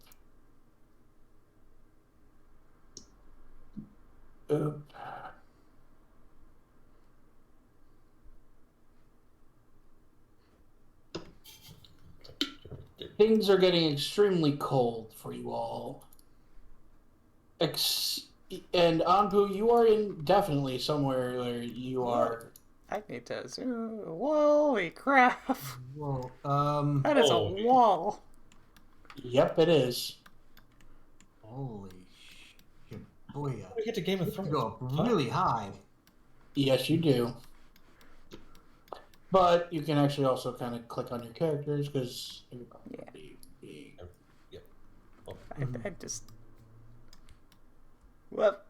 Speaker 2: Oop. Things are getting extremely cold for you all. And Anpu, you are definitely somewhere where you are.
Speaker 1: I need to zoom. Holy crap.
Speaker 6: Whoa.
Speaker 1: That is
Speaker 4: Oh.
Speaker 1: a wall.
Speaker 2: Yep, it is.
Speaker 6: Holy shit. Boy,
Speaker 4: We get to Game of
Speaker 6: you
Speaker 4: Thrones.
Speaker 6: go up really high.
Speaker 2: Yes, you do. But you can actually also kind of click on your characters because
Speaker 4: Yep.
Speaker 1: I just. Whoop.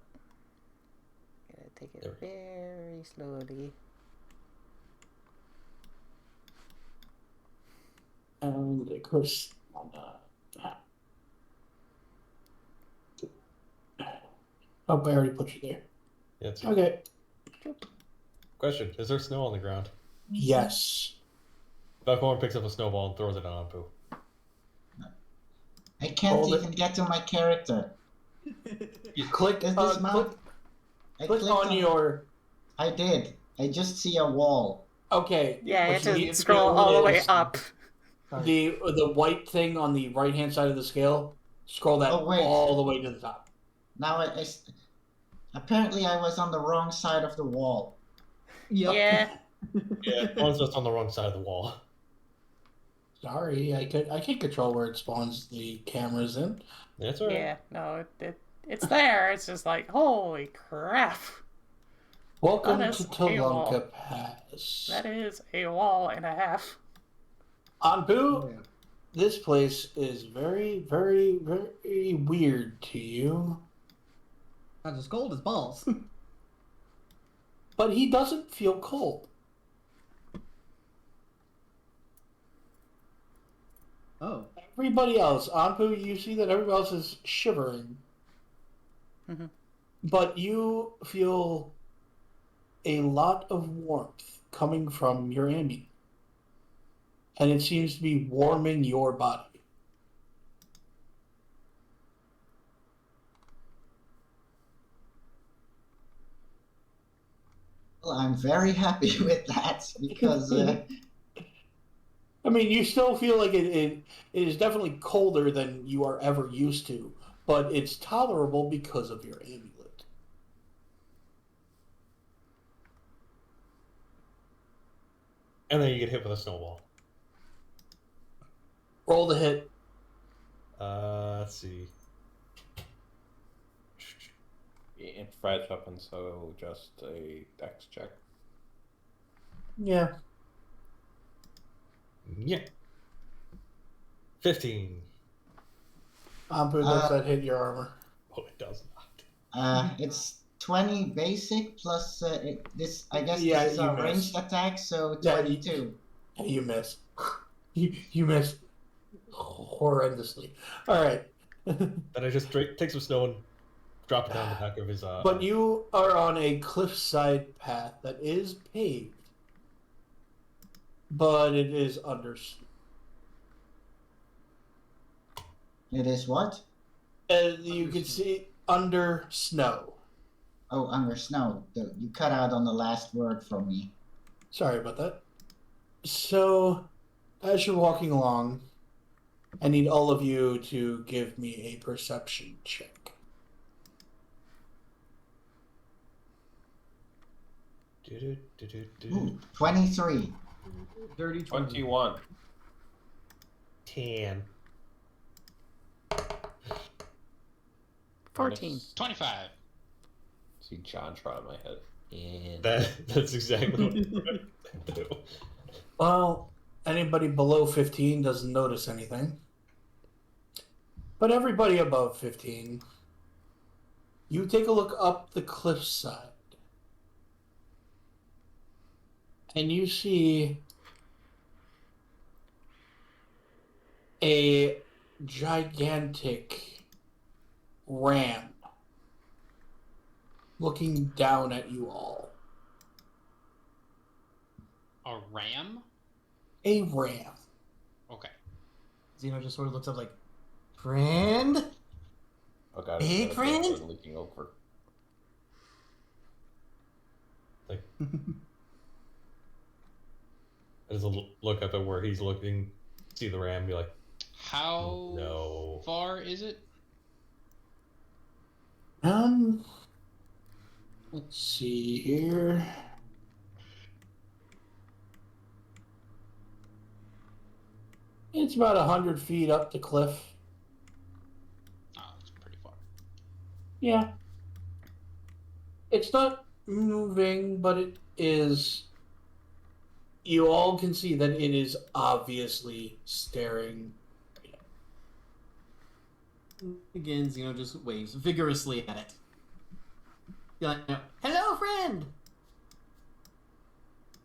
Speaker 1: Gotta take it
Speaker 4: There.
Speaker 1: very slowly.
Speaker 2: and of course oh, I already put you there.
Speaker 4: Yeah, it's
Speaker 2: Okay.
Speaker 4: Question: is there snow on the ground?
Speaker 2: Yes.
Speaker 4: Valkorran picks up a snowball and throws it on Anpu.
Speaker 7: I can't
Speaker 2: Hold it.
Speaker 7: even get to my character.
Speaker 2: Click.
Speaker 7: Is this map?
Speaker 2: Click,
Speaker 7: I
Speaker 2: click
Speaker 7: clicked
Speaker 2: on your.
Speaker 7: I did. I just see a wall.
Speaker 2: Okay.
Speaker 1: Yeah, you
Speaker 2: what
Speaker 1: have to
Speaker 2: need
Speaker 1: scroll
Speaker 2: do
Speaker 1: all the way
Speaker 2: is
Speaker 1: up.
Speaker 2: The white thing on the right hand side of the scale. Scroll that
Speaker 7: Oh, wait.
Speaker 2: all the way to the top.
Speaker 7: Now apparently I was on the wrong side of the wall.
Speaker 6: Yep.
Speaker 1: Yeah.
Speaker 4: Yeah, one's just on the wrong side of the wall.
Speaker 2: Sorry, I can't control where it spawns the cameras in.
Speaker 4: That's alright.
Speaker 1: Yeah. No, it's there. It's just like, holy crap.
Speaker 2: Welcome
Speaker 1: That
Speaker 2: to
Speaker 1: is a wall.
Speaker 2: Talunka Pass.
Speaker 1: That is a wall and a half.
Speaker 2: Anpu,
Speaker 6: Yeah.
Speaker 2: this place is very, very, very weird to you.
Speaker 6: Not as cold as balls.
Speaker 2: But he doesn't feel cold.
Speaker 6: Oh.
Speaker 2: Everybody else, Anpu, you see that everybody else is shivering.
Speaker 1: Mhm.
Speaker 2: But you feel a lot of warmth coming from your ambient. And it seems to be warming your body.
Speaker 7: Well, I'm very happy with that because
Speaker 2: I mean, you still feel like it is definitely colder than you are ever used to, but it's tolerable because of your amulet.
Speaker 4: And then you get hit with a snowball.
Speaker 2: Roll the hit.
Speaker 4: Let's see.
Speaker 3: Improvised weapon, so just a dex check.
Speaker 2: Yeah.
Speaker 4: Yeah. 15.
Speaker 2: Anpu, does that hit your armor?
Speaker 4: Oh, it does not.
Speaker 7: it's 20 basic plus this. I guess
Speaker 2: Yeah,
Speaker 7: this is
Speaker 2: you
Speaker 7: a
Speaker 2: missed.
Speaker 7: ranged attack, so
Speaker 2: Yeah,
Speaker 7: 22.
Speaker 2: You miss. You miss horrendously. All right.
Speaker 4: Then I just take some snow and drop it down the back of his.
Speaker 2: But you are on a cliffside path that is paved, but it is under.
Speaker 7: It is what?
Speaker 2: You can see under snow.
Speaker 7: Oh, under snow. You cut out on the last word from me.
Speaker 2: Sorry about that. So, as you're walking along, I need all of you to give me a perception check.
Speaker 7: Ooh, 23.
Speaker 6: Dirty
Speaker 3: 21.
Speaker 4: 10.
Speaker 1: 14.
Speaker 5: 25.
Speaker 3: See John trot in my head. And
Speaker 4: That's exactly what I'm going to do.
Speaker 2: Well, anybody below 15 doesn't notice anything. But everybody above 15, you take a look up the cliffside. And you see a gigantic ram looking down at you all.
Speaker 5: A ram?
Speaker 2: A ram.
Speaker 5: Okay.
Speaker 6: Zino just sort of looks up like, friend?
Speaker 3: oh god,
Speaker 6: Big
Speaker 3: it's
Speaker 6: friend?
Speaker 3: leaking over.
Speaker 4: Like, I just look up at where he's looking, see the ram, be like,
Speaker 5: How
Speaker 4: no.
Speaker 5: far is it?
Speaker 2: Let's see here. It's about 100 feet up the cliff.
Speaker 5: Oh, it's pretty far.
Speaker 2: Yeah. It's not moving, but it is. You all can see that it is obviously staring.
Speaker 6: Again, Zino just waves vigorously at it. You're like, hello, friend!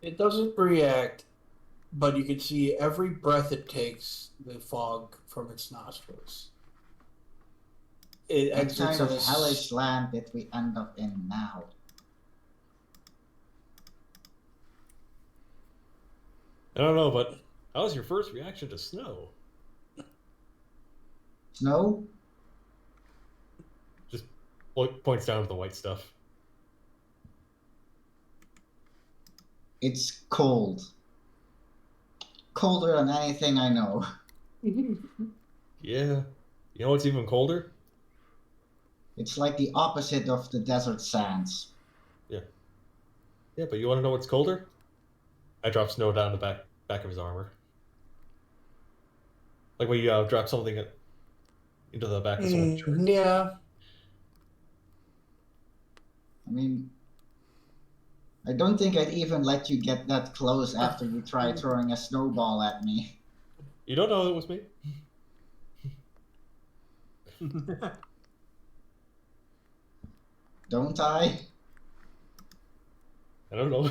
Speaker 2: It doesn't react, but you can see every breath it takes the fog from its nostrils. It
Speaker 7: What
Speaker 2: exits
Speaker 7: kind of
Speaker 2: at a
Speaker 7: hellish land did we end up in now?
Speaker 4: I don't know, but how was your first reaction to snow?
Speaker 7: Snow?
Speaker 4: Just points down to the white stuff.
Speaker 7: It's cold. Colder than anything I know.
Speaker 4: Yeah. You know what's even colder?
Speaker 7: It's like the opposite of the desert sands.
Speaker 4: Yeah, but you want to know what's colder? I drop snow down the back of his armor. Like when you drop something into the back of someone's shirt.
Speaker 2: Yeah.
Speaker 7: I mean, I don't think I'd even let you get that close after you try throwing a snowball at me.
Speaker 4: You don't know it was me.
Speaker 7: Don't I?
Speaker 4: I don't know.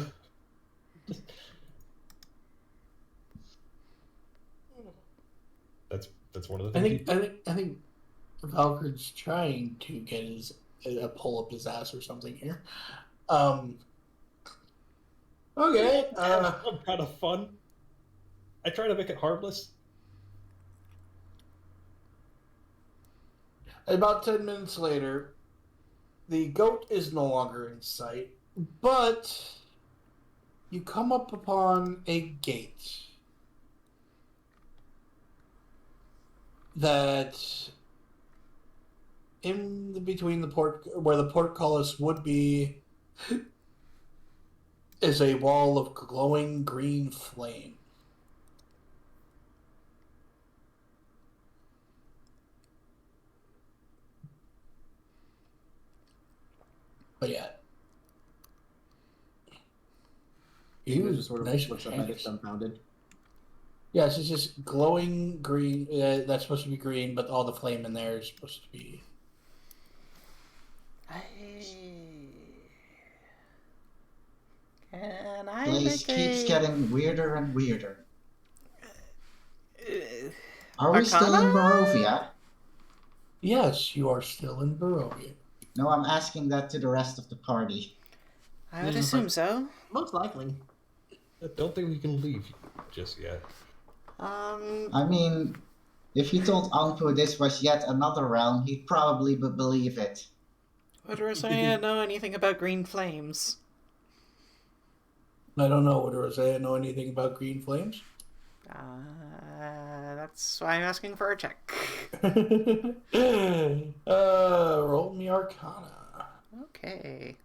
Speaker 4: That's one of the things.
Speaker 2: I think Valkorran's trying to get his pull up his ass or something here. Okay.
Speaker 4: I'm kind of fun. I try to make it harmless.
Speaker 2: About 10 minutes later, the goat is no longer in sight, but you come up upon a gate that in between the where the portcullis would be is a wall of glowing green flame. But yeah.
Speaker 6: He was just sort of
Speaker 2: nice
Speaker 6: looks up at it, dumbfounded.
Speaker 2: Yes, it's just glowing green. That's supposed to be green, but all the flame in there is supposed to be.
Speaker 1: Can I
Speaker 7: Place
Speaker 1: make
Speaker 7: keeps
Speaker 1: a...
Speaker 7: getting weirder and weirder. Are we still
Speaker 1: Arcana?
Speaker 7: in Barovia?
Speaker 2: Yes, you are still in Barovia.
Speaker 7: No, I'm asking that to the rest of the party.
Speaker 1: I would assume so.
Speaker 6: Most likely.
Speaker 4: I don't think we can leave just yet.
Speaker 7: I mean, if you told Anpu this was yet another realm, he'd probably believe it.
Speaker 1: Would Roseia know anything about green flames?
Speaker 2: I don't know. Would Roseia know anything about green flames?
Speaker 1: That's why I'm asking for a check.
Speaker 2: Roll me Arcana.
Speaker 1: Okay.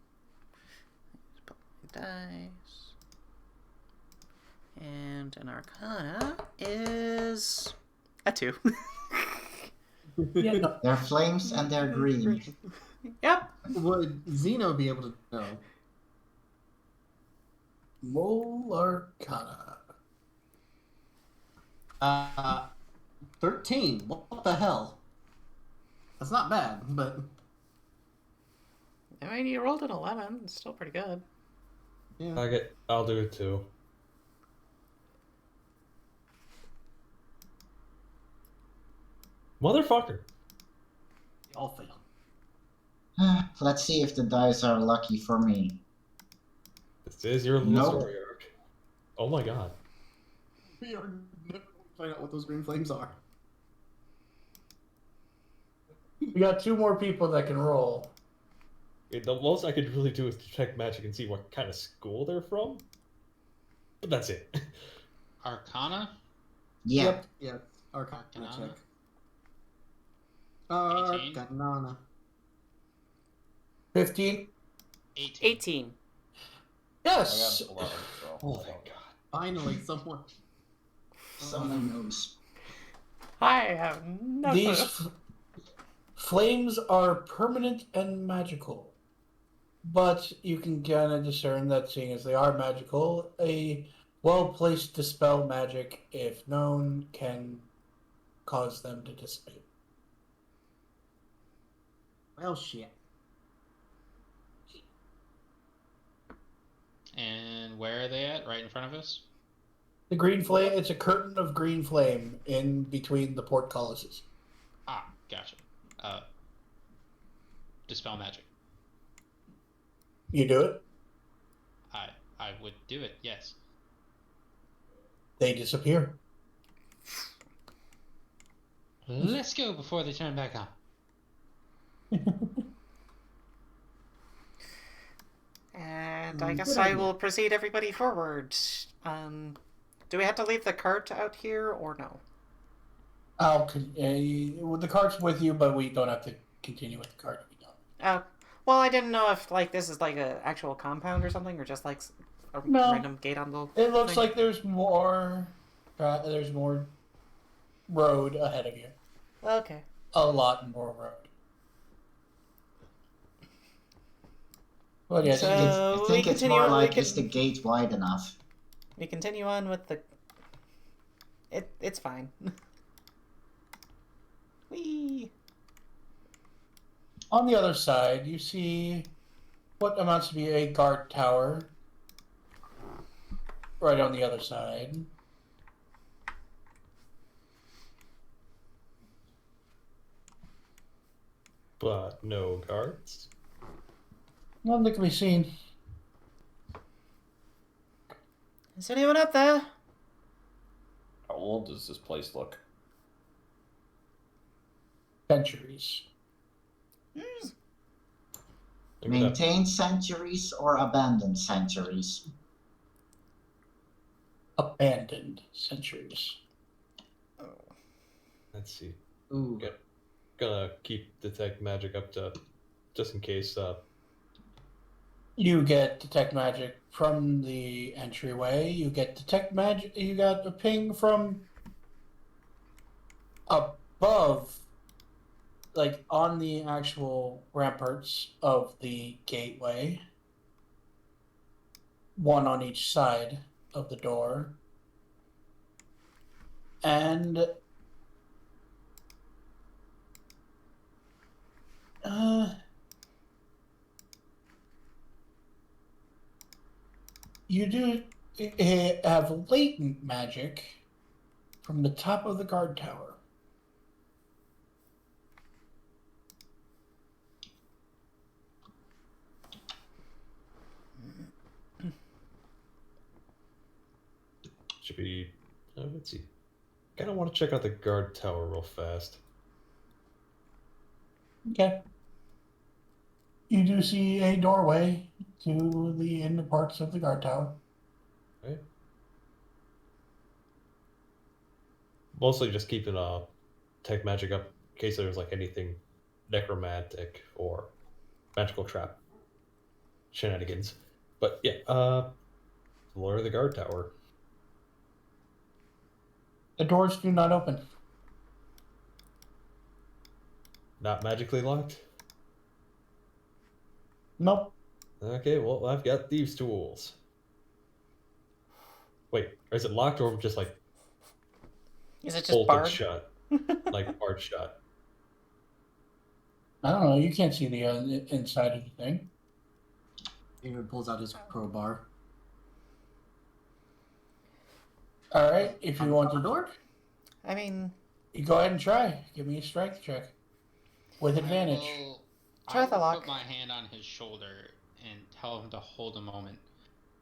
Speaker 1: Put my dice. And an Arcana is a 2.
Speaker 2: Yeah, no.
Speaker 7: They're flames and they're green.
Speaker 1: Yep.
Speaker 6: Would Zino be able to know?
Speaker 2: Roll Arcana.
Speaker 6: 13. What the hell? That's not bad, but
Speaker 1: I mean, you rolled an 11. It's still pretty good.
Speaker 6: yeah.
Speaker 4: I'll do it too. Motherfucker.
Speaker 6: They all fail.
Speaker 7: Let's see if the dice are lucky for me.
Speaker 4: This is your little
Speaker 7: Nope.
Speaker 4: story arc. Oh my god.
Speaker 6: We are never find out what those green flames are.
Speaker 2: We got 2 more people that can roll.
Speaker 4: The most I could really do is detect magic and see what kind of school they're from. But that's it.
Speaker 5: Arcana?
Speaker 7: Yeah.
Speaker 6: Yep. Yeah. Arcana
Speaker 5: Arcana?
Speaker 6: check.
Speaker 5: 18?
Speaker 6: Arcana.
Speaker 2: 15?
Speaker 5: 18.
Speaker 1: 18.
Speaker 2: Yes!
Speaker 3: I got 11, so.
Speaker 4: Oh my god.
Speaker 6: Finally, someone.
Speaker 7: Someone knows.
Speaker 1: I have no clue.
Speaker 2: These flames are permanent and magical. But you can kind of discern that, seeing as they are magical, a well-placed dispel magic, if known, can cause them to dissipate.
Speaker 6: Well, shit.
Speaker 5: And where are they at? Right in front of us?
Speaker 2: The green flame, it's a curtain of green flame in between the portcullises.
Speaker 5: Ah, gotcha. Dispel magic.
Speaker 2: You do it,
Speaker 5: I would do it, yes.
Speaker 2: they disappear.
Speaker 5: Let's go before they turn back on.
Speaker 1: And I guess I will proceed everybody forward. Do we have to leave the cart out here or no?
Speaker 2: The cart's with you, but we don't have to continue with the cart.
Speaker 1: Oh, well, I didn't know if like this is like a actual compound or something, or just like a
Speaker 2: No.
Speaker 1: random gate on the.
Speaker 2: It looks
Speaker 1: thing.
Speaker 2: like there's more. There's more road ahead of you.
Speaker 1: Okay.
Speaker 2: A lot more road. Well, yeah.
Speaker 1: So-
Speaker 7: I think
Speaker 1: we
Speaker 7: it's
Speaker 1: continue
Speaker 7: more
Speaker 1: on, we
Speaker 7: like,
Speaker 1: can-
Speaker 7: is the gate wide enough?
Speaker 1: We continue on with the. It's fine. Whee!
Speaker 2: On the other side, you see what amounts to be a guard tower. Right on the other side.
Speaker 4: But no guards.
Speaker 2: Nothing that can be seen.
Speaker 1: Is anyone up there?
Speaker 3: How old does this place look?
Speaker 2: Centuries.
Speaker 7: Maintained centuries or abandoned centuries?
Speaker 2: Abandoned centuries.
Speaker 4: Let's see.
Speaker 6: Ooh.
Speaker 4: Okay. Gonna keep detect magic up to just in case.
Speaker 2: You get detect magic from the entryway. You get detect magic. You got a ping from above, like on the actual ramparts of the gateway. One on each side of the door. And you do have latent magic from the top of the guard tower.
Speaker 4: Should be. Let's see. Kind of want to check out the guard tower real fast.
Speaker 2: Okay. You do see a doorway to the inner parts of the guard tower.
Speaker 4: Right. Mostly just keeping tech magic up in case there's like anything necromantic or magical trap shenanigans. But yeah, lower the guard tower.
Speaker 2: The doors do not open.
Speaker 4: Not magically locked?
Speaker 2: Nope.
Speaker 4: Okay, well, I've got thieves' tools. Wait, or is it locked or just like
Speaker 1: Is it just
Speaker 4: bolted
Speaker 1: barred?
Speaker 4: shut? Like barred shut?
Speaker 2: I don't know. You can't see the inside of the thing.
Speaker 6: David pulls out his crowbar.
Speaker 2: All right. If you want
Speaker 6: the
Speaker 2: to,
Speaker 6: door?
Speaker 1: I mean,
Speaker 2: you go ahead and try. Give me a strength check with advantage.
Speaker 1: Try
Speaker 5: I
Speaker 1: the
Speaker 5: will
Speaker 1: lock.
Speaker 5: put my hand on his shoulder and tell him to hold a moment.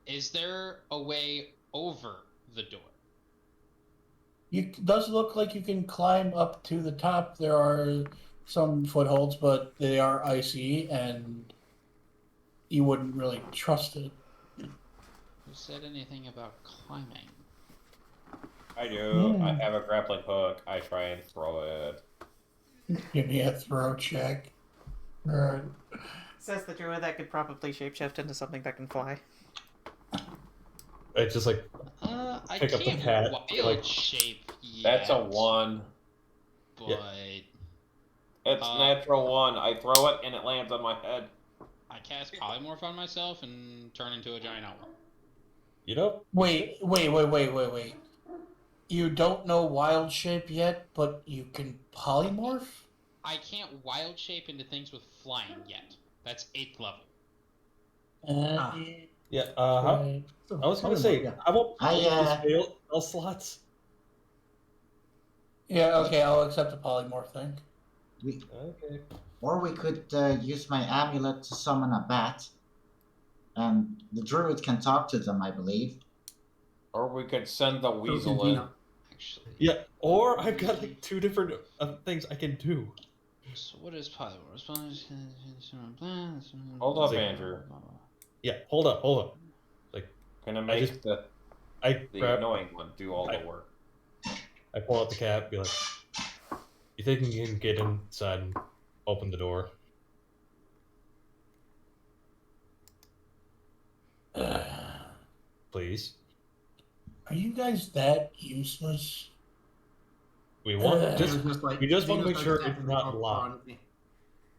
Speaker 5: Is there a way over the door?
Speaker 2: It does look like you can climb up to the top. There are some footholds, but they are icy, and you wouldn't really trust it.
Speaker 5: Who said anything about climbing?
Speaker 3: I do. I have a grappling hook. I try and throw it.
Speaker 2: Give me a throw check. All right.
Speaker 1: says the druid that could probably shapeshift into something that can fly.
Speaker 4: It's just like
Speaker 5: I
Speaker 4: pick up the
Speaker 5: can't
Speaker 4: cat,
Speaker 5: wild
Speaker 4: like-
Speaker 5: shape yet.
Speaker 3: That's a 1.
Speaker 5: But
Speaker 3: It's natural 1. I throw it and it lands on my head.
Speaker 5: I cast polymorph on myself and turn into a giant owl.
Speaker 4: You know,
Speaker 2: Wait. You don't know wild shape yet, but you can polymorph?
Speaker 5: I can't wild shape into things with flying yet. That's 8th level.
Speaker 4: yeah.
Speaker 2: Right.
Speaker 4: I was gonna say, I won't
Speaker 7: I,
Speaker 4: fail spell slots.
Speaker 2: Yeah, okay, I'll accept the polymorph thing.
Speaker 4: Okay.
Speaker 7: or we could use my amulet to summon a bat. And the druid can talk to them, I believe.
Speaker 3: Or we could send the weasel
Speaker 6: can
Speaker 3: in.
Speaker 6: Zino.
Speaker 5: Actually.
Speaker 4: Yeah, or I've got like 2 different things I can do.
Speaker 5: So what is polymorph?
Speaker 3: Hold up,
Speaker 4: Like-
Speaker 3: Andrew.
Speaker 4: Yeah, hold up.
Speaker 3: Gonna make
Speaker 4: just-
Speaker 3: the
Speaker 4: I grab,
Speaker 3: annoying one do all the work.
Speaker 4: I pull out the cat, be like, You think you can get inside and open the door? Please.
Speaker 2: Are you guys that useless?
Speaker 4: We want
Speaker 6: Zeno's like,
Speaker 4: we just want to
Speaker 6: Zeno
Speaker 4: make
Speaker 6: starts
Speaker 4: sure
Speaker 6: tapping
Speaker 4: it's
Speaker 6: the
Speaker 4: not
Speaker 6: bar
Speaker 4: locked.
Speaker 6: on me.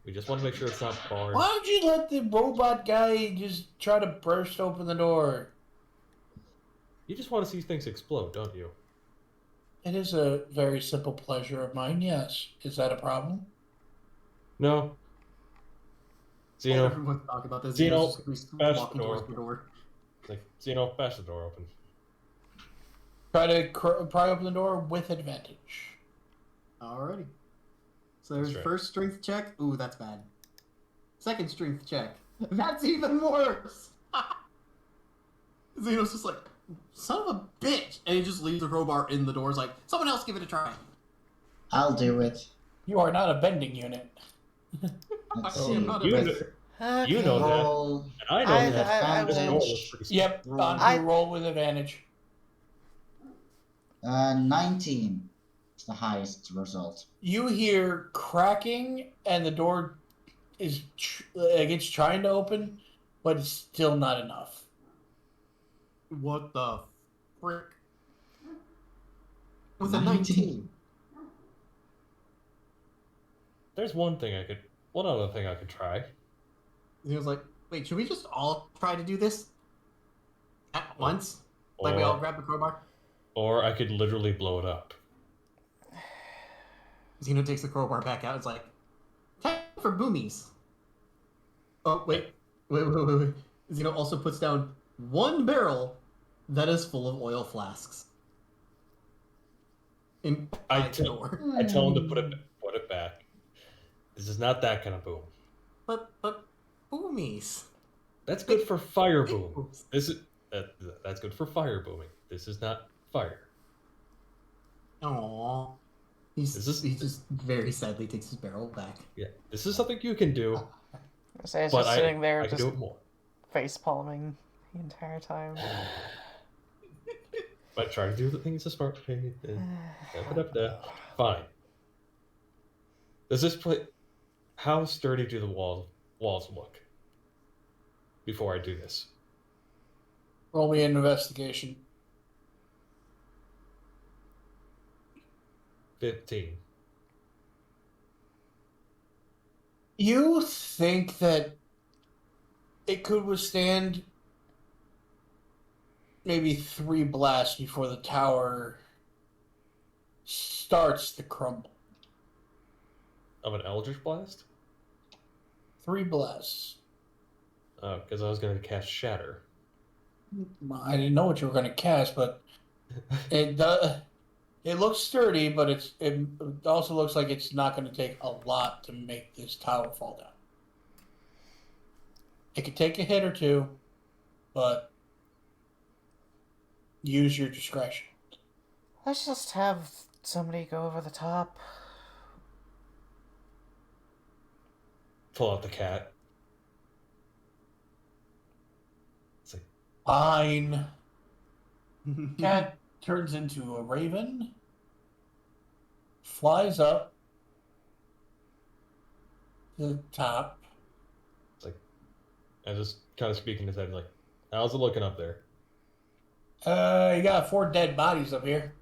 Speaker 4: We just want to make sure it's not barred.
Speaker 2: Why don't you let the robot guy just try to burst open the door?
Speaker 4: You just want to see things explode, don't you?
Speaker 2: It is a very simple pleasure of mine, yes. Is that a problem?
Speaker 4: No.
Speaker 6: While
Speaker 4: Zeno,
Speaker 6: everyone's talking about this,
Speaker 4: Zeno,
Speaker 6: Zeno's just gonna
Speaker 4: bash
Speaker 6: be walking
Speaker 4: the door.
Speaker 6: towards the door.
Speaker 4: like, Zeno, bash the door open.
Speaker 2: Try to pry open the door with advantage.
Speaker 6: Alrighty. So there's
Speaker 4: right.
Speaker 6: first strength check. Ooh, that's bad. Second strength check. That's even worse. Zeno's just like, son of a bitch, and he just leaves the crowbar in the door. He's like, someone else give it a try.
Speaker 7: I'll do it.
Speaker 2: You are not a bending unit.
Speaker 7: Let's
Speaker 6: Oh,
Speaker 7: see.
Speaker 6: I'm not a
Speaker 4: You
Speaker 6: bit-
Speaker 4: know, you know that,
Speaker 7: Roll
Speaker 4: and I know that.
Speaker 1: I
Speaker 7: with
Speaker 4: This door
Speaker 1: will-
Speaker 7: advantage.
Speaker 4: looks pretty small.
Speaker 2: Yep,
Speaker 7: Roll.
Speaker 2: on
Speaker 1: I-
Speaker 2: roll with advantage.
Speaker 7: 19. It's the highest result.
Speaker 2: You hear cracking, and the door is it's trying to open, but it's still not enough.
Speaker 6: What the frick? With a
Speaker 7: 19.
Speaker 6: 19.
Speaker 4: There's one other thing I could try.
Speaker 6: He was like, wait, should we just all try to do this? At once? Like we
Speaker 4: Or-
Speaker 6: all grab the crowbar?
Speaker 4: Or I could literally blow it up.
Speaker 6: Zeno takes the crowbar back out. It's like, time for boomies. Oh, wait. Wait. Zeno also puts down one barrel that is full of oil flasks. In
Speaker 4: I
Speaker 6: the
Speaker 4: tell-
Speaker 6: door.
Speaker 4: I tell him to put it back. This is not that kind of boom.
Speaker 6: But boomies.
Speaker 4: That's good for fire
Speaker 6: Big
Speaker 4: boom.
Speaker 6: booms.
Speaker 4: This is that's good for fire booming. This is not fire.
Speaker 6: Aww. He just very sadly takes his barrel back.
Speaker 4: Yeah, this is something you can do,
Speaker 1: So he's
Speaker 4: but
Speaker 1: just sitting there,
Speaker 4: I can
Speaker 1: just
Speaker 4: do it more.
Speaker 1: face palming the entire time.
Speaker 4: But try to do the things a smart way. Fine. Does this play? How sturdy do the walls look? Before I do this,
Speaker 2: Roll me an investigation.
Speaker 4: 15.
Speaker 2: You think that it could withstand maybe 3 blasts before the tower starts to crumble.
Speaker 4: Of an Eldritch Blast?
Speaker 2: 3 blasts.
Speaker 4: Oh, because I was going to cast Shatter.
Speaker 2: I didn't know what you were going to cast, but it looks sturdy, but it also looks like it's not going to take a lot to make this tower fall down. It could take a hit or two, but use your discretion.
Speaker 1: Let's just have somebody go over the top.
Speaker 4: Pull out the cat. It's like,
Speaker 2: Fine. Cat turns into a raven, flies up to the top.
Speaker 4: it's like, I just kind of speak in his head, like, how's it looking up there?
Speaker 2: You got 4 dead bodies up here.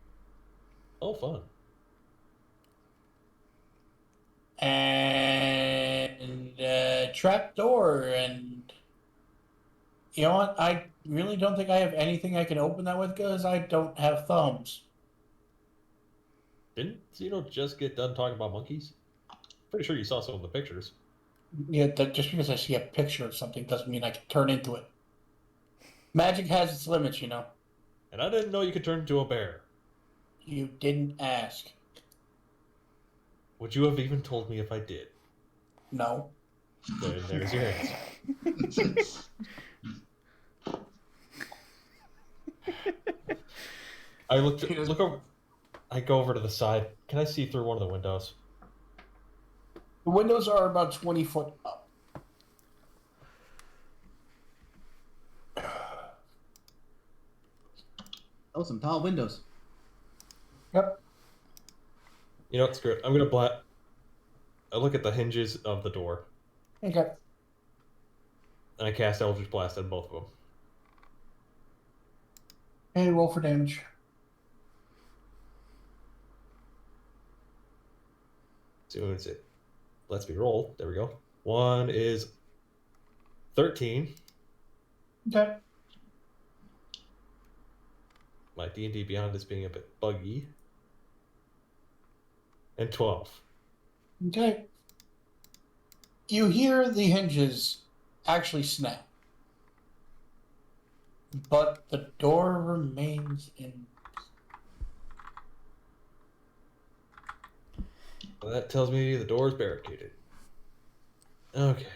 Speaker 4: Oh, fun.
Speaker 2: And trap door, and you know what? I really don't think I have anything I can open that with because I don't have thumbs.
Speaker 4: Didn't Zeno just get done talking about monkeys? Pretty sure you saw some of the pictures.
Speaker 2: Yeah, just because I see a picture of something doesn't mean I can turn into it. Magic has its limits, you know.
Speaker 4: And I didn't know you could turn into a bear.
Speaker 2: You didn't ask.
Speaker 4: Would you have even told me if I did?
Speaker 2: No.
Speaker 4: There's your answer. I look over. I go over to the side. Can I see through one of the windows?
Speaker 2: The windows are about 20 foot up.
Speaker 6: Oh, some tall windows.
Speaker 2: Yep.
Speaker 4: You know what? Screw it. I'm gonna I look at the hinges of the door,
Speaker 2: Okay.
Speaker 4: and I cast Eldritch Blast on both of them.
Speaker 2: Hey, roll for damage.
Speaker 4: Soon as it lets me roll, there we go. One is 13.
Speaker 2: Okay.
Speaker 4: My D&D Beyond is being a bit buggy. And 12.
Speaker 2: Okay. You hear the hinges actually snap, but the door remains in.
Speaker 4: Well, that tells me the door is barricaded. Okay.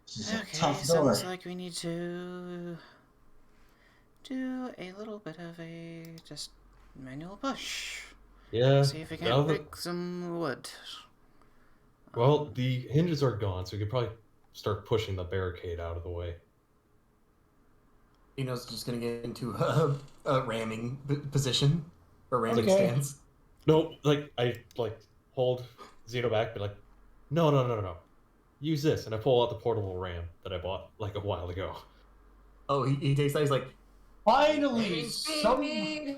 Speaker 7: This is a
Speaker 1: Okay,
Speaker 7: tough door.
Speaker 1: sounds like we need to do a little bit of a just manual push.
Speaker 4: Yeah.
Speaker 1: See if we
Speaker 4: now
Speaker 1: can
Speaker 4: that-
Speaker 1: break some wood.
Speaker 4: Well, the hinges are gone, so we could probably start pushing the barricade out of the way.
Speaker 6: Zino's just gonna get into a ramming position or ramming
Speaker 2: Okay.
Speaker 6: stance.
Speaker 4: No, I hold Zino back, be like, no. Use this, and I pull out the portable ram that I bought like a while ago.
Speaker 6: Oh, he takes that. He's like,
Speaker 2: Finally, somebody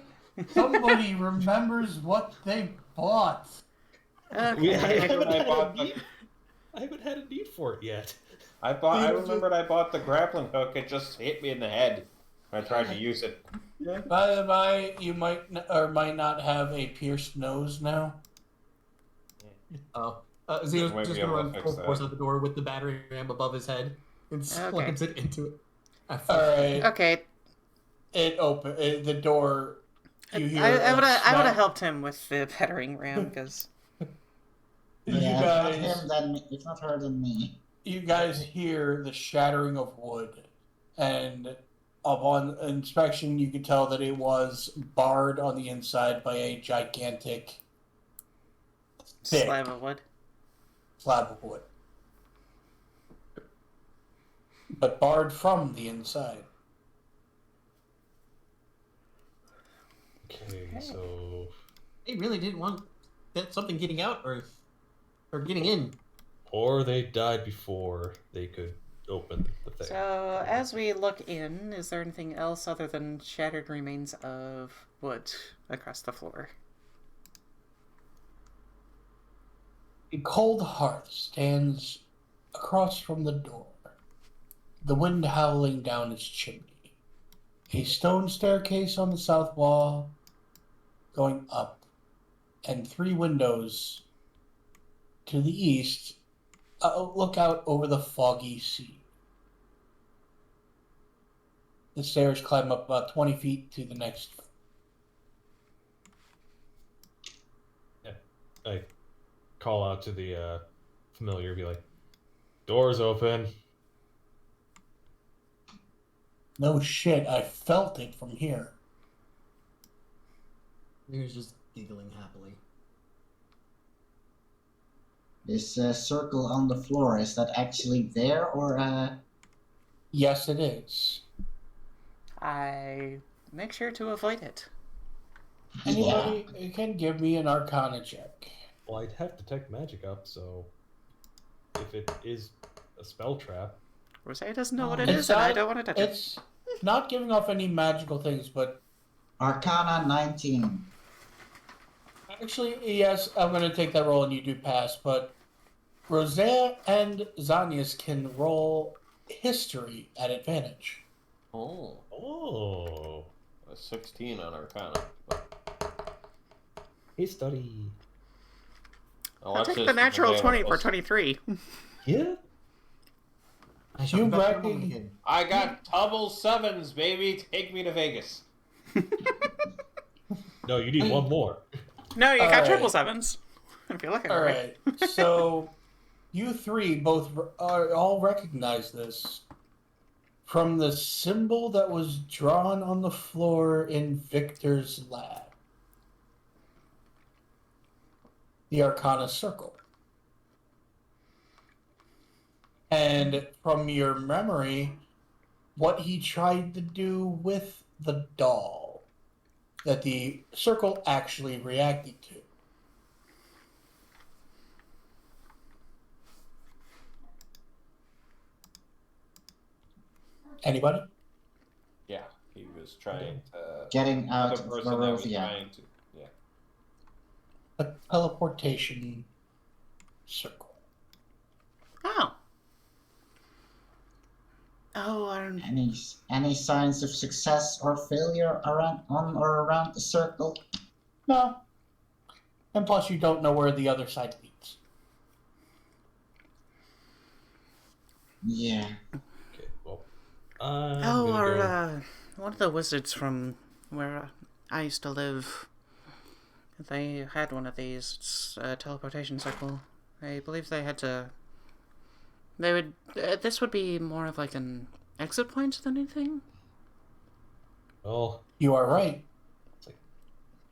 Speaker 2: remembers what they bought.
Speaker 4: We
Speaker 1: Okay.
Speaker 4: I haven't had a need for it yet.
Speaker 3: I remembered I bought the grappling hook. It just hit me in the head when I tried to use it.
Speaker 2: By the by, you might or might not have a pierced nose now.
Speaker 6: oh. Zeno's
Speaker 3: Might
Speaker 6: just
Speaker 3: be
Speaker 6: gonna
Speaker 3: able to
Speaker 6: run
Speaker 3: fix
Speaker 6: full
Speaker 3: that.
Speaker 6: force out the door with the battering ram above his head and slams it into it.
Speaker 2: All right.
Speaker 1: Okay.
Speaker 2: The door. You hear.
Speaker 1: I would have
Speaker 2: snap.
Speaker 1: helped him with the battering ram because
Speaker 2: You
Speaker 7: Yeah,
Speaker 2: guys.
Speaker 7: it's not him, then me. It's not her, than me.
Speaker 2: You guys hear the shattering of wood, and upon inspection, you can tell that it was barred on the inside by a gigantic thick
Speaker 1: slab of wood.
Speaker 2: slab of wood, but barred from the inside.
Speaker 4: Okay, so...
Speaker 6: They really didn't want something getting out or getting in.
Speaker 4: Or they died before they could open the thing.
Speaker 1: So as we look in, is there anything else other than shattered remains of wood across the floor?
Speaker 2: A cold hearth stands across from the door, the wind howling down its chimney. A stone staircase on the south wall going up, and 3 windows to the east look out over the foggy sea. The stairs climb up about 20 feet to the next.
Speaker 4: I call out to the familiar, be like, doors open.
Speaker 2: No shit, I felt it from here.
Speaker 6: He was just giggling happily.
Speaker 7: This circle on the floor, is that actually there, or
Speaker 2: Yes, it is.
Speaker 1: I make sure to avoid it.
Speaker 2: Anybody can give me an Arcana check.
Speaker 4: Well, I'd have Detect Magic up, so if it is a spell trap...
Speaker 1: Roseia doesn't know what it
Speaker 2: It's
Speaker 1: is, and I
Speaker 2: not-
Speaker 1: don't want to touch it.
Speaker 2: It's not giving off any magical things, but
Speaker 7: Arcana 19?
Speaker 2: actually, yes, I'm going to take that roll and you do pass, but Roseia and Xanyas can roll history at advantage.
Speaker 3: Oh,
Speaker 4: Oh!
Speaker 3: a 16 on Arcana.
Speaker 4: Hey, study.
Speaker 3: Oh,
Speaker 1: I'll
Speaker 3: watch
Speaker 1: take
Speaker 3: this.
Speaker 1: the natural
Speaker 3: Okay,
Speaker 1: 20 for
Speaker 3: plus-
Speaker 1: 23.
Speaker 4: Yeah?
Speaker 6: I shall
Speaker 2: You
Speaker 6: be back in a
Speaker 2: reckon-
Speaker 6: moment again.
Speaker 3: I got double 7s, baby. Take me to Vegas.
Speaker 4: No, you need one more.
Speaker 1: No, you got
Speaker 2: Alright.
Speaker 1: triple 7s. If you're looking
Speaker 2: All
Speaker 1: at it.
Speaker 2: right, so you 3 both all recognize this from the symbol that was drawn on the floor in Victor's lab. The Arcana Circle. And from your memory, what he tried to do with the doll that the circle actually reacted to. Anybody?
Speaker 3: Yeah, he was trying to.
Speaker 7: Getting out
Speaker 3: Other
Speaker 7: of
Speaker 3: person that was
Speaker 7: Barovia.
Speaker 3: trying to. Yeah.
Speaker 2: A teleportation circle.
Speaker 1: Oh. Oh,
Speaker 7: Any signs of success or failure around on or around the circle?
Speaker 2: No. And plus, you don't know where the other side leads.
Speaker 7: Yeah.
Speaker 4: Okay, well, I'm gonna go.
Speaker 1: One of the wizards from where I used to live, they had one of these. It's a teleportation circle. I believe they had to. They would. This would be more of like an exit point than anything.
Speaker 4: Well,
Speaker 2: You are right.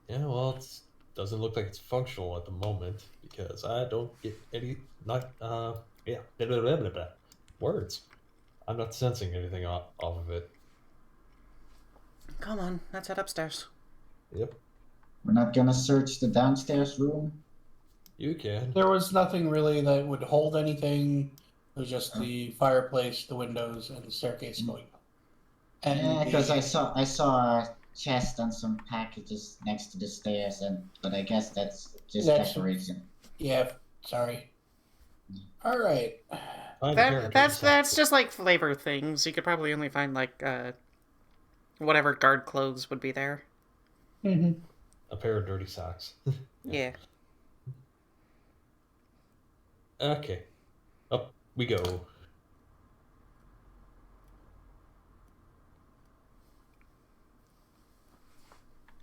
Speaker 4: yeah, well, it doesn't look like it's functional at the moment because I don't get any blah, blah, blah, blah, words. I'm not sensing anything off of it.
Speaker 1: Come on, let's head upstairs.
Speaker 4: Yep,
Speaker 7: We're not gonna search the downstairs room.
Speaker 4: you can.
Speaker 2: There was nothing really that would hold anything. It was just the fireplace, the windows, and the staircase going up. And
Speaker 7: Yeah, because I saw a chest and some packages next to the stairs, but I guess that's just decoration.
Speaker 2: Yeah, sorry. All right.
Speaker 1: That's just like flavor things. You could probably only find like whatever guard clothes would be there.
Speaker 2: Mm-hmm.
Speaker 4: A pair of dirty socks.
Speaker 1: Yeah.
Speaker 4: Okay, up we go.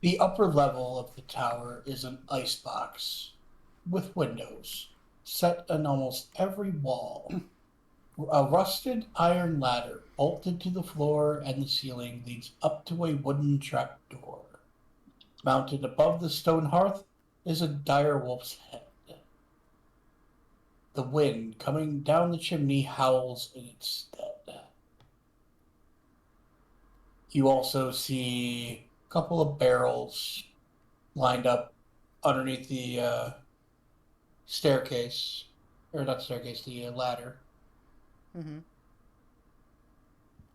Speaker 2: The upper level of the tower is an icebox with windows set in almost every wall. A rusted iron ladder bolted to the floor and the ceiling leads up to a wooden trapdoor. Mounted above the stone hearth is a direwolf's head. The wind coming down the chimney howls in its stead. You also see a couple of barrels lined up underneath the staircase, or not staircase, the ladder.
Speaker 1: Mm-hmm.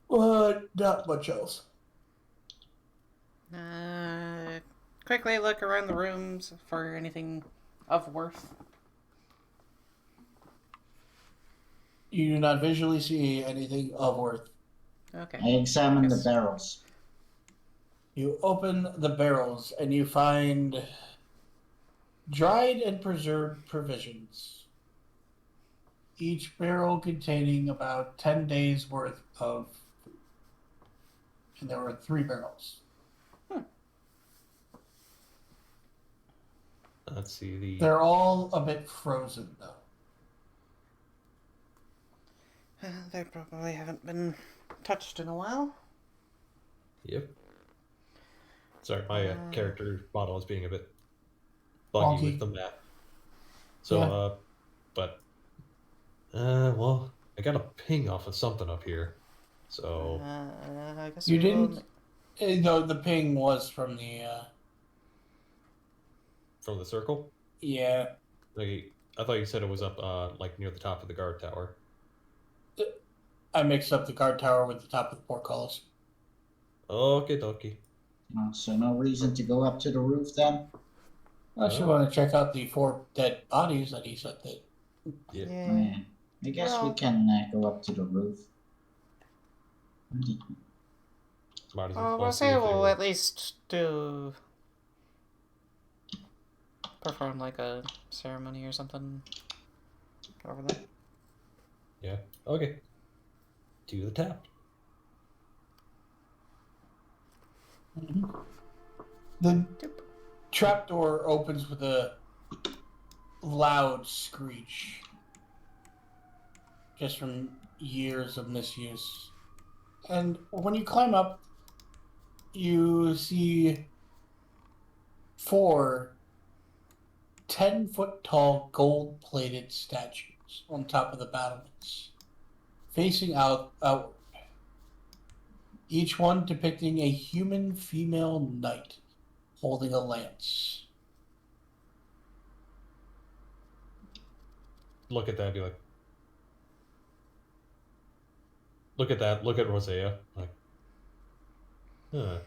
Speaker 2: But not much else.
Speaker 1: Quickly look around the rooms for anything of worth.
Speaker 2: You do not visually see anything of worth.
Speaker 1: Okay.
Speaker 7: I examined the
Speaker 1: Yes.
Speaker 7: barrels.
Speaker 2: You open the barrels and you find dried and preserved provisions. Each barrel containing about 10 days worth of food. And there were 3 barrels.
Speaker 4: Let's see
Speaker 2: They're all a bit frozen, though.
Speaker 1: They probably haven't been touched in a while.
Speaker 4: Yep. Sorry, my character model is being a bit buggy with the map. So, well, I got a ping off of something up here. So
Speaker 1: I guess
Speaker 2: You
Speaker 1: we will...
Speaker 2: didn't? No, the ping was from the,
Speaker 4: from the circle?
Speaker 2: yeah.
Speaker 4: Like, I thought you said it was up, like near the top of the guard tower.
Speaker 2: I mixed up the guard tower with the top of the portcullis.
Speaker 4: Okay, dokie.
Speaker 7: So no reason to go up to the roof then?
Speaker 2: Unless you want to check out the 4 dead bodies that he said that.
Speaker 4: Yeah.
Speaker 7: Yeah. I guess we can go up to the roof.
Speaker 4: Might as
Speaker 1: We'll
Speaker 4: see
Speaker 1: say
Speaker 4: if they
Speaker 1: we'll
Speaker 4: were-
Speaker 1: at least perform like a ceremony or something over there.
Speaker 4: Yeah. Okay. To the tap.
Speaker 2: The trapdoor opens with a loud screech. Just from years of misuse. And when you climb up, you see 4 10-foot tall gold-plated statues on top of the battlements, facing outward. Each one depicting a human female knight holding a lance.
Speaker 4: Look at that and be like, look at that. Look at Roseia. Like, huh.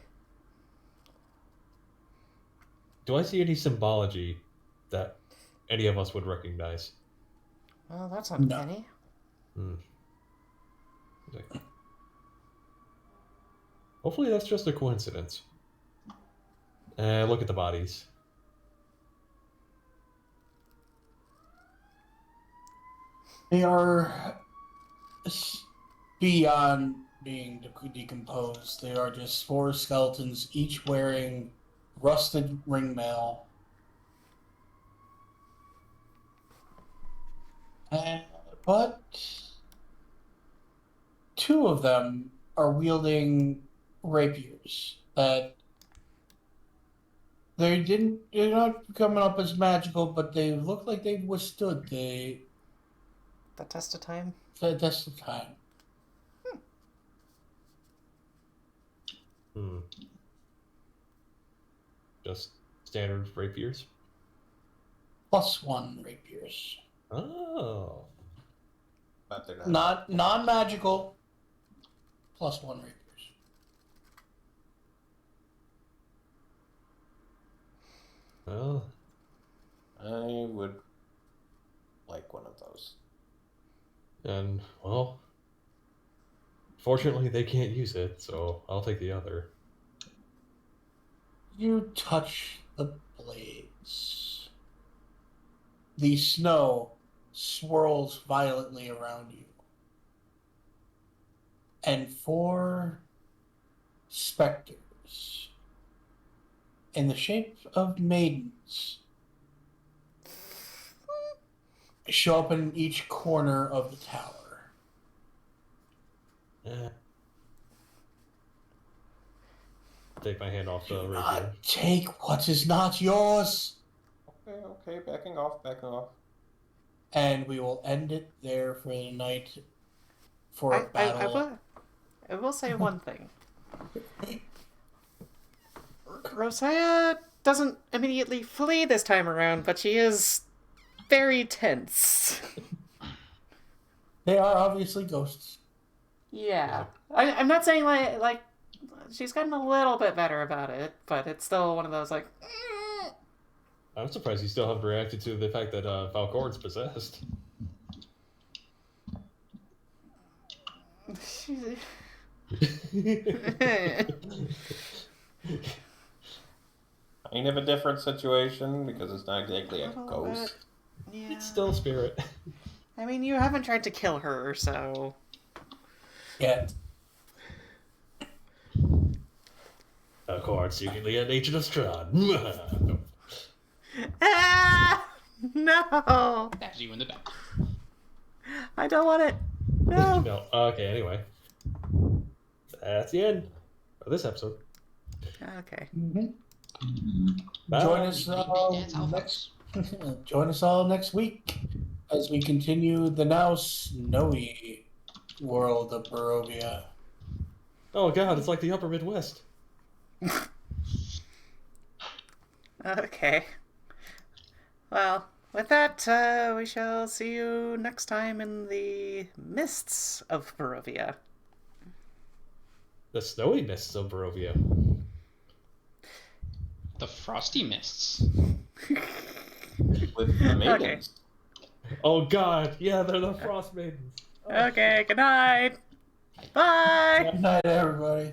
Speaker 4: Do I see any symbology that any of us would recognize?
Speaker 1: Well, that's
Speaker 2: No.
Speaker 1: uncanny.
Speaker 4: Like, hopefully that's just a coincidence. Look at the bodies.
Speaker 2: They are beyond being decomposed. They are just four skeletons, each wearing rusted ringmail. But two of them are wielding rapiers that they're not coming up as magical, but they look like they've withstood the
Speaker 1: test of time.
Speaker 2: test of time.
Speaker 4: Just standard rapiers?
Speaker 2: +1 rapiers.
Speaker 4: Oh.
Speaker 3: But they're
Speaker 2: Not non-magical. +1 rapiers.
Speaker 4: Well,
Speaker 3: I would like one of those.
Speaker 4: and, well, fortunately they can't use it, so I'll take the other.
Speaker 2: You touch the blades. The snow swirls violently around you. And 4 specters in the shape of maidens show up in each corner of the tower.
Speaker 4: Take my hand off the
Speaker 2: Do
Speaker 4: rapier.
Speaker 2: not take what is not yours.
Speaker 3: Okay, backing off.
Speaker 2: And we will end it there for the night for a battle.
Speaker 1: I will say one thing. Roseia doesn't immediately flee this time around, but she is very tense.
Speaker 2: They are obviously ghosts.
Speaker 1: Yeah. I'm not saying like she's gotten a little bit better about it, but it's still one of those like
Speaker 4: I'm surprised you still haven't reacted to the fact that Valkorran's possessed.
Speaker 3: Kind of a different situation because it's not exactly a
Speaker 1: little
Speaker 3: ghost.
Speaker 1: bit. Yeah.
Speaker 4: It's still a spirit.
Speaker 1: I mean, you haven't tried to kill her, so
Speaker 2: Yeah.
Speaker 4: Valkorran secretly an agent of Strahd.
Speaker 1: Ah! No!
Speaker 5: Stabs you in the back.
Speaker 1: I don't want it. No.
Speaker 4: No. Okay, anyway. That's the end of this episode.
Speaker 1: Okay.
Speaker 4: Bye.
Speaker 2: Join us
Speaker 5: That's how
Speaker 2: next. Join us all next week as we continue the now snowy world of Barovia.
Speaker 4: Oh god, it's like the upper Midwest.
Speaker 1: Okay. Well, with that, we shall see you next time in the mists of Barovia.
Speaker 4: The snowy mists of Barovia.
Speaker 5: The frosty mists.
Speaker 3: With the maidens.
Speaker 4: Oh god, yeah, they're the frost maidens.
Speaker 1: Okay, good night. Bye.
Speaker 2: Good night, everybody.